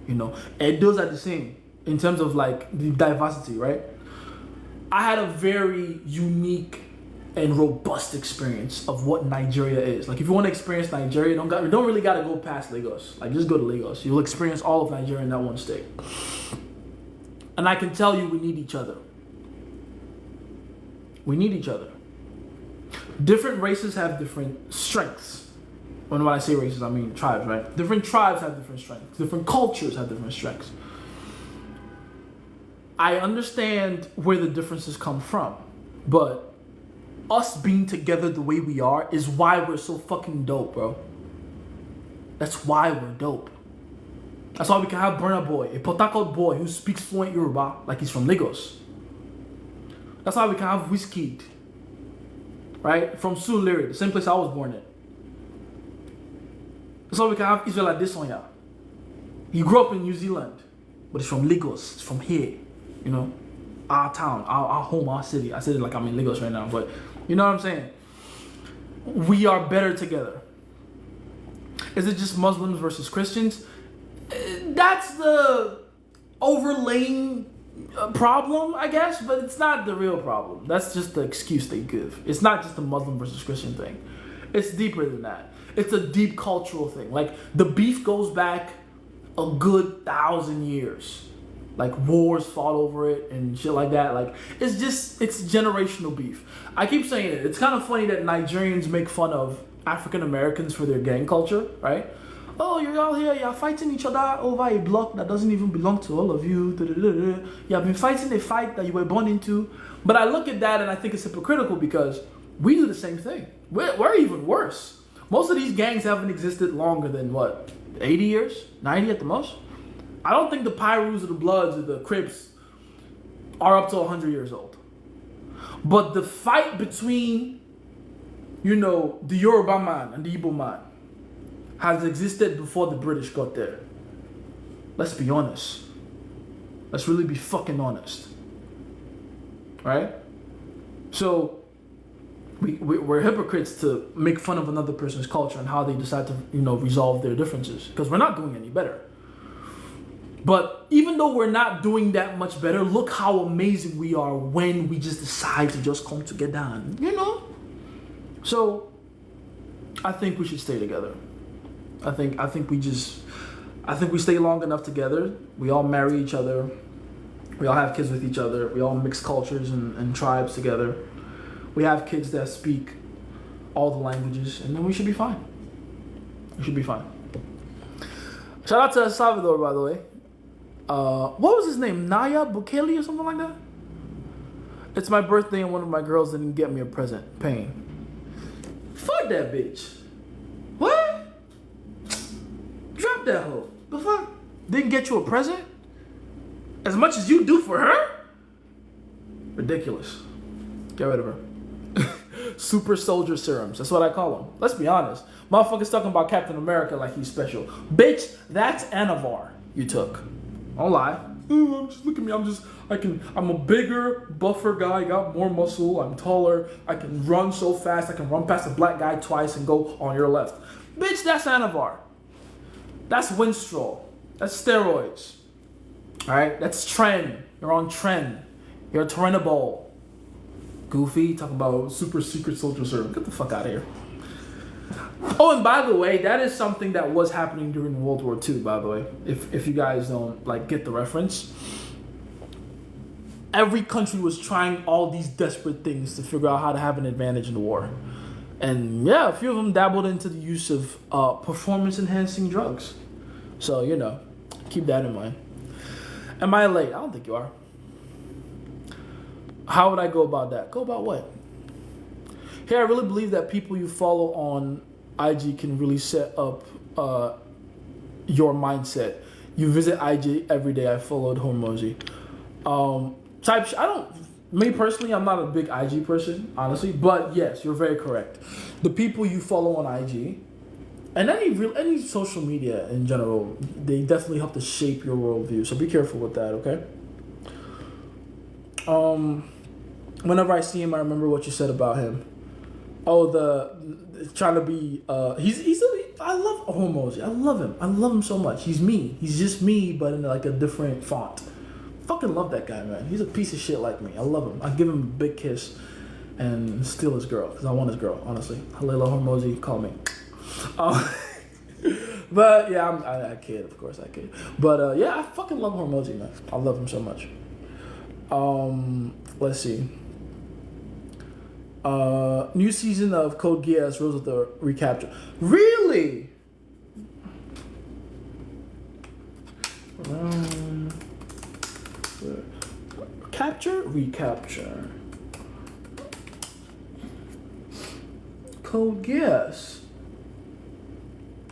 You know, Edos are the same in terms of like the diversity, right? I had a very unique and robust experience of what Nigeria is. Like if you want to experience Nigeria, you don't really got to go past Lagos. Like just go to Lagos. You'll experience all of Nigeria in that one state. And I can tell you we need each other. We need each other. Different races have different strengths. When I say races, I mean tribes, right? Different tribes have different strengths. Different cultures have different strengths. I understand where the differences come from, but us being together the way we are is why we're so fucking dope, bro. That's why we're dope. That's why we can have Burna Boy, a Port Harcourt boy who speaks fluent Yoruba like he's from Lagos. That's why we can have Wizkid, right? From Surulere, the same place I was born in. That's why we can have Israel Adesanya. He grew up in New Zealand, but he's from Lagos. He's from here, you know, our town, our home, our city. I said it like I'm in Lagos right now, but you know what I'm saying? We are better together. Is it just Muslims versus Christians? That's the overlaying problem, I guess, but it's not the real problem. That's just the excuse they give. It's not just a Muslim versus Christian thing. It's deeper than that. It's a deep cultural thing. Like the beef goes back a good 1,000 years. Like wars fought over it and shit like that. Like it's generational beef. I keep saying it. It's kind of funny that Nigerians make fun of African Americans for their gang culture, right? Oh, you're all here, you're fighting each other over a block that doesn't even belong to all of you. You have been fighting a fight that you were born into. But I look at that and I think it's hypocritical because we do the same thing. We're even worse. Most of these gangs haven't existed longer than what, 80 years? 90 at the most? I don't think the Pyrus or the Bloods or the Crips are up to 100 years old. But the fight between, the Yoruba man and the Igbo man has existed before the British got there. Let's be honest. Let's really be fucking honest. Right? So, we're hypocrites to make fun of another person's culture and how they decide to, resolve their differences. Because we're not doing any better. But even though we're not doing that much better, look how amazing we are when we just decide to just come together. So, I think we should stay together. I think we stay long enough together. We all marry each other. We all have kids with each other. We all mix cultures and tribes together. We have kids that speak all the languages, and then we should be fine. We should be fine. Shout out to El Salvador, by the way. What was his name? Naya Bukele or something like that? It's my birthday and one of my girls didn't get me a present. Pain. Fuck that bitch. What? Drop that hoe. The fuck? Didn't get you a present? As much as you do for her? Ridiculous. Get rid of her. Super soldier serums. That's what I call them. Let's be honest. Motherfuckers talking about Captain America like he's special. Bitch, that's Anavar you took. Don't lie. Look at me. I'm a bigger, buffer guy. Got more muscle. I'm taller. I can run so fast. I can run past a black guy twice and go on your left. Bitch, that's Anavar. That's Winstrol. That's steroids. Alright? That's Tren. You're on Tren. You're a Tyranobol. Goofy, talking about super secret soldier serum. Get the fuck out of here. Oh, and by the way, that is something that was happening during World War II, by the way. If you guys don't get the reference. Every country was trying all these desperate things to figure out how to have an advantage in the war. And yeah, a few of them dabbled into the use of performance-enhancing drugs. So, keep that in mind. Am I late? I don't think you are. How would I go about that? Go about what? Here, I really believe that people you follow on IG can really set up your mindset. You visit IG every day. I followed Hormozy. Me personally, I'm not a big IG person, honestly. But yes, you're very correct. The people you follow on IG and any social media in general, they definitely help to shape your worldview. So be careful with that, okay? Whenever I see him, I remember what you said about him. Oh, trying to be. I love Hormozy. I love him. I love him so much. He's me. He's just me, but in like a different font. Fucking love that guy, man. He's a piece of shit like me. I love him. I give him a big kiss and steal his girl because I want his girl. Honestly, Halela Hormozy, call me. But yeah, I kid. Of course, I kid. But yeah, I fucking love Hormozy, man. I love him so much. Let's see. New season of Code Geass rose with the recapture. Really? Capture? Recapture. Code Geass.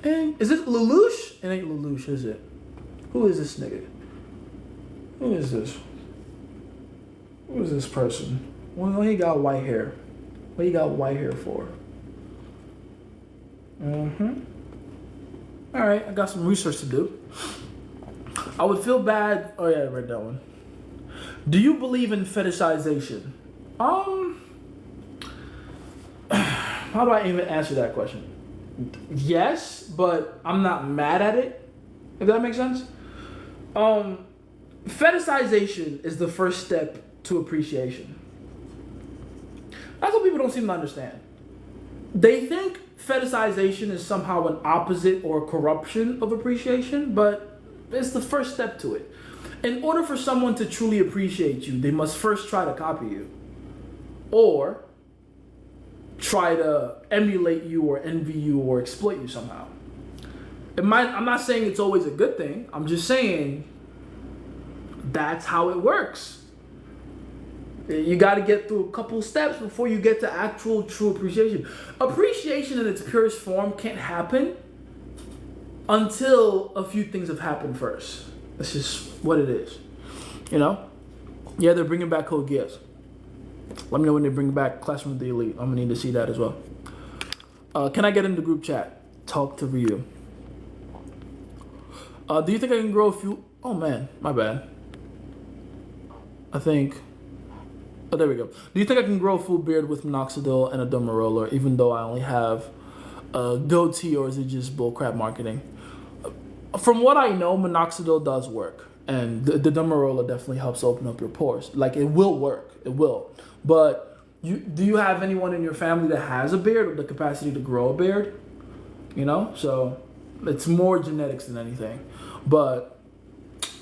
And is it Lelouch? It ain't Lelouch, is it? Who is this nigga? Who is this? Who is this person? Well, he got white hair. What you got white hair for? Alright, I got some research to do. I would feel bad. Oh yeah, I read that one. Do you believe in fetishization? How do I even answer that question? Yes, but I'm not mad at it. If that makes sense. Fetishization is the first step to appreciation. That's what people don't seem to understand. They think fetishization is somehow an opposite or corruption of appreciation, but it's the first step to it. In order for someone to truly appreciate you, they must first try to copy you. Or try to emulate you or envy you or exploit you somehow. I'm not saying it's always a good thing. I'm just saying that's how it works. You got to get through a couple steps before you get to actual true appreciation. Appreciation in its purest form can't happen until a few things have happened first. That's just what it is. Yeah, they're bringing back Code Geass. Let me know when they bring back Classroom of the Elite. I'm gonna need to see that as well. Can I get in the group chat? Talk to Ryu. Do you think I can grow a few? Oh man, my bad. I think. Oh, there we go. Do you think I can grow a full beard with minoxidil and a derma roller, even though I only have a goatee, or is it just bullcrap marketing? From what I know, minoxidil does work, and the derma roller definitely helps open up your pores. Like, it will work. It will. But do you have anyone in your family that has a beard or the capacity to grow a beard? You know, so it's more genetics than anything. But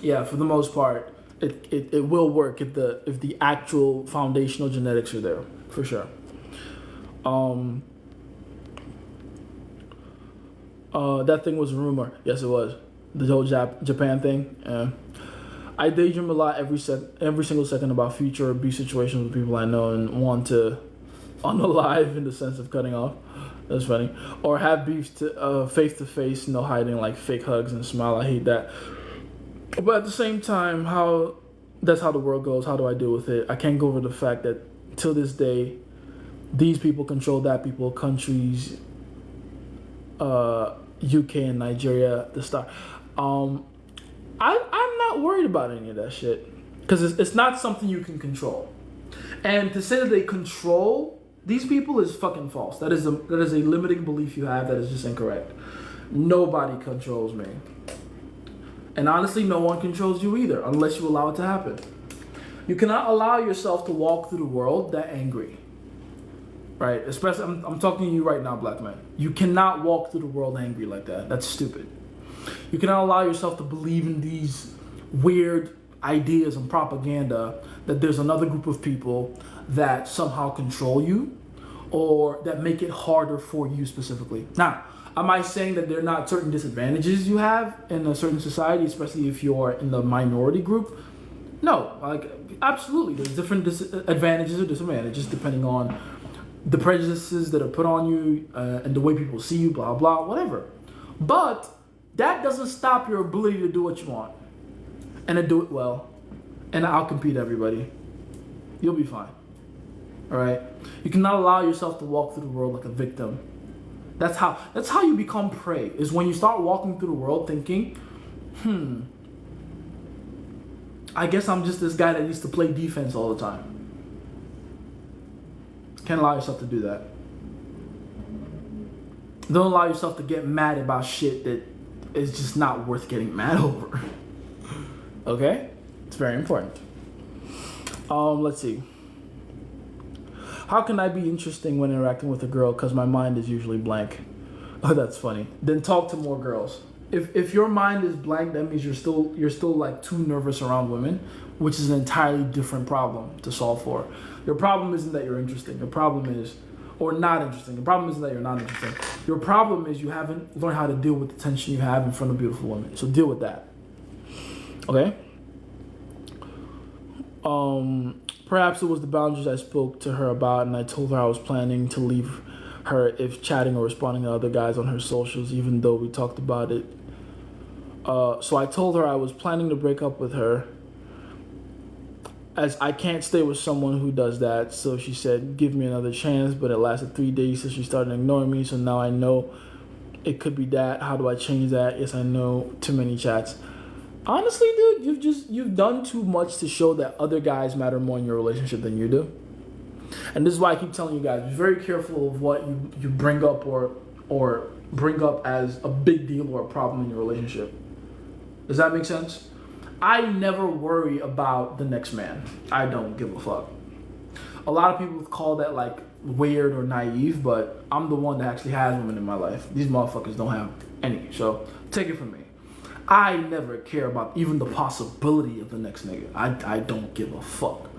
yeah, for the most part, it will work if the actual foundational genetics are there, for sure. That thing was a rumor. Yes, it was. The whole Japan thing. I daydream a lot every single second about future abuse situations with people I know and want to unalive in the sense of cutting off. That's funny. Or have beef face to face, no hiding, like fake hugs and smile. I hate that. But at the same time, that's how the world goes. How do I deal with it? I can't go over the fact that till this day, these people control that people, countries, UK and Nigeria, the star. I'm not worried about any of that shit because it's not something you can control. And to say that they control these people is fucking false. That is a limiting belief you have that is just incorrect. Nobody controls me. And honestly, no one controls you either, unless you allow it to happen. You cannot allow yourself to walk through the world that angry. Right? Especially, I'm talking to you right now, black man. You cannot walk through the world angry like that. That's stupid. You cannot allow yourself to believe in these weird ideas and propaganda that there's another group of people that somehow control you or that make it harder for you specifically. Now, am I saying that there are not certain disadvantages you have in a certain society, especially if you're in the minority group? No, like absolutely. There's different advantages or disadvantages depending on the prejudices that are put on you and the way people see you, blah, blah, whatever. But that doesn't stop your ability to do what you want and to do it well and outcompete everybody. You'll be fine. All right? You cannot allow yourself to walk through the world like a victim. That's how you become prey, is when you start walking through the world thinking, I guess I'm just this guy that needs to play defense all the time. Can't allow yourself to do that. Don't allow yourself to get mad about shit that is just not worth getting mad over. Okay? It's very important. Let's see. How can I be interesting when interacting with a girl? Because my mind is usually blank. Oh, that's funny. Then talk to more girls. If your mind is blank, that means you're still like too nervous around women, which is an entirely different problem to solve for. Your problem isn't that you're interesting. Your problem is, or not interesting. The problem isn't that you're not interesting. Your problem is you haven't learned how to deal with the tension you have in front of beautiful women. So deal with that. Okay? Perhaps it was the boundaries I spoke to her about, and I told her I was planning to leave her if chatting or responding to other guys on her socials, even though we talked about it. So I told her I was planning to break up with her, as I can't stay with someone who does that. So she said, give me another chance, but it lasted 3 days, so she started ignoring me. So now I know it could be that. How do I change that? Yes, I know, too many chats. Honestly, dude, you've done too much to show that other guys matter more in your relationship than you do. And this is why I keep telling you guys, be very careful of what you bring up or bring up as a big deal or a problem in your relationship. Does that make sense? I never worry about the next man. I don't give a fuck. A lot of people call that like weird or naive, but I'm the one that actually has women in my life. These motherfuckers don't have any, so take it from me. I never care about even the possibility of the next nigga. I don't give a fuck.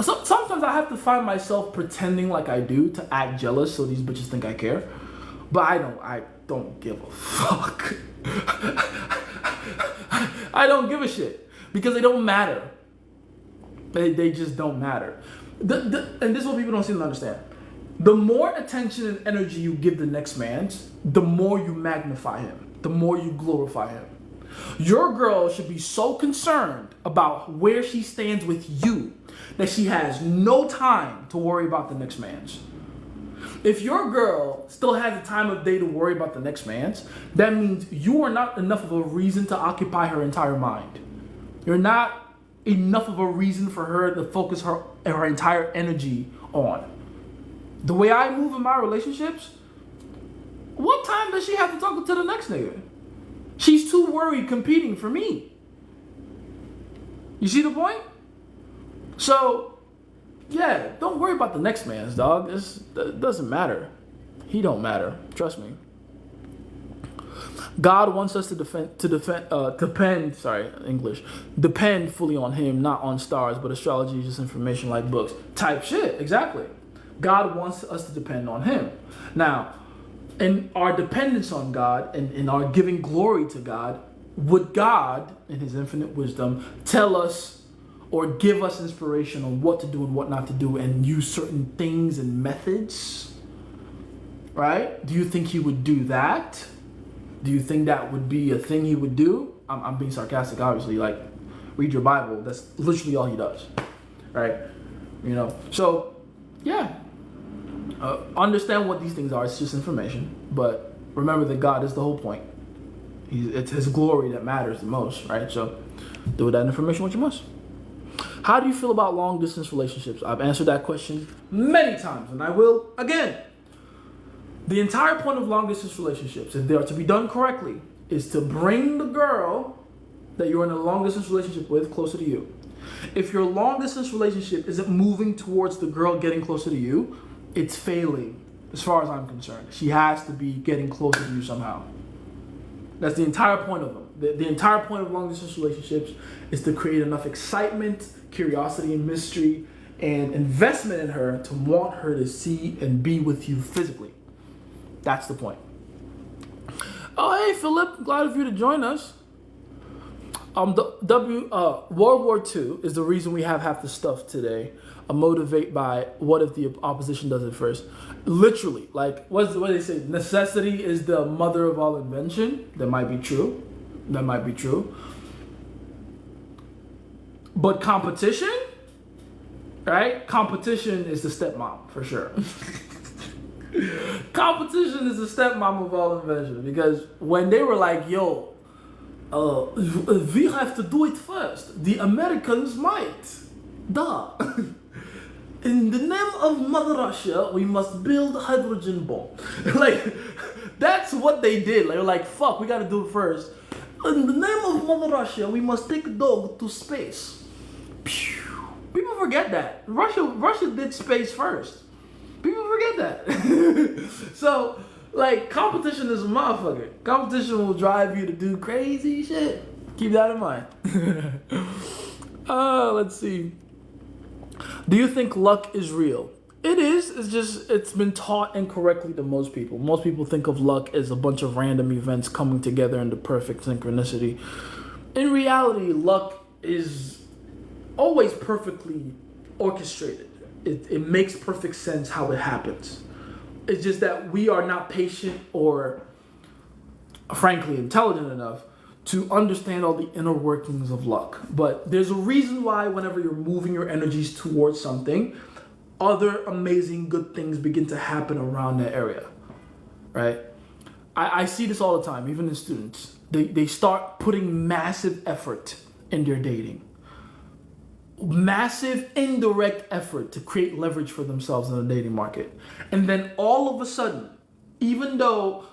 So, sometimes I have to find myself pretending like I do to act jealous so these bitches think I care. But I don't give a fuck. I don't give a shit. Because they don't matter. They just don't matter. And this is what people don't seem to understand. The more attention and energy you give the next man, the more you magnify him. The more you glorify him. Your girl should be so concerned about where she stands with you that she has no time to worry about the next man's. If your girl still has the time of day to worry about the next man's, that means you are not enough of a reason to occupy her entire mind. You're not enough of a reason for her to focus her entire energy on. The way I move in my relationships, what time does she have to talk to the next nigga? She's too worried competing for me. You see the point? So, yeah, don't worry about the next man's, dog. It doesn't matter. He don't matter. Trust me. God wants us to depend fully on him, not on stars, but astrology is just information like books. Type shit, exactly. God wants us to depend on him. Now, in our dependence on God and in our giving glory to God, would God, in his infinite wisdom, tell us or give us inspiration on what to do and what not to do and use certain things and methods? Right? Do you think he would do that? Do you think that would be a thing he would do? I'm being sarcastic, obviously. Like, read your Bible. That's literally all he does. Right? You know? So, yeah. Understand what these things are. It's just information. But remember that God is the whole point. It's his glory that matters the most, right? So do with that information what you must. How do you feel about long distance relationships? I've answered that question many times, and I will again. The entire point of long distance relationships, if they are to be done correctly, is to bring the girl that you're in a long distance relationship with closer to you. If your long distance relationship isn't moving towards the girl getting closer to you, it's failing as far as I'm concerned. She has to be getting closer to you somehow. That's the entire point of them. The entire point of long distance relationships is to create enough excitement, curiosity, and mystery, and investment in her to want her to see and be with you physically. That's the point. Oh, hey, Philip. Glad of you to join us. World War II is the reason we have half the stuff today. Motivate by what if the opposition does it first. Literally, like, what do they say? Necessity is the mother of all invention. That might be true. That might be true. But competition, right? Competition is the stepmom, for sure. Competition is the stepmom of all invention. Because when they were like, yo, we have to do it first. The Americans might. Duh. In the name of Mother Russia, we must build a hydrogen bomb. Like, that's what they did. They were like, fuck, we gotta do it first. In the name of Mother Russia, we must take a dog to space. People forget that. Russia did space first. People forget that. So, like, competition is a motherfucker. Competition will drive you to do crazy shit. Keep that in mind. Let's see. Do you think luck is real? It is. It's just, it's been taught incorrectly to most people. Most people think of luck as a bunch of random events coming together into perfect synchronicity. In reality, luck is always perfectly orchestrated. It makes perfect sense how it happens. It's just that we are not patient or, frankly, intelligent enough to understand all the inner workings of luck. But there's a reason why whenever you're moving your energies towards something, other amazing good things begin to happen around that area, right? I see this all the time, even in students. They start putting massive effort in their dating. Massive indirect effort to create leverage for themselves in the dating market. And then all of a sudden, even though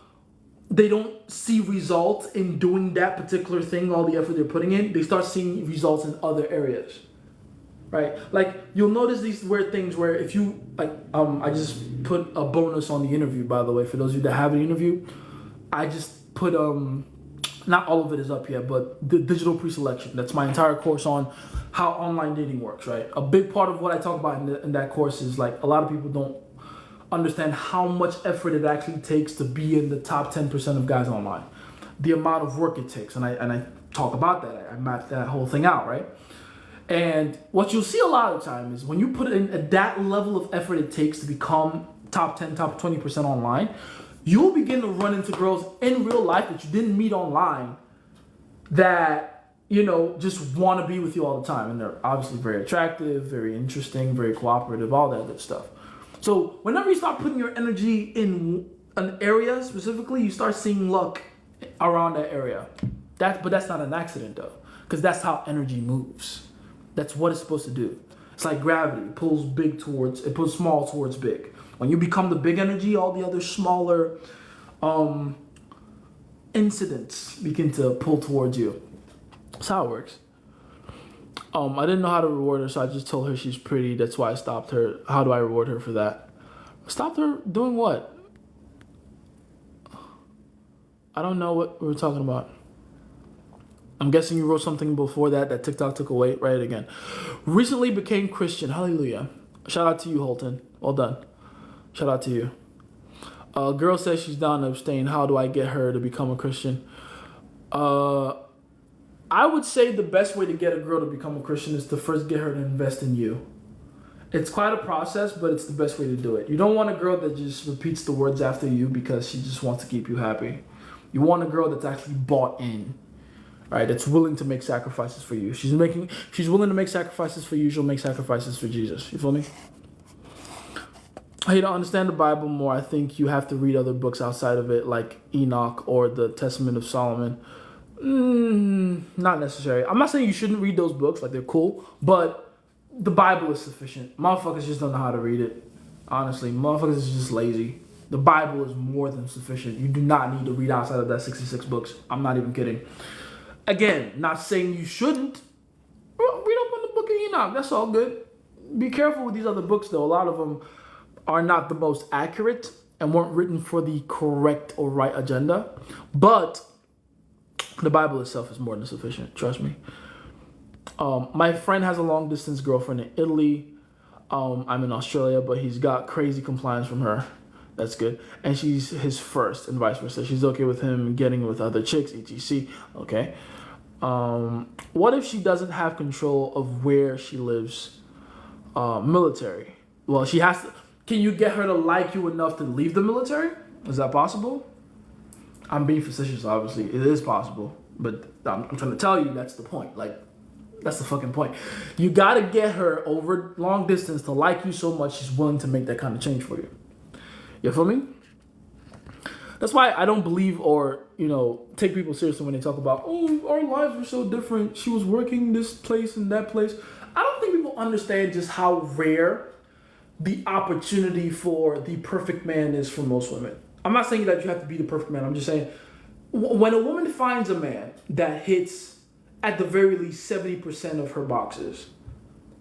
they don't see results in doing that particular thing, all the effort they're putting in, they start seeing results in other areas, right? Like, you'll notice these weird things where if you, like, I just put a bonus on the interview, by the way, for those of you that have an interview. I just put, not all of it is up yet, but the digital pre-selection. That's my entire course on how online dating works, right? A big part of what I talk about in that course is, like, a lot of people don't understand how much effort it actually takes to be in the top 10% of guys online. The amount of work it takes. And I talk about that. I map that whole thing out, right? And what you'll see a lot of the time is when you put in that level of effort it takes to become top 10, top 20% online, you'll begin to run into girls in real life that you didn't meet online that, you know, just want to be with you all the time. And they're obviously very attractive, very interesting, very cooperative, all that good stuff. So whenever you start putting your energy in an area specifically, you start seeing luck around that area. But that's not an accident though, because that's how energy moves. That's what it's supposed to do. It's like gravity. It pulls small towards big. When you become the big energy, all the other smaller incidents begin to pull towards you. That's how it works. I didn't know how to reward her, so I just told her she's pretty. That's why I stopped her. How do I reward her for that? Stopped her doing what? I don't know what we were talking about. I'm guessing you wrote something before that TikTok took away. Write it again. Recently became Christian. Hallelujah. Shout out to you, Holton. Well done. Shout out to you. A girl says she's down to abstain. How do I get her to become a Christian? I would say the best way to get a girl to become a Christian is to first get her to invest in you. It's quite a process, but it's the best way to do it. You don't want a girl that just repeats the words after you because she just wants to keep you happy. You want a girl that's actually bought in, right? That's willing to make sacrifices for you. She's willing to make sacrifices for you. She'll make sacrifices for Jesus. You feel me? Hey, to understand the Bible more, I think you have to read other books outside of it, like Enoch or the Testament of Solomon. Not necessary. I'm not saying you shouldn't read those books, like they're cool, but the Bible is sufficient. Motherfuckers just don't know how to read it. Honestly, motherfuckers is just lazy. The Bible is more than sufficient. You do not need to read outside of that 66 books. I'm not even kidding. Again, not saying you shouldn't. Read up on the book of Enoch. That's all good. Be careful with these other books, though. A lot of them are not the most accurate and weren't written for the correct or right agenda. But the Bible itself is more than sufficient. Trust me. My friend has a long distance girlfriend in Italy. I'm in Australia, but he's got crazy compliance from her. That's good. And she's his first and vice versa. She's okay with him getting with other chicks, etc. Okay. What if she doesn't have control of where she lives? Military. Well, she has to. Can you get her to like you enough to leave the military? Is that possible? I'm being facetious, obviously. It is possible. But I'm trying to tell you that's the point. Like, that's the fucking point. You got to get her over long distance to like you so much she's willing to make that kind of change for you. You feel me? That's why I don't believe or, take people seriously when they talk about, oh, our lives were so different. She was working this place and that place. I don't think people understand just how rare the opportunity for the perfect man is for most women. I'm not saying that you have to be the perfect man. I'm just saying when a woman finds a man that hits at the very least 70% of her boxes,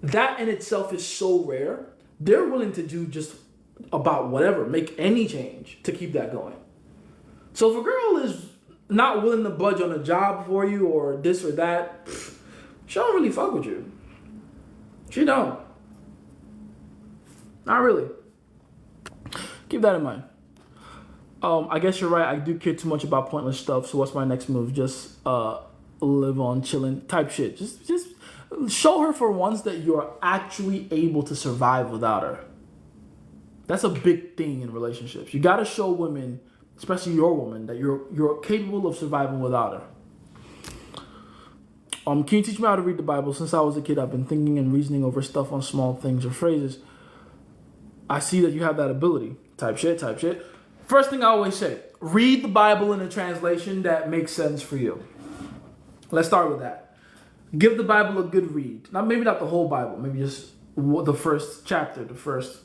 that in itself is so rare. They're willing to do just about whatever, make any change to keep that going. So if a girl is not willing to budge on a job for you or this or that, she don't really fuck with you. She don't. Not really. Keep that in mind. I guess you're right. I do care too much about pointless stuff. So what's my next move? Just live on chilling type shit. Just show her for once that you're actually able to survive without her. That's a big thing in relationships. You got to show women, especially your woman, that you're capable of surviving without her. Can you teach me how to read the Bible? Since I was a kid, I've been thinking and reasoning over stuff on small things or phrases. I see that you have that ability. Type shit. First thing I always say, read the Bible in a translation that makes sense for you. Let's start with that. Give the Bible a good read. Maybe not the whole Bible. Maybe just the first chapter, the first,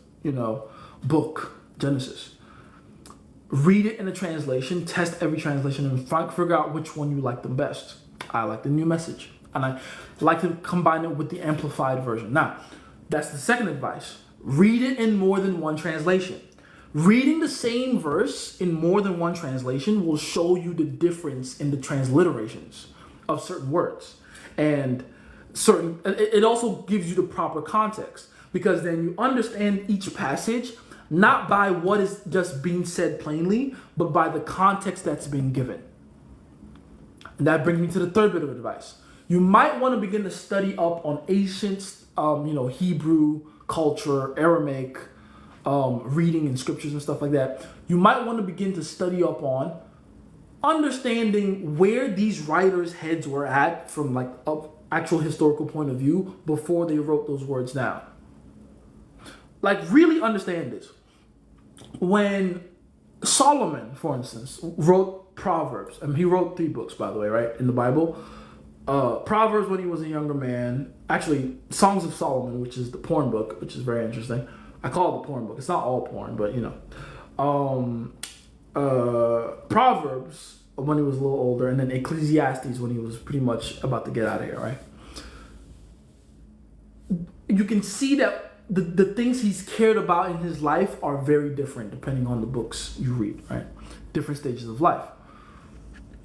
book, Genesis. Read it in a translation. Test every translation and figure out which one you like the best. I like the New Message. And I like to combine it with the Amplified version. Now, that's the second advice. Read it in more than one translation. Reading the same verse in more than one translation will show you the difference in the transliterations of certain words. And it also gives you the proper context, because then you understand each passage not by what is just being said plainly, but by the context that's being given. And that brings me to the third bit of advice. You might want to begin to study up on ancient, Hebrew culture, Aramaic, reading and scriptures and stuff like that. You might want to begin to study up on understanding where these writers' heads were at from like an actual historical point of view before they wrote those words down. Like, really understand this. When Solomon, for instance, wrote Proverbs, he wrote 3 books, by the way, right, in the Bible. Proverbs when he was a younger man. Actually, Songs of Solomon, which is the porn book, which is very interesting. I call it the porn book. It's not all porn, but you know. Proverbs when he was a little older, and then Ecclesiastes when he was pretty much about to get out of here, right? You can see that the things he's cared about in his life are very different depending on the books you read, right? Different stages of life.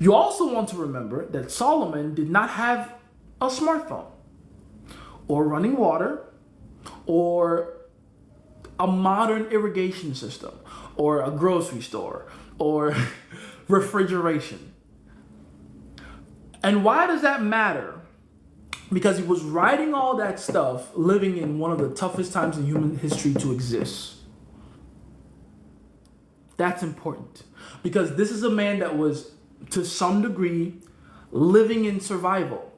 You also want to remember that Solomon did not have a smartphone or running water or a modern irrigation system or a grocery store or refrigeration. And why does that matter? Because he was writing all that stuff, living in one of the toughest times in human history to exist. That's important. Because this is a man that was, to some degree, living in survival.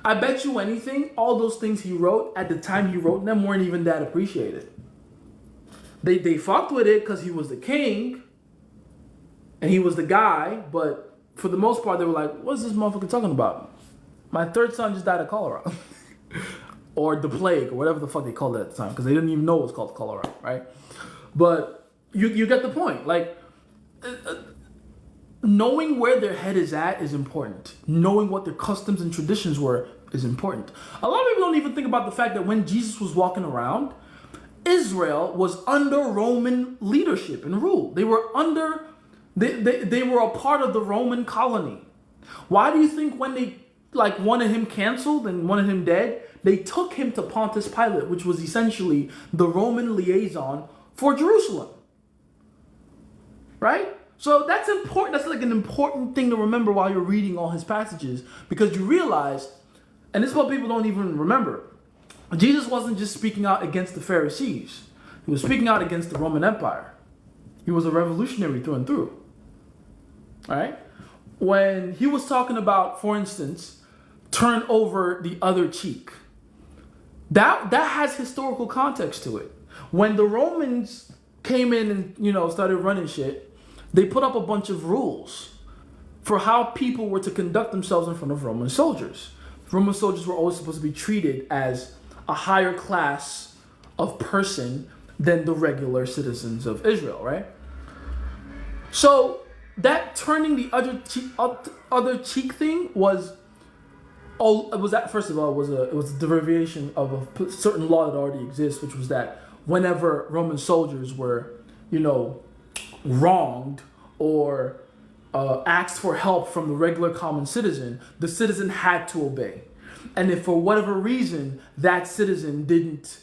I bet you anything, all those things he wrote, at the time he wrote them, weren't even that appreciated. They fucked with it because he was the king, and he was the guy, but for the most part, they were like, what's this motherfucker talking about? My 3rd son just died of cholera. Or the plague, or whatever the fuck they called it at the time, because they didn't even know it was called cholera, right? But you get the point. Like, knowing where their head is at is important. Knowing what their customs and traditions were is important. A lot of people don't even think about the fact that when Jesus was walking around, Israel was under Roman leadership and rule. They were they were a part of the Roman colony. Why do you think when they wanted him canceled and wanted him dead, they took him to Pontius Pilate, which was essentially the Roman liaison for Jerusalem? Right? So that's important. That's like an important thing to remember while you're reading all his passages, because you realize, and this is what people don't even remember, Jesus wasn't just speaking out against the Pharisees. He was speaking out against the Roman Empire. He was a revolutionary through and through. All right? When he was talking about, for instance, turn over the other cheek, that has historical context to it. When the Romans came in and, started running shit, they put up a bunch of rules for how people were to conduct themselves in front of Roman soldiers. Roman soldiers were always supposed to be treated as a higher class of person than the regular citizens of Israel, right? So that turning the other cheek thing was first of all, it was a derivation of a certain law that already exists, which was that whenever Roman soldiers were, wronged or asked for help from the regular common citizen, the citizen had to obey. And if for whatever reason that citizen didn't,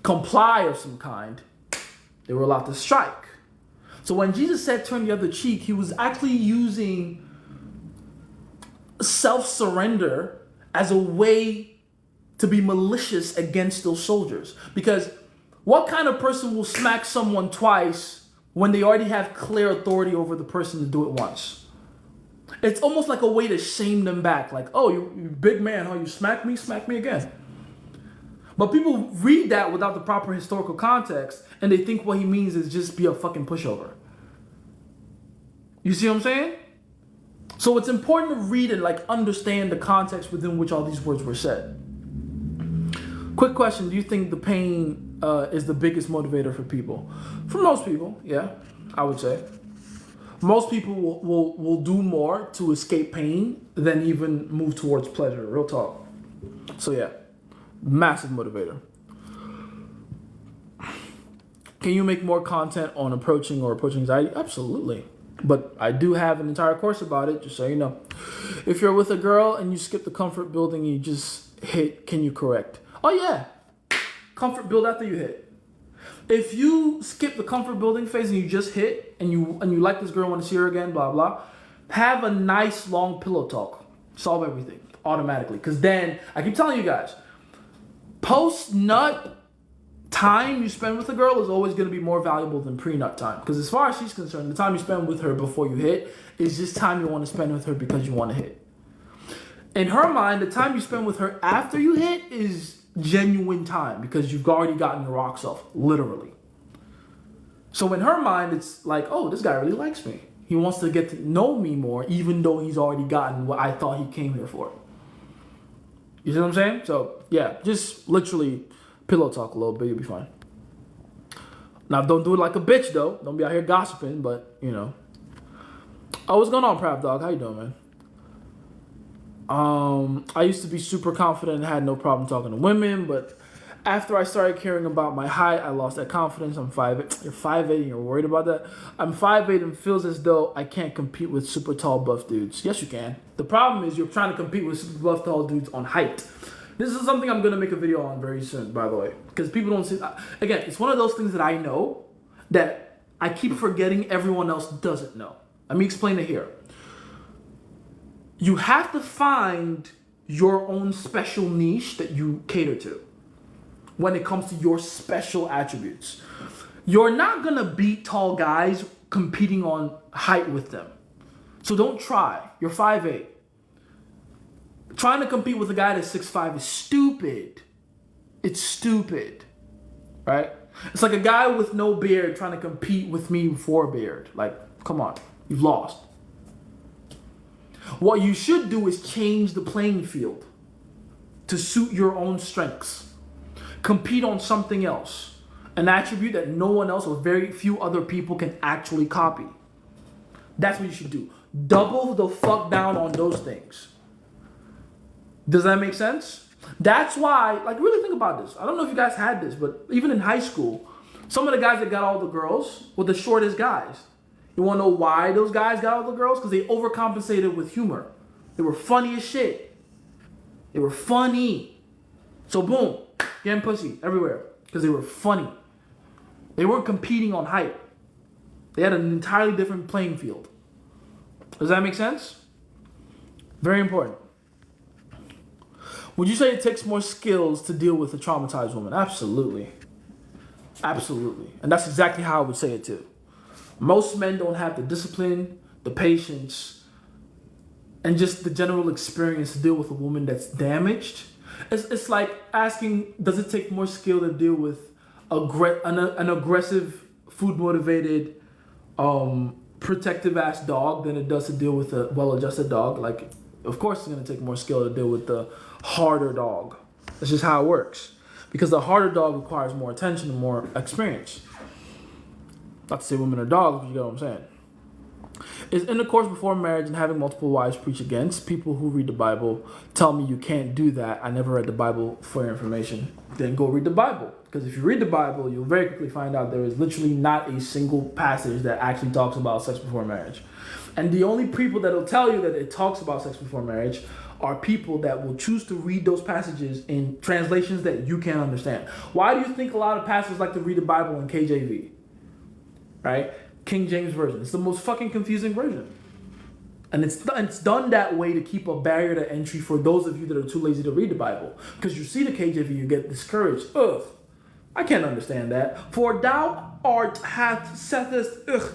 comply of some kind, they were allowed to strike. So when Jesus said turn the other cheek, he was actually using self-surrender as a way to be malicious against those soldiers. Because what kind of person will smack someone twice when they already have clear authority over the person to do it once? It's almost like a way to shame them back. Like, oh, you big man, how you smack me again. But people read that without the proper historical context, and they think what he means is just be a fucking pushover. You see what I'm saying? So it's important to read and understand the context within which all these words were said. Quick question: do you think the pain is the biggest motivator for people? For most people, yeah, I would say. Most people will do more to escape pain than even move towards pleasure. Real talk. So yeah, massive motivator. Can you make more content on approaching anxiety? Absolutely. But I do have an entire course about it, just so you know. If you're with a girl and you skip the comfort building, you just hit, can you correct? Oh yeah, comfort build after you hit. If you skip the comfort building phase and you just hit, and you like this girl, want to see her again, blah, blah, have a nice long pillow talk. Solve everything automatically. Because then, I keep telling you guys, post-nut time you spend with a girl is always going to be more valuable than pre-nut time. Because as far as she's concerned, the time you spend with her before you hit is just time you want to spend with her because you want to hit. In her mind, the time you spend with her after you hit is genuine time because you've already gotten your rocks off, literally. So in her mind, it's like, oh, this guy really likes me. He wants to get to know me more, even though he's already gotten what I thought he came here for. You see what I'm saying? So, yeah, just literally pillow talk a little bit, you'll be fine. Now, don't do it like a bitch, though. Don't be out here gossiping, but, you know. Oh, what's going on, Prav Dog? How you doing, man? I used to be super confident and had no problem talking to women, but after I started caring about my height, I lost that confidence. I'm 5'8". You're 5'8" and you're worried about that? I'm 5'8" and feels as though I can't compete with super tall buff dudes. Yes, you can. The problem is you're trying to compete with super buff tall dudes on height. This is something I'm going to make a video on very soon, by the way, because people don't see... Again, it's one of those things that I know that I keep forgetting everyone else doesn't know. Let me explain it here. You have to find your own special niche that you cater to when it comes to your special attributes. You're not going to beat tall guys competing on height with them. So don't try. You're 5'8". Trying to compete with a guy that's 6'5" is stupid. It's stupid. Right? It's like a guy with no beard trying to compete with me for a beard. Like, come on. You've lost. What you should do is change the playing field to suit your own strengths. Compete on something else. An attribute that no one else or very few other people can actually copy. That's what you should do. Double the fuck down on those things. Does that make sense? That's why, like, really think about this. I don't know if you guys had this, but even in high school, some of the guys that got all the girls were the shortest guys. You want to know why those guys got all the girls? Because they overcompensated with humor. They were funny as shit. They were funny. So boom, getting pussy everywhere. Because they were funny. They weren't competing on height. They had an entirely different playing field. Does that make sense? Very important. Would you say it takes more skills to deal with a traumatized woman? Absolutely. Absolutely. And that's exactly how I would say it too. Most men don't have the discipline, the patience, and just the general experience to deal with a woman that's damaged. It's like asking, does it take more skill to deal with an aggressive, food-motivated, protective-ass dog than it does to deal with a well-adjusted dog? Like, of course it's going to take more skill to deal with the harder dog. That's just how it works. Because the harder dog requires more attention and more experience. Not to say women are dogs, but you get what I'm saying. Is intercourse before marriage and having multiple wives preach against? People who read the Bible tell me you can't do that. I never read the Bible for your information. Then go read the Bible. Because if you read the Bible, you'll very quickly find out there is literally not a single passage that actually talks about sex before marriage. And the only people that will tell you that it talks about sex before marriage are people that will choose to read those passages in translations that you can't understand. Why do you think a lot of pastors like to read the Bible in KJV? Right? King James Version. It's the most fucking confusing version. And it's done that way to keep a barrier to entry for those of you that are too lazy to read the Bible. Because you see the KJV, you get discouraged. Ugh, I can't understand that. For thou art hath saithest, ugh.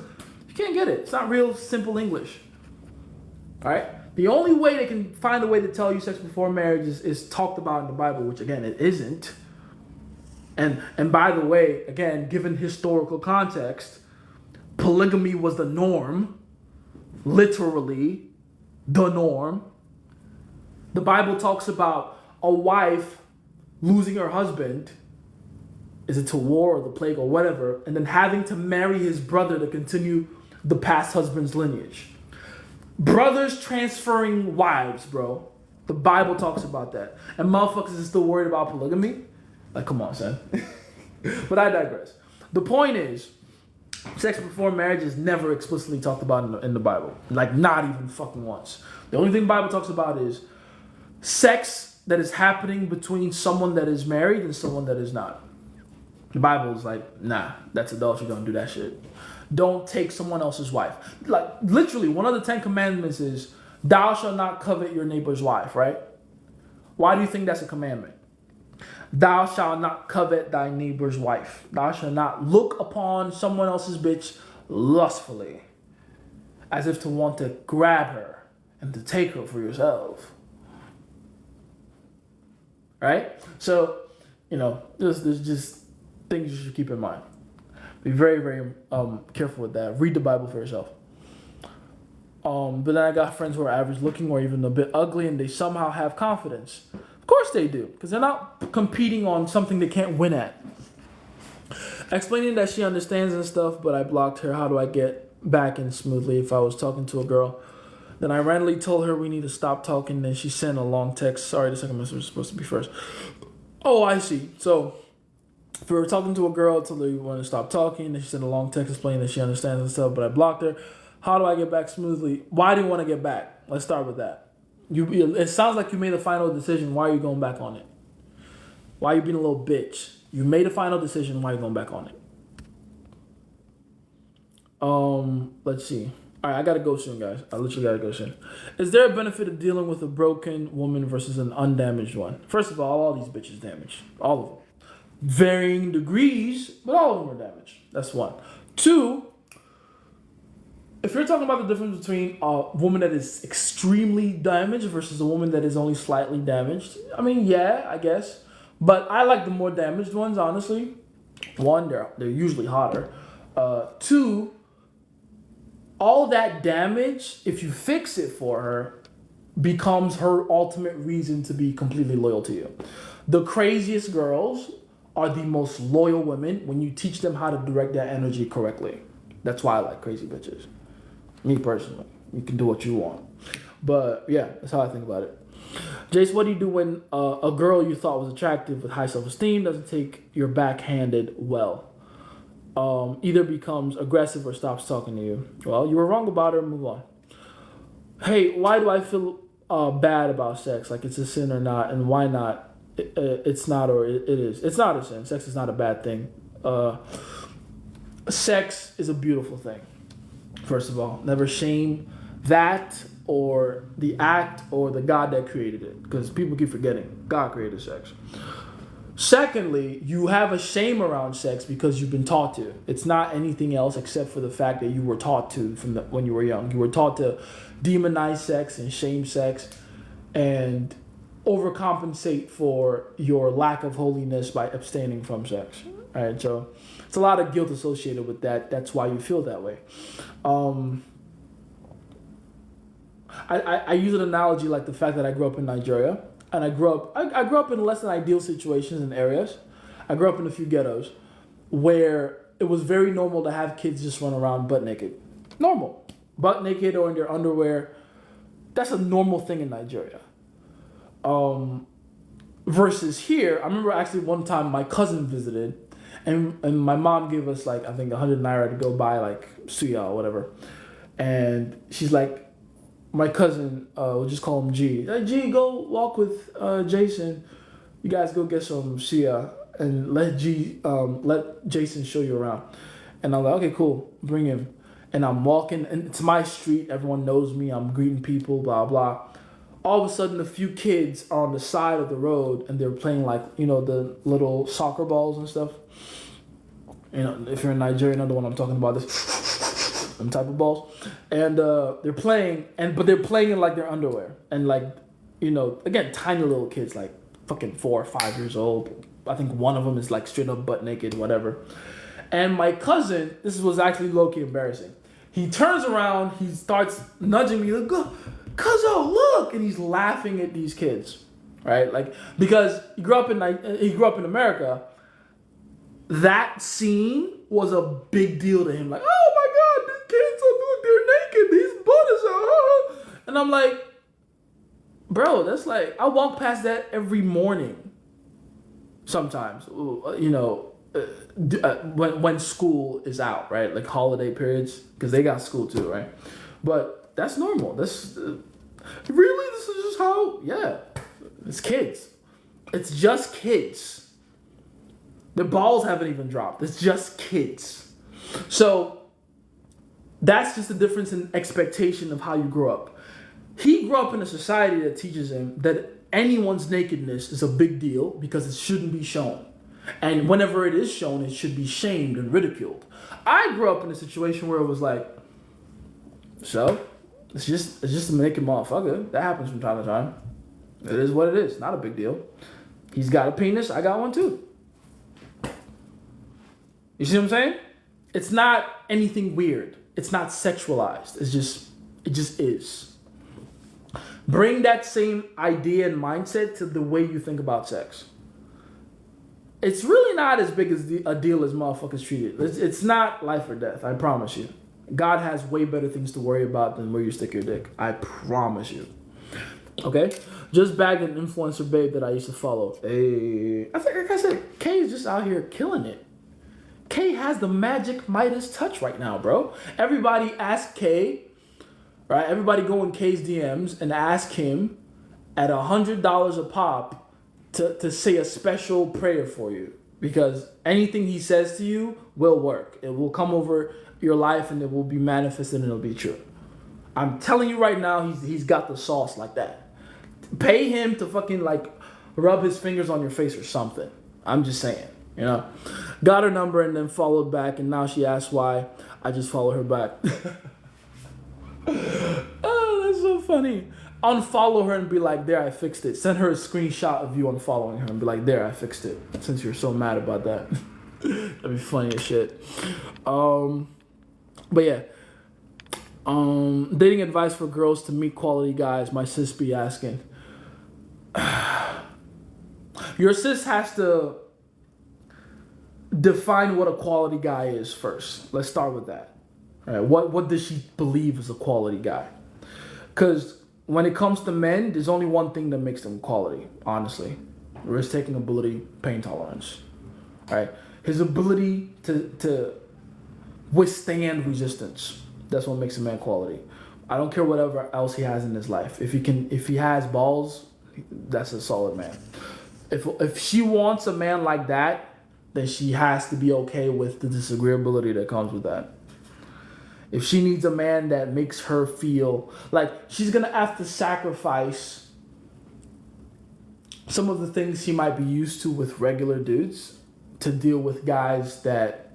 You can't get it. It's not real simple English. All right? The only way they can find a way to tell you sex before marriage is talked about in the Bible, which again, it isn't. And by the way, again, given historical context, polygamy was the norm, literally the norm. The Bible talks about a wife losing her husband, is it to war or the plague or whatever, and then having to marry his brother to continue the past husband's lineage. Brothers transferring wives, bro. The Bible talks about that. And motherfuckers is still worried about polygamy? Like, come on, son. But I digress. The point is, sex before marriage is never explicitly talked about in the Bible. Like, not even fucking once. The only thing the Bible talks about is sex that is happening between someone that is married and someone that is not. The Bible is like, nah, that's adultery, don't do that shit. Don't take someone else's wife. Like, literally, one of the 10 commandments is, thou shalt not covet your neighbor's wife, right? Why do you think that's a commandment? Thou shalt not covet thy neighbor's wife. Thou shalt not look upon someone else's bitch lustfully, as if to want to grab her and to take her for yourself. Right? So, there's just things you should keep in mind. Be very, very careful with that. Read the Bible for yourself. But then I got friends who are average looking or even a bit ugly, and they somehow have confidence. Of course they do, because they're not competing on something they can't win at. Explaining that she understands and stuff, but I blocked her. How do I get back in smoothly if I was talking to a girl? Then I randomly told her we need to stop talking. Then she sent a long text. Sorry, the second message was supposed to be first. Oh, I see. So if we were talking to a girl, I told her we want to stop talking. Then she sent a long text explaining that she understands and stuff, but I blocked her. How do I get back smoothly? Why do you want to get back? Let's start with that. It sounds like you made a final decision. Why are you going back on it? Why are you being a little bitch? You made a final decision. Why are you going back on it? Let's see. All right, I got to go soon, guys. I literally got to go soon. Is there a benefit of dealing with a broken woman versus an undamaged one? First of all these bitches damaged. All of them. Varying degrees, but all of them are damaged. That's one. Two, if you're talking about the difference between a woman that is extremely damaged versus a woman that is only slightly damaged, I mean, yeah, I guess. But I like the more damaged ones, honestly. One, they're usually hotter. Two, all that damage, if you fix it for her, becomes her ultimate reason to be completely loyal to you. The craziest girls are the most loyal women when you teach them how to direct that energy correctly. That's why I like crazy bitches. Me personally. You can do what you want. But yeah, that's how I think about it. Jace, what do you do when a girl you thought was attractive with high self-esteem doesn't take your backhanded well? Either becomes aggressive or stops talking to you. Well, you were wrong about her, move on. Hey, why do I feel bad about sex? Like it's a sin or not? And why not? It's not or it is. It's not a sin. Sex is not a bad thing. Sex is a beautiful thing. First of all, never shame that or the act or the God that created it. Because people keep forgetting God created sex. Secondly, you have a shame around sex because you've been taught to. It's not anything else except for the fact that you were taught to when you were young. You were taught to demonize sex and shame sex and overcompensate for your lack of holiness by abstaining from sex. All right, so it's a lot of guilt associated with that. That's why you feel that way. I use an analogy like the fact that I grew up in Nigeria. And I grew up in less than ideal situations and areas. I grew up in a few ghettos where it was very normal to have kids just run around butt naked. Normal. Butt naked or in their underwear. That's a normal thing in Nigeria. Versus here, I remember actually one time my cousin visited and my mom gave us like, I think 100 naira to go buy like suya or whatever. And she's like, my cousin, we'll just call him G. Like, G, go walk with Jason. You guys go get some suya and let Jason show you around. And I'm like, okay, cool, bring him. And I'm walking, and it's my street. Everyone knows me. I'm greeting people, blah, blah. All of a sudden, a few kids are on the side of the road, and they're playing like, the little soccer balls and stuff. If you're in Nigeria, you know the one I'm talking about. Them type of balls, and they're playing, but they're playing in like their underwear, and like, again, tiny little kids, like fucking 4 or 5 years old. I think one of them is like straight up butt naked, whatever. And my cousin, this was actually low-key embarrassing. He turns around, he starts nudging me, like, "Cuzzo, look!" And he's laughing at these kids, right? Like, because he grew up in America. That scene was a big deal to him. Like, oh my God, these kids are look, they're naked. These butters are. And I'm like, bro, that's like, I walk past that every morning. Sometimes, when school is out, right? Like holiday periods, because they got school too, right? But that's normal. This is just how. Yeah, it's kids. It's just kids. The balls haven't even dropped. It's just kids. So that's just the difference in expectation of how you grow up. He grew up in a society that teaches him that anyone's nakedness is a big deal because it shouldn't be shown. And whenever it is shown, it should be shamed and ridiculed. I grew up in a situation where it was like, so it's just a naked motherfucker. That happens from time to time. It is what it is. Not a big deal. He's got a penis. I got one too. You see what I'm saying? It's not anything weird. It's not sexualized. It just is. Bring that same idea and mindset to the way you think about sex. It's really not as big as a deal as motherfuckers treat it. It's not life or death. I promise you. God has way better things to worry about than where you stick your dick. I promise you. Okay? Just bagged an influencer babe that I used to follow. Hey, I think, like I said, Kay is just out here killing it. Kay has the magic Midas touch right now, bro. Everybody ask Kay, right? Everybody go in Kay's DMs and ask him at $100 a pop to say a special prayer for you. Because anything he says to you will work. It will come over your life and it will be manifested and it'll be true. I'm telling you right now, he's got the sauce like that. Pay him to fucking like rub his fingers on your face or something. I'm just saying, you know. Got her number and then followed back, and now she asks why I just follow her back. Oh, that's so funny. Unfollow her and be like, there, I fixed it. Send her a screenshot of you unfollowing her and be like, there, I fixed it. Since you're so mad about that. That'd be funny as shit. But yeah. Dating advice for girls to meet quality guys. My sis be asking. Your sis has to define what a quality guy is first. Let's start with that. All right, what does she believe is a quality guy? Because when it comes to men, there's only one thing that makes them quality, honestly. Risk-taking ability, pain tolerance. All right? His ability to withstand resistance. That's what makes a man quality. I don't care whatever else he has in his life. If he has balls, that's a solid man. If she wants a man like that, then she has to be okay with the disagreeability that comes with that. If she needs a man that makes her feel like she's gonna have to sacrifice some of the things she might be used to with regular dudes to deal with guys that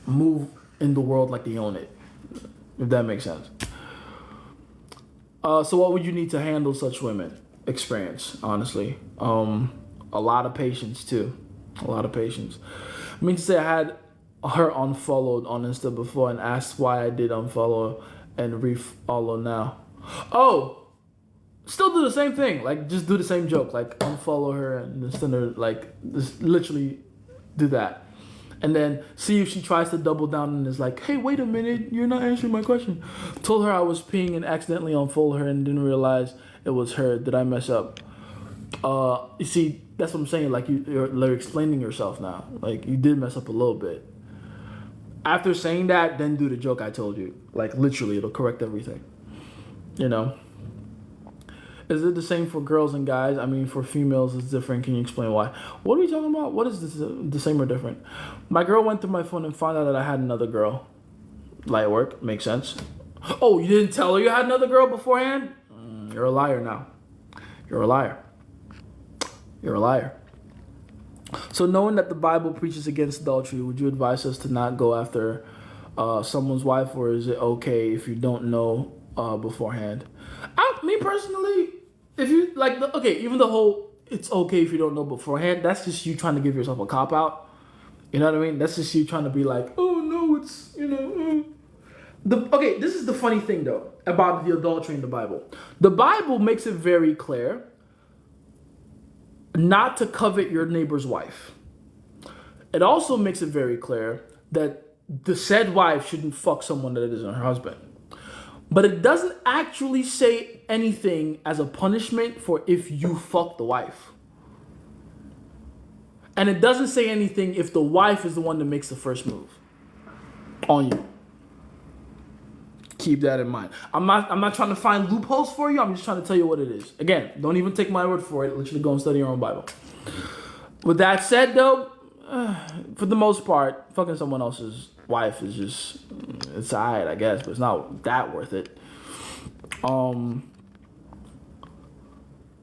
move in the world like they own it. If that makes sense. So what would you need to handle such women? Experience, honestly. A lot of patience too. A lot of patience. I mean to say I had her unfollowed on Insta before and asked why I did unfollow and re-follow now. Oh! Still do the same thing. Like, just do the same joke. Like, unfollow her and then send her, like, just literally do that. And then see if she tries to double down and is like, hey, wait a minute, you're not answering my question. Told her I was peeing and accidentally unfollowed her and didn't realize it was her. Did I mess up? You see, that's what I'm saying. Like, you're explaining yourself now. Like, you did mess up a little bit. After saying that, then do the joke I told you. Like, literally, it'll correct everything. You know? Is it the same for girls and guys? I mean, for females, it's different. Can you explain why? What are we talking about? What is this, the same or different? My girl went through my phone and found out that I had another girl. Light work. Makes sense. Oh, you didn't tell her you had another girl beforehand? You're a liar now. You're a liar. You're a liar. So knowing that the Bible preaches against adultery, would you advise us to not go after someone's wife, or is it okay if you don't know beforehand? Me personally, if you like, even the whole it's okay if you don't know beforehand, that's just you trying to give yourself a cop out. You know what I mean? That's just you trying to be like, oh no, it's this is the funny thing though about the adultery in the Bible. The Bible makes it very clear not to covet your neighbor's wife. It also makes it very clear that the said wife shouldn't fuck someone that isn't her husband. But it doesn't actually say anything as a punishment for if you fuck the wife. And it doesn't say anything if the wife is the one that makes the first move on you. Keep that in mind. I'm not trying to find loopholes for you. I'm just trying to tell you what it is. Again, don't even take my word for it. Literally go and study your own Bible. With that said, though, for the most part, fucking someone else's wife is just, it's alright, I guess, but it's not that worth it.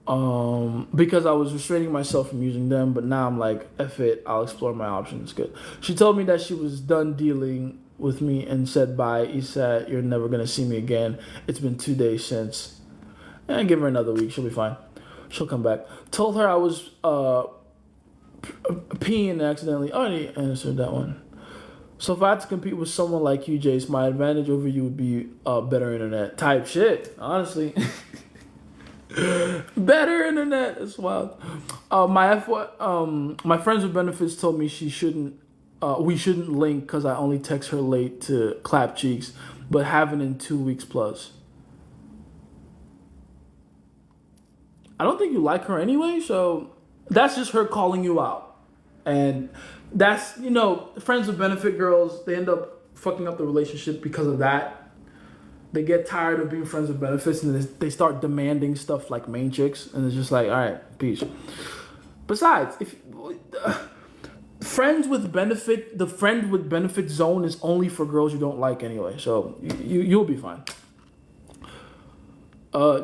Because I was restraining myself from using them, but now I'm like, F it, I'll explore my options. Good. She told me that she was done dealing with me and said bye. He said, you're never gonna see me again. It's been 2 days since. And give her another week, she'll be fine. She'll come back. Told her I was peeing accidentally. I already answered that one. So if I had to compete with someone like you, Jace, my advantage over you would be better internet. Type shit, honestly. Better internet. It's wild. My friends with benefits told me we shouldn't link because I only text her late to clap cheeks, but haven't in 2 weeks plus. I don't think you like her anyway, so that's just her calling you out. And that's, friends with benefit girls, they end up fucking up the relationship because of that. They get tired of being friends with benefits and they start demanding stuff like main chicks, and it's just like, all right, peace. Besides, if friends with benefit, the friend with benefit zone is only for girls you don't like anyway, so you'll be fine.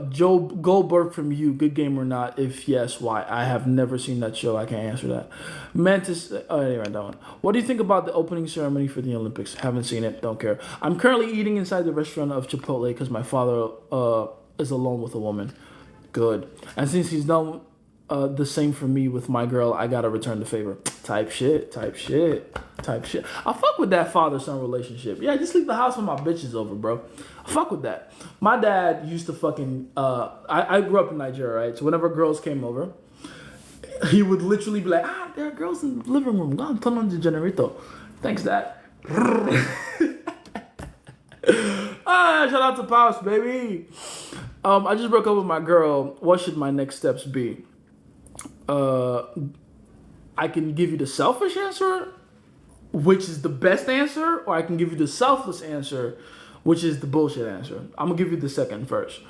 Joe Goldberg from You, good game or not? If yes, why? I have never seen that show. I can't answer that. Mantis, anyway, that one. What do you think about the opening ceremony for the Olympics? Haven't seen it. Don't care. I'm currently eating inside the restaurant of Chipotle because my father is alone with a woman. Good. And since he's done the same for me with my girl, I gotta return the favor. Type shit. I fuck with that father-son relationship. Yeah, just leave the house when my bitch is over, bro. I fuck with that. My dad used to fucking... I grew up in Nigeria, right? So whenever girls came over, he would literally be like, there are girls in the living room. Go on, turn on the generator. Thanks, Dad. Shout out to Pops, baby. I just broke up with my girl. What should my next steps be? I can give you the selfish answer, which is the best answer, or I can give you the selfless answer, which is the bullshit answer. I'm gonna give you the second first,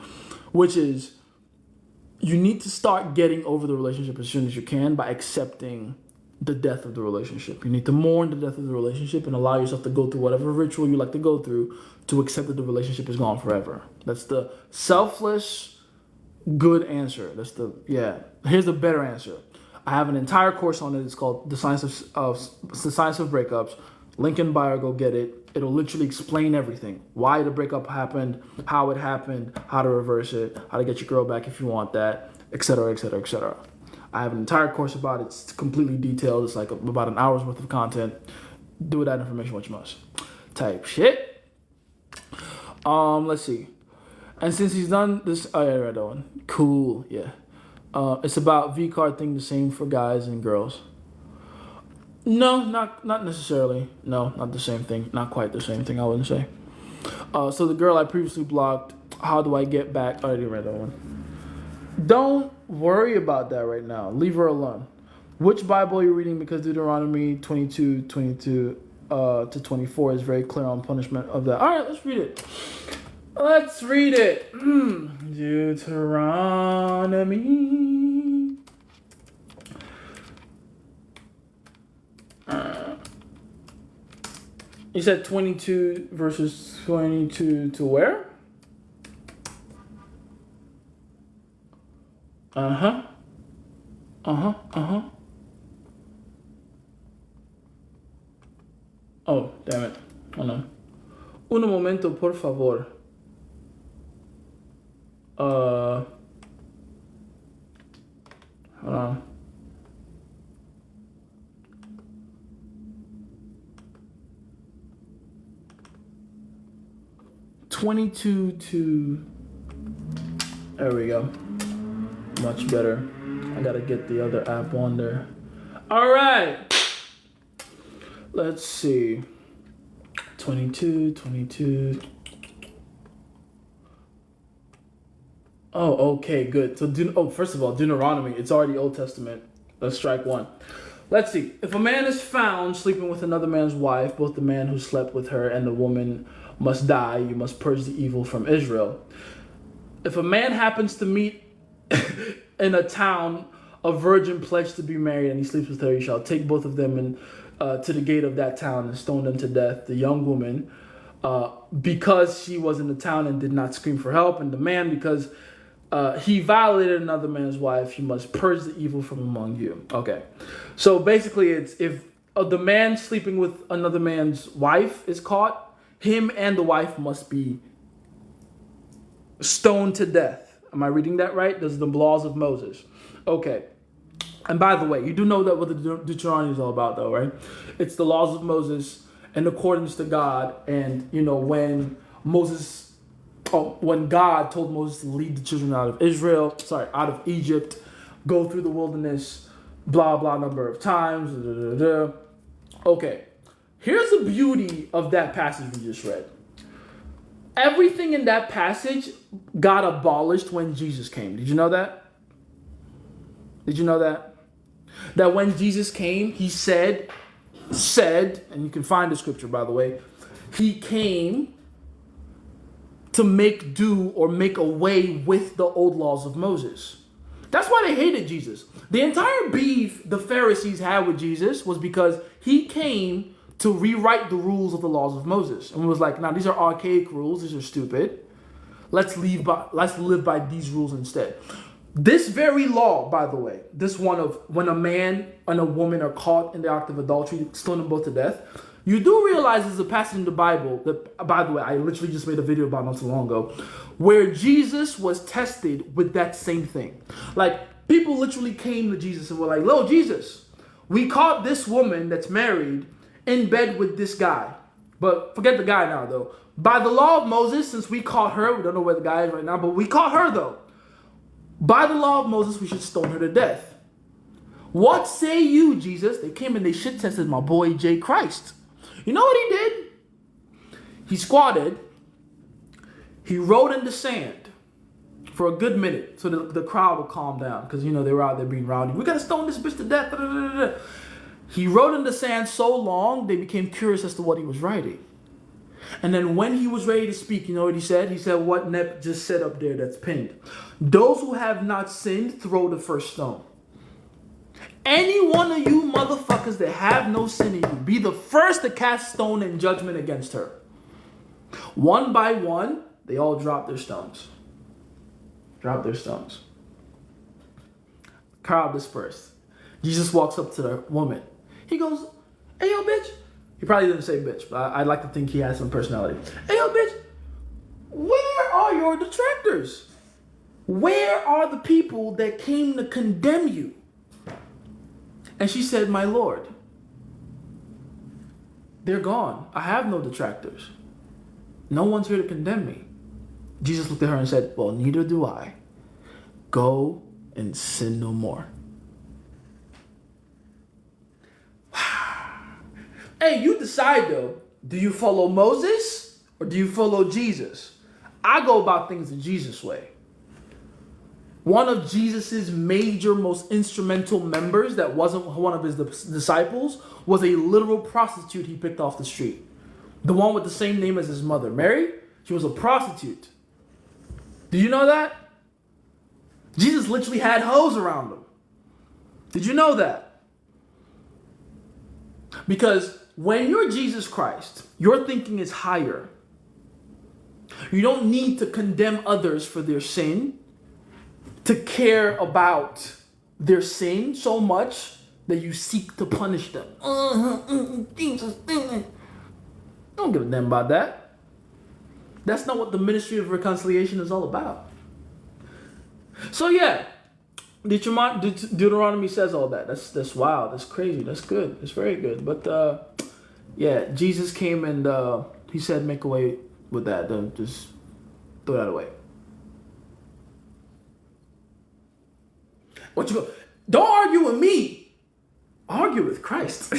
which is you need to start getting over the relationship as soon as you can by accepting the death of the relationship. You need to mourn the death of the relationship and allow yourself to go through whatever ritual you like to go through to accept that the relationship is gone forever. That's the selfless, good answer. Here's the better answer. I have an entire course on it. It's called The Science of Breakups. Link in bio, go get it. It'll literally explain everything. Why the breakup happened, how it happened, how to reverse it, how to get your girl back if you want that, etc., etc., etc. I have an entire course about it. It's completely detailed. It's like about an hour's worth of content. Do with that information what you must. Type shit. Let's see. And since he's done this, I read that one. Cool, yeah. It's about V-card thing, the same for guys and girls. No, not necessarily. No, not the same thing. Not quite the same thing, I wouldn't say. So the girl I previously blocked, how do I get back? I already read that one. Don't worry about that right now. Leave her alone. Which Bible are you reading? Because Deuteronomy 22 to 24 is very clear on punishment of that. All right, let's read it. Deuteronomy. You said 22 verses 22 to where? Uh-huh. Oh, damn it. Hold on. Un momento, por favor. Hold on. There we go. Much better. I gotta get the other app on there. All right. Let's see. 22. Oh, okay, good. So, first of all, Deuteronomy, it's already Old Testament. Let's strike one. Let's see. If a man is found sleeping with another man's wife, both the man who slept with her and the woman must die. You must purge the evil from Israel. If a man happens to meet in a town a virgin pledged to be married and he sleeps with her, you shall take both of them to the gate of that town and stone them to death. The young woman, because she was in the town and did not scream for help, and the man, because he violated another man's wife, you must purge the evil from among you. Okay. So basically, it's if the man sleeping with another man's wife is caught, him and the wife must be stoned to death. Am I reading that right? Those are the laws of Moses. Okay. And by the way, you do know that what the Deuteronomy is all about, though, right? It's the laws of Moses in accordance to God. And, you know, when God told Moses to lead the children out of Egypt, go through the wilderness, blah, blah, number of times. Okay. Here's the beauty of that passage we just read. Everything in that passage got abolished when Jesus came. Did you know that? Did you know that? That when Jesus came, he said, and you can find the scripture, by the way, he came to make do or make away with the old laws of Moses. That's why they hated Jesus. The entire beef the Pharisees had with Jesus was because he came to rewrite the rules of the laws of Moses. And was like, now these are archaic rules, these are stupid. Let's live by these rules instead. This very law, by the way, this one of when a man and a woman are caught in the act of adultery, stone them both to death. You do realize there's a passage in the Bible that, by the way, I literally just made a video about not so long ago, where Jesus was tested with that same thing. Like, people literally came to Jesus and were like, "Lo, Jesus, we caught this woman that's married in bed with this guy." But forget the guy now, though. By the law of Moses, since we caught her, we don't know where the guy is right now, but we caught her, though. By the law of Moses, we should stone her to death. What say you, Jesus? They came and they shit tested my boy, J. Christ. You know what he did? He squatted. He rolled in the sand for a good minute so the crowd would calm down because, you know, they were out there being rowdy. We got to stone this bitch to death. He rolled in the sand so long, they became curious as to what he was writing. And then when he was ready to speak, you know what he said? He said what Nep just said up there that's pinned. Those who have not sinned, throw the first stone. Any one of you motherfuckers that have no sin in you, be the first to cast stone in judgment against her. One by one, they all dropped their stones. Drop their stones. Crowd dispersed. Jesus walks up to the woman. He goes, "Hey, yo, bitch." He probably didn't say bitch, but I'd like to think he has some personality. "Hey, yo, bitch, where are your detractors? Where are the people that came to condemn you?" And she said, "My Lord, they're gone. I have no detractors. No one's here to condemn me." Jesus looked at her and said, "Well, neither do I. Go and sin no more." Hey, you decide though. Do you follow Moses or do you follow Jesus? I go about things the Jesus way. One of Jesus's major, most instrumental members that wasn't one of his disciples was a literal prostitute he picked off the street. The one with the same name as his mother, Mary. She was a prostitute. Did you know that? Jesus literally had hoes around him. Did you know that? Because when you're Jesus Christ, your thinking is higher. You don't need to condemn others for their sin, to care about their sin so much that you seek to punish them. Jesus, don't give a damn about that. That's not what the ministry of reconciliation is all about. So yeah, Deuteronomy says all that. That's wild. That's crazy. That's good. It's very good. But yeah, Jesus came and he said, make away with that. Don't just throw that away. What you go? Don't argue with me. Argue with Christ.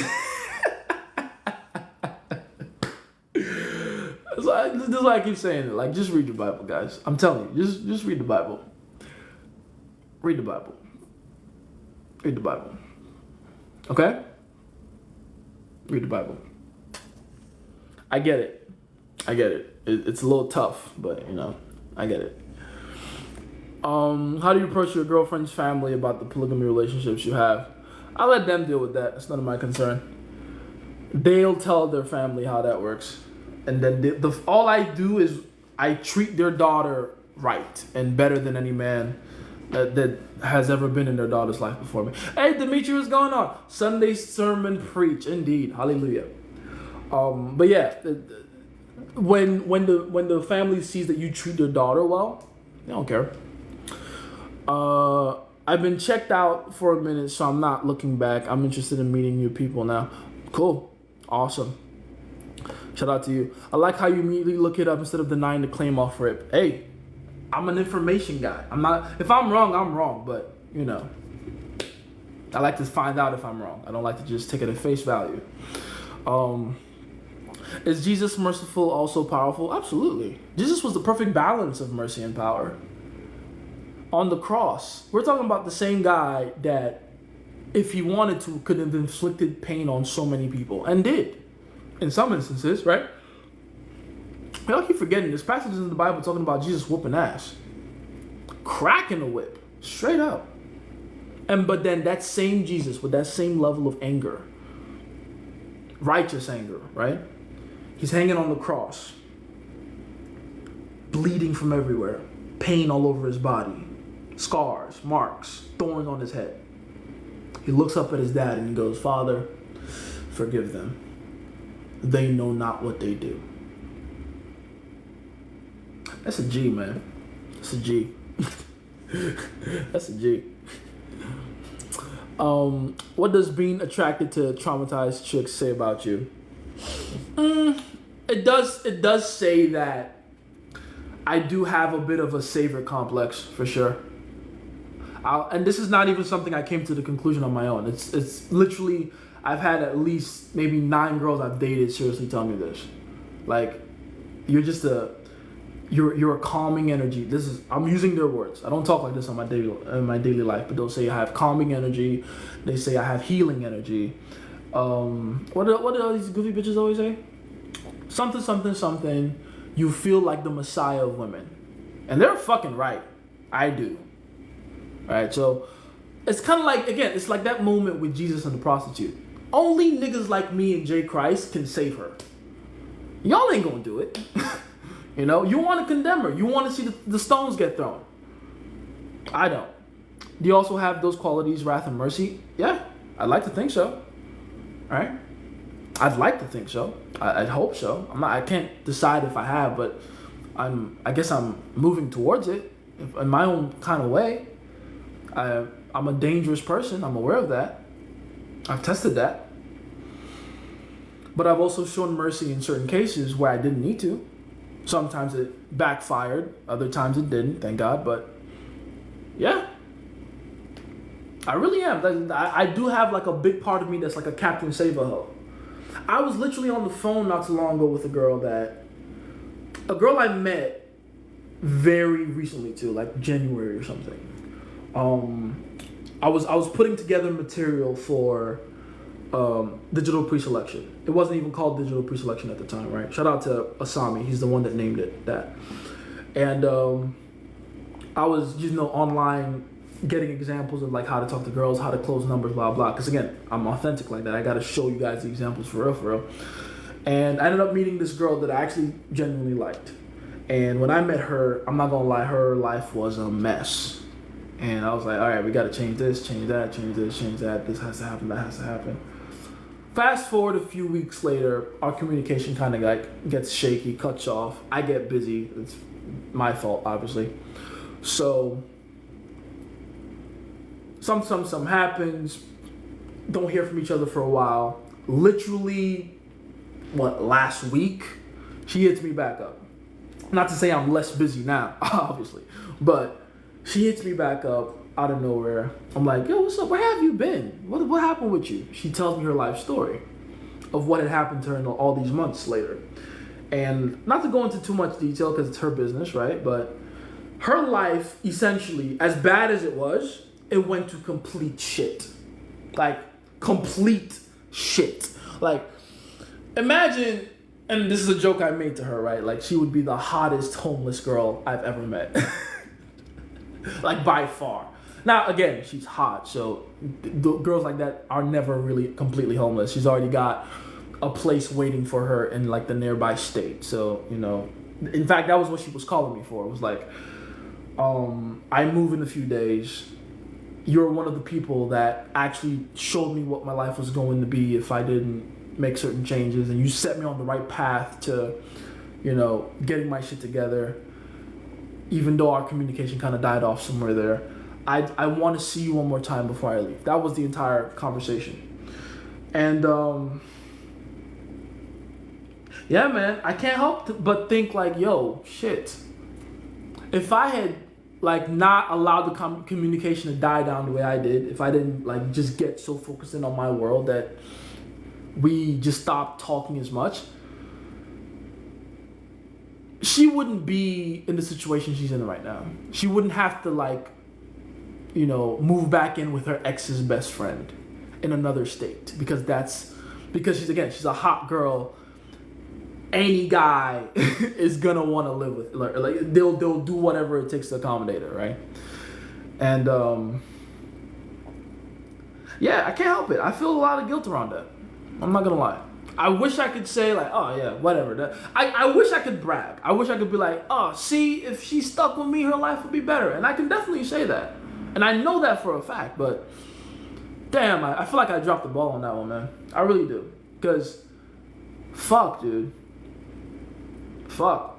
This is why I keep saying it. Like, just read the Bible, guys. I'm telling you, just read the Bible. Read the Bible. Read the Bible. Okay? Read the Bible. I get it. It's a little tough, but you know, I get it. How do you approach your girlfriend's family about the polygamy relationships you have? I let them deal with that. It's none of my concern. They'll tell their family how that works. And then all I do is I treat their daughter right and better than any man that has ever been in their daughter's life before me. Hey, Dimitri, what's going on? Sunday sermon preach, indeed, hallelujah. But yeah, when the family sees that you treat their daughter well, they don't care. I've been checked out for a minute, so I'm not looking back. I'm interested in meeting new people now. Cool, awesome. Shout out to you. I like how you immediately look it up instead of denying the claim off rip. Hey, I'm an information guy. I'm not. If I'm wrong, I'm wrong. But you know, I like to find out if I'm wrong. I don't like to just take it at face value. Is Jesus merciful, also powerful? Absolutely. Jesus was the perfect balance of mercy and power. On the cross, we're talking about the same guy that, if he wanted to, could have inflicted pain on so many people, and did, in some instances, right? We all keep forgetting this passage in the Bible talking about Jesus whooping ass, cracking the whip, straight up. But then that same Jesus with that same level of anger, righteous anger, right? He's hanging on the cross, bleeding from everywhere, pain all over his body, scars, marks, thorns on his head. He looks up at his dad and he goes, Father, forgive them. They know not what they do. That's a G, man. That's a G. That's a G. What does being attracted to traumatized chicks say about you? It does say that I do have a bit of a savior complex, for sure. And this is not even something I came to the conclusion on my own. It's literally, I've had at least maybe 9 girls I've dated seriously tell me this. Like, you're just you're a calming energy. I'm using their words. I don't talk like this in my daily life, but they'll say I have calming energy. They say I have healing energy. What do all these goofy bitches always say? Something, something, something. You feel like the Messiah of women. And they're fucking right. I do. Alright, so it's kind of like, again, it's like that moment with Jesus and the prostitute. Only niggas like me and Jay Christ can save her. Y'all ain't gonna do it. You know, you want to condemn her. You want to see the stones get thrown. I don't. Do you also have those qualities, wrath and mercy? Yeah, I'd like to think so. Alright? I'd like to think so. I'd hope so. I can't decide if I have, but I guess I'm moving towards it in my own kind of way. I'm a dangerous person. I'm aware of that. I've tested that. But I've also shown mercy in certain cases where I didn't need to. Sometimes it backfired. Other times it didn't, thank God. But yeah, I really am. I do have like a big part of me that's like a Captain Save-A-Ho. I was literally on the phone not too long ago with a girl I met very recently too, like January or something. I was putting together material for digital pre-selection. It wasn't even called digital pre-selection at the time, right? Shout out to Asami. He's the one that named it that. And I was, online getting examples of like how to talk to girls, how to close numbers, blah, blah. Because again, I'm authentic like that. I got to show you guys the examples for real. And I ended up meeting this girl that I actually genuinely liked. And when I met her, I'm not going to lie, her life was a mess. And I was like, all right, we got to change this, change that, change this, change that. This has to happen, that has to happen. Fast forward a few weeks later, our communication kind of like gets shaky, cuts off. I get busy. It's my fault, obviously. So some happens. Don't hear from each other for a while. Literally, last week, she hits me back up. Not to say I'm less busy now, obviously, but she hits me back up out of nowhere. I'm like, yo, what's up? Where have you been? What happened with you? She tells me her life story of what had happened to her all these months later. And not to go into too much detail because it's her business, right? But her life, essentially, as bad as it was, it went to complete shit. Like, complete shit. Like, imagine, and this is a joke I made to her, right? Like, she would be the hottest homeless girl I've ever met. Like, by far. Now, again, she's hot, so girls like that are never really completely homeless. She's already got a place waiting for her in, like, the nearby state. So, in fact, that was what she was calling me for. It was like, I move in a few days. You're one of the people that actually showed me what my life was going to be if I didn't make certain changes, and you set me on the right path to, getting my shit together. Even though our communication kind of died off somewhere there, I want to see you one more time before I leave. That was the entire conversation. And yeah, man, I can't help but think like, yo, shit. If I had not allowed the communication to die down the way I did, if I didn't just get so focused in on my world that we just stopped talking as much, she wouldn't be in the situation she's in right now. She wouldn't have to move back in with her ex's best friend in another state because she's a hot girl. Any guy is gonna want to live with her. Like they'll do whatever it takes to accommodate her, right? And yeah, I can't help it. I feel a lot of guilt around that. I'm not gonna lie. I wish I could say oh yeah, whatever. I wish I could brag. I wish I could be see, if she stuck with me, her life would be better. And I can definitely say that. And I know that for a fact, but damn, I feel like I dropped the ball on that one, man. I really do. Because fuck, dude. Fuck.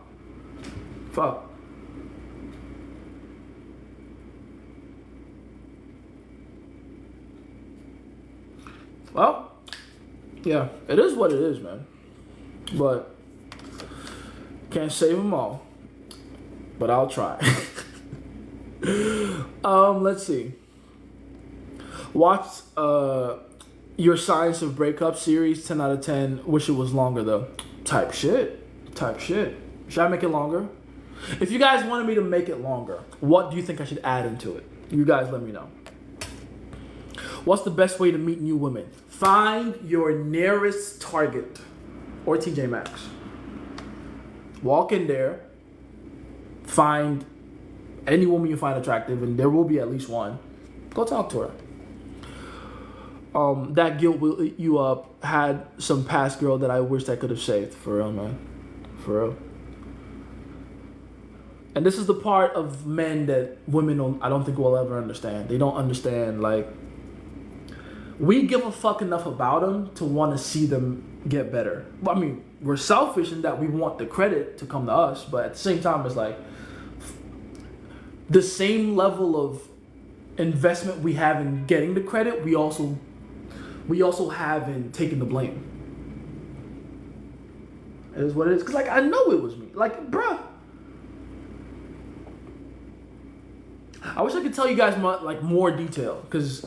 Well, yeah, it is what it is, man. But can't save them all. But I'll try. Let's see. Watched your Science of Breakup series, 10 out of 10. Wish it was longer though. Type shit. Should I make it longer? If you guys wanted me to make it longer, what do you think I should add into it? You guys let me know. What's the best way to meet new women? Find your nearest Target or TJ Maxx. Walk in there, find any woman you find attractive, and there will be at least one. Go talk to her. That guilt will eat you up. Had some past girl that I wished I could have saved. For real, man. For real. And this is the part of men that women I don't think will ever understand. They don't understand, we give a fuck enough about them to want to see them get better. I mean, we're selfish in that we want the credit to come to us, but at the same time, it's the same level of investment we have in getting the credit, we also have in taking the blame. It is what it is. Because, I know it was me. Bruh. I wish I could tell you guys more detail. Because,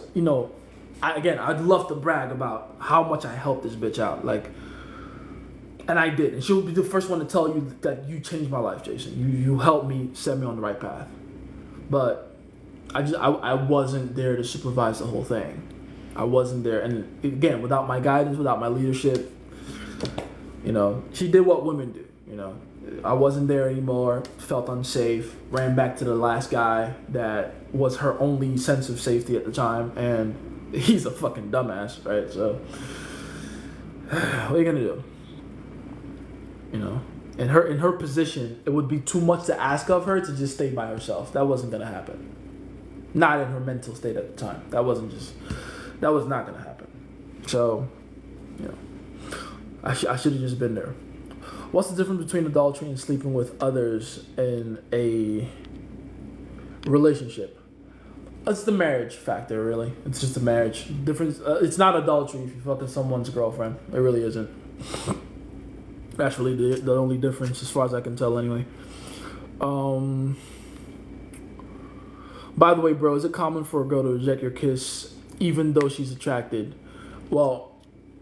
I'd love to brag about how much I helped this bitch out. And I did. And she'll be the first one to tell you that you changed my life, Jason. You helped me, set me on the right path. But I wasn't there to supervise the whole thing. I wasn't there. And again, without my guidance, without my leadership, she did what women do. I wasn't there anymore, felt unsafe, ran back to the last guy that was her only sense of safety at the time, and he's a fucking dumbass, right? So, what are you gonna do? In her position, it would be too much to ask of her to just stay by herself. That wasn't gonna happen. Not in her mental state at the time. That was not gonna happen. So, I should have just been there. What's the difference between adultery and sleeping with others in a relationship? It's the marriage factor, really. It's just the marriage difference. It's not adultery if you're fucking someone's girlfriend. It really isn't. That's really the only difference, as far as I can tell, anyway. By the way, bro, is it common for a girl to reject your kiss even though she's attracted? Well,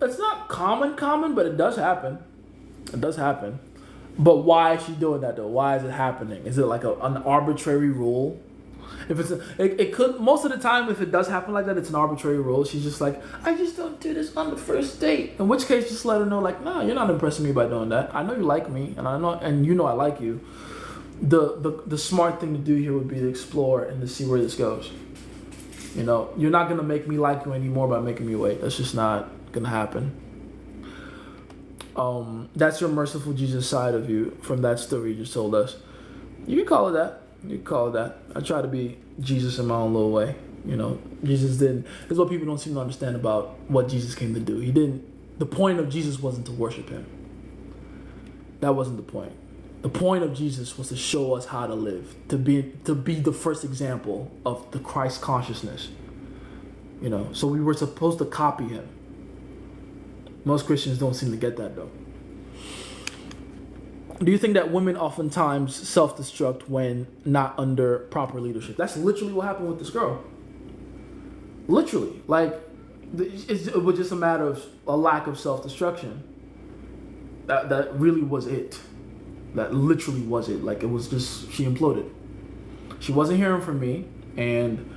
it's not common, but it does happen. It does happen. But why is she doing that, though? Why is it happening? Is it an arbitrary rule? If it could, most of the time, if it does happen like that, it's an arbitrary rule. She's just I just don't do this on the first date. In which case, just let her know, nah, you're not impressing me by doing that. I know you like me, and I like you. The smart thing to do here would be to explore and to see where this goes. You're not gonna make me like you anymore by making me wait. That's just not gonna happen. That's your merciful Jesus side of you from that story you just told us. You can call it that. You call it that. I try to be Jesus in my own little way. You know, Jesus didn't. This is what people don't seem to understand about what Jesus came to do. He didn't. The point of Jesus wasn't to worship him. That wasn't the point. The point of Jesus was to show us how to live, to be the first example of the Christ consciousness. You know, so we were supposed to copy him. Most Christians don't seem to get that though. Do you think that women oftentimes self-destruct when not under proper leadership? That's literally what happened with this girl. Literally, like it was just a matter of a lack of self-destruction. That really was it. That literally was it. Like, it was just, she imploded. She wasn't hearing from me, and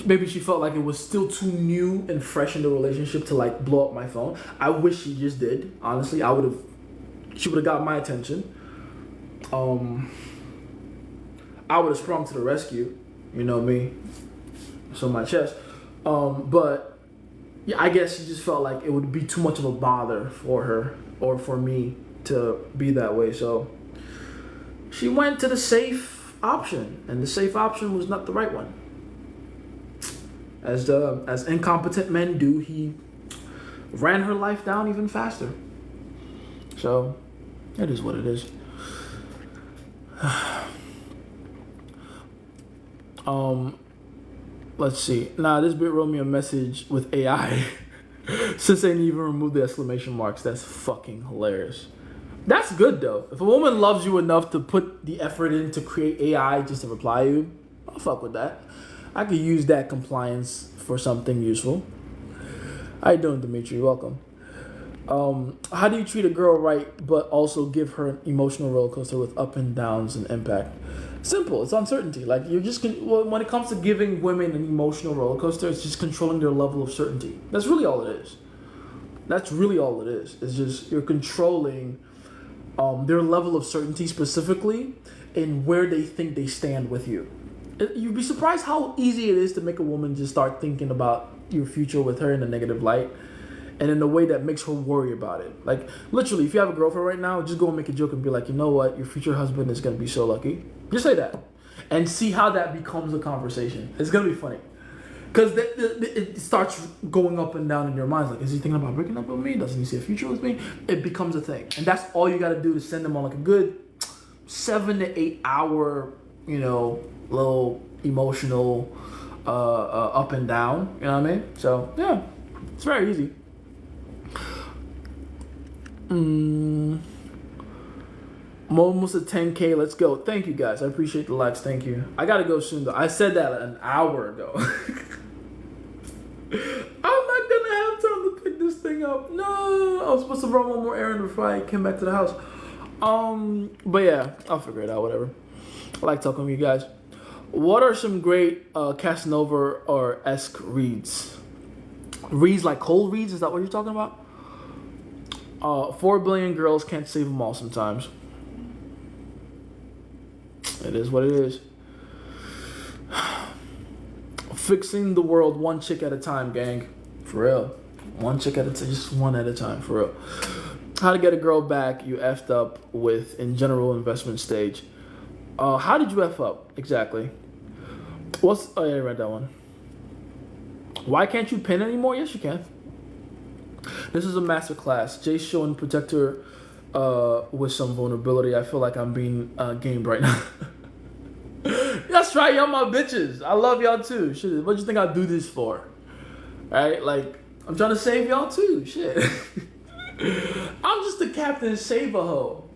maybe she felt like it was still too new and fresh in the relationship to like blow up my phone. I wish she just did. Honestly, she would have got my attention. I would have sprung to the rescue. You know me. It's on my chest. But yeah, I guess she just felt like it would be too much of a bother for her or for me to be that way. So she went to the safe option, and the safe option was not the right one. As incompetent men do, he ran her life down even faster. So it is what it is. Let's see. Nah, this bit wrote me a message with AI. Since they didn't even remove the exclamation marks. That's fucking hilarious. That's good though. If a woman loves you enough to put the effort in to create AI just to reply to you, I'll fuck with that. I could use that compliance for something useful. How you doing, Dimitri? Welcome. How do you treat a girl right but also give her an emotional roller coaster with up and downs and impact? Simple. It's uncertainty. Like, you're just when it comes to giving women an emotional roller coaster, it's just controlling their level of certainty. That's really all it is. That's really all it is. It's just you're controlling their level of certainty, specifically in where they think they stand with you. You'd be surprised how easy it is to make a woman just start thinking about your future with her in a negative light, and in a way that makes her worry about it. Like, literally, if you have a girlfriend right now, just go and make a joke and be like, you know what, your future husband is going to be so lucky. Just say that. And see how that becomes a conversation. It's going to be funny. Because it starts going up and down in your minds. Like, is he thinking about breaking up with me? Doesn't he see a future with me? It becomes a thing. And that's all you got to do, is send them on like a good 7 to 8 hour, you know, little emotional up and down. You know what I mean? So, yeah, it's very easy. Almost at 10K. Let's go. Thank you, guys. I appreciate the likes. Thank you. I gotta go soon, though. I said that an hour ago. I'm not gonna have time to pick this thing up. No, I was supposed to run one more errand before I came back to the house. But yeah, I'll figure it out. Whatever. I like talking with you guys. What are some great Casanova or esque reads? Reads like cold reads? Is that what you're talking about? 4 billion girls can't save them all sometimes. It is what it is. Fixing the world one chick at a time, gang. For real. One chick at a time. Just one at a time. For real. How to get a girl back you effed up with in general investment stage. How did you F up? Exactly. Oh yeah, I read that one. Why can't you pin anymore? Yes, you can. This is a master class. Jay's showing Protector with some vulnerability. I feel like I'm being gamed right now. That's right, y'all my bitches. I love y'all too. Shit, what do you think I do this for? Right? Like, I'm trying to save y'all too. Shit. I'm just the captain, save a hoe.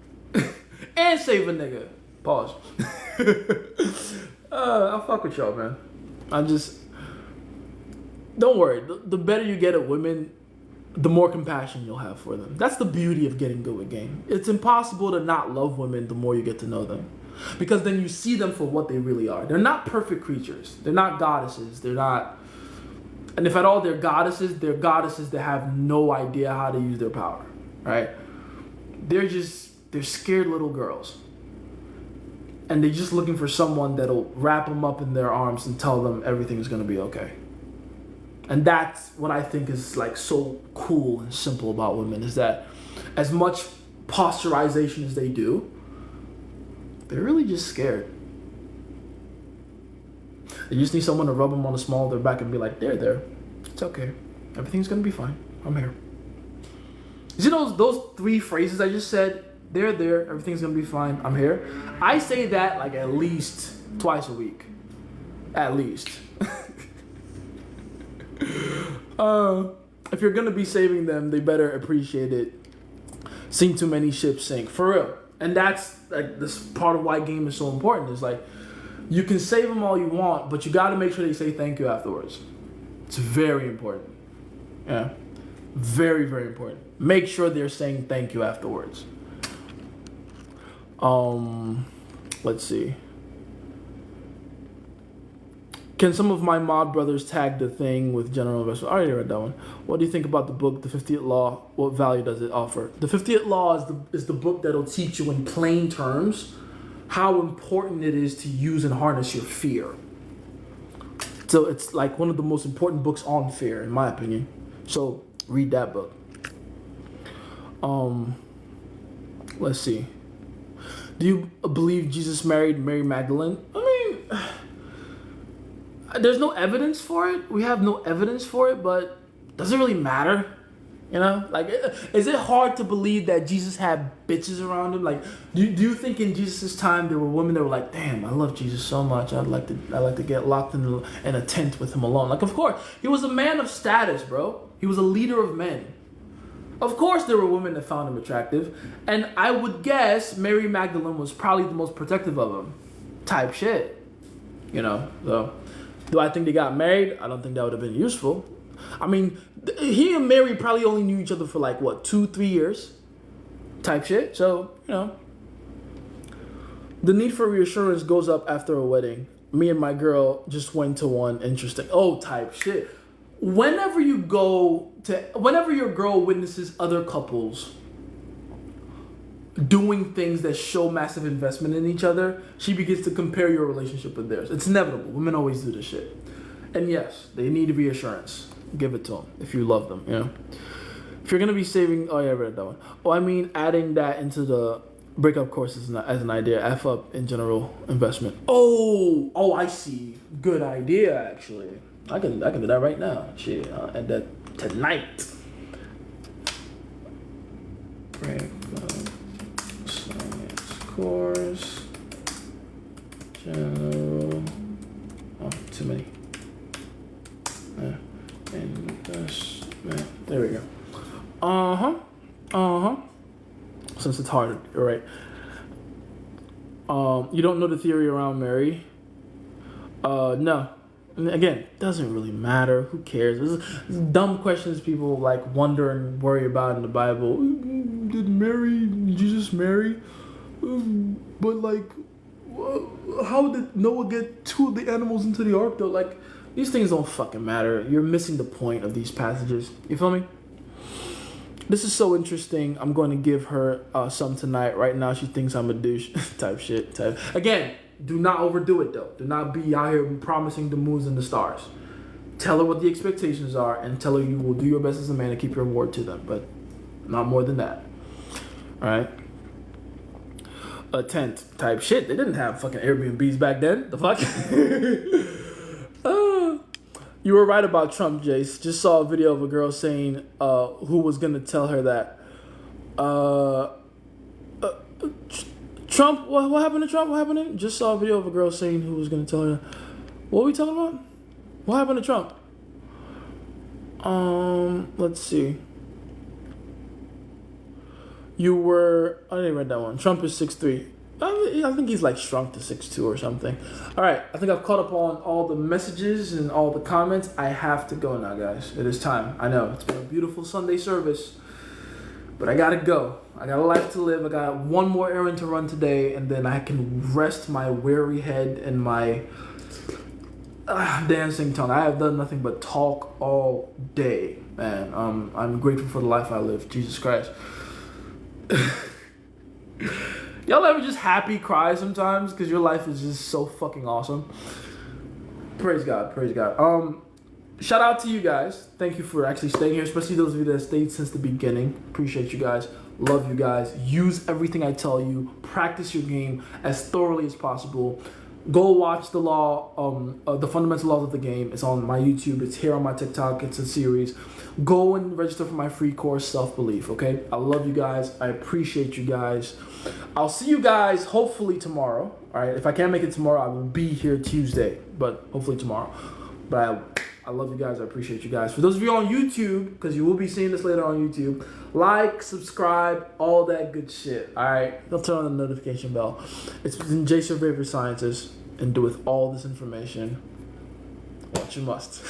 And save a nigga. Pause. I'll fuck with y'all, man. Don't worry. The better you get at women, the more compassion you'll have for them. That's the beauty of getting good with game. It's impossible to not love women the more you get to know them. Because then you see them for what they really are. They're not perfect creatures. They're not goddesses. They're not... And if at all they're goddesses that have no idea how to use their power. Right? They're scared little girls. And they're just looking for someone that'll wrap them up in their arms and tell them everything's going to be okay. And that's what I think is like so cool and simple about women, is that as much posturization as they do, they're really just scared. You just need someone to rub them on the small of their back and be like, there. It's okay. Everything's gonna be fine. I'm here. You see those 3 phrases I just said? There. Everything's gonna be fine. I'm here. I say that like at least twice a week. At least. If you're gonna be saving them, they better appreciate it. Seen too many ships sink, for real. And that's like this part of why game is so important. Is like you can save them all you want, but you got to make sure they say thank you afterwards. It's very important. Yeah, very, very important. Make sure they're saying thank you afterwards. Let's see. Can some of my mod brothers tag the thing with general investment? I already read that one. What do you think about the book, The 50th Law? What value does it offer? The 50th Law is the book that'll teach you in plain terms how important it is to use and harness your fear. So it's like one of the most important books on fear, in my opinion. So read that book. Let's see. Do you believe Jesus married Mary Magdalene? I mean, there's no evidence for it. We have no evidence for it, but does it really matter? You know, like, is it hard to believe that Jesus had bitches around him? Like, do you think in Jesus' time there were women that were like, damn, I love Jesus so much. I'd like to get locked in a tent with him alone. Like, of course, he was a man of status, bro. He was a leader of men. Of course, there were women that found him attractive, and I would guess Mary Magdalene was probably the most protective of him, type shit. You know, so. Do I think they got married? I don't think that would have been useful. I mean, he and Mary probably only knew each other for like, what, 2-3 years? Type shit. So, you know. The need for reassurance goes up after a wedding. Me and my girl just went to one. Interesting. Oh, type shit. Whenever your girl witnesses other couples doing things that show massive investment in each other, she begins to compare your relationship with theirs. It's inevitable. Women always do this shit. And yes, they need reassurance. Give it to them if you love them, you know. If you're going to be saving... Oh, yeah, I read that one. Oh, I mean, adding that into the breakup courses as an idea. F up in general investment. Oh, I see. Good idea, actually. I can do that right now. Shit, I'll add that tonight. Course, general, too many. Investment. There we go. Since it's hard, you're right. You don't know the theory around Mary? No. And again, it doesn't really matter. Who cares? This is dumb questions people like wonder and worry about in the Bible. Did Jesus marry? But like, how did Noah get 2 of the animals into the ark though? Like, these things don't fucking matter. You're missing the point of these passages. You feel me? This is so interesting. I'm going to give her some tonight. Right now, she thinks I'm a douche. type shit. Again, do not overdo it though. Do not be out here promising the moons and the stars. Tell her what the expectations are and tell her you will do your best as a man to keep your word to them, but not more than that. All right. A tent type shit. They didn't have fucking Airbnbs back then. The fuck? You were right about Trump, Jace. Just saw a video of a girl saying who was going to tell her that Trump, what happened to Trump? What happened to him? Just saw a video of a girl saying who was going to tell her that. What were we talking about? What happened to Trump? Let's see. I didn't read that one. Trump is 6'3". I think he's like shrunk to 6'2" or something. All right, I think I've caught up on all the messages and all the comments. I have to go now, guys. It is time. I know it's been a beautiful Sunday service, but I gotta go. I got a life to live. I got one more errand to run today, and then I can rest my weary head and my dancing tongue. I have done nothing but talk all day, man. I'm grateful for the life I live. Jesus Christ. Y'all ever just happy cry sometimes because your life is just so fucking awesome? Praise God, praise God. Shout out to you guys. Thank you for actually staying here, especially those of you that stayed since the beginning. Appreciate you guys. Love you guys. Use everything I tell you. Practice your game as thoroughly as possible. Go watch the the fundamental laws of the game. It's on my YouTube. It's here on my TikTok. It's a series. Go and register for my free course, Self-Belief, okay? I love you guys. I appreciate you guys. I'll see you guys hopefully tomorrow, all right? If I can't make it tomorrow, I will be here Tuesday, but hopefully tomorrow. But I love you guys. I appreciate you guys. For those of you on YouTube, because you will be seeing this later on YouTube, like, subscribe, all that good shit, all right? They'll turn on the notification bell. It's been Jason Favorite Scientist, and with all this information, what you must.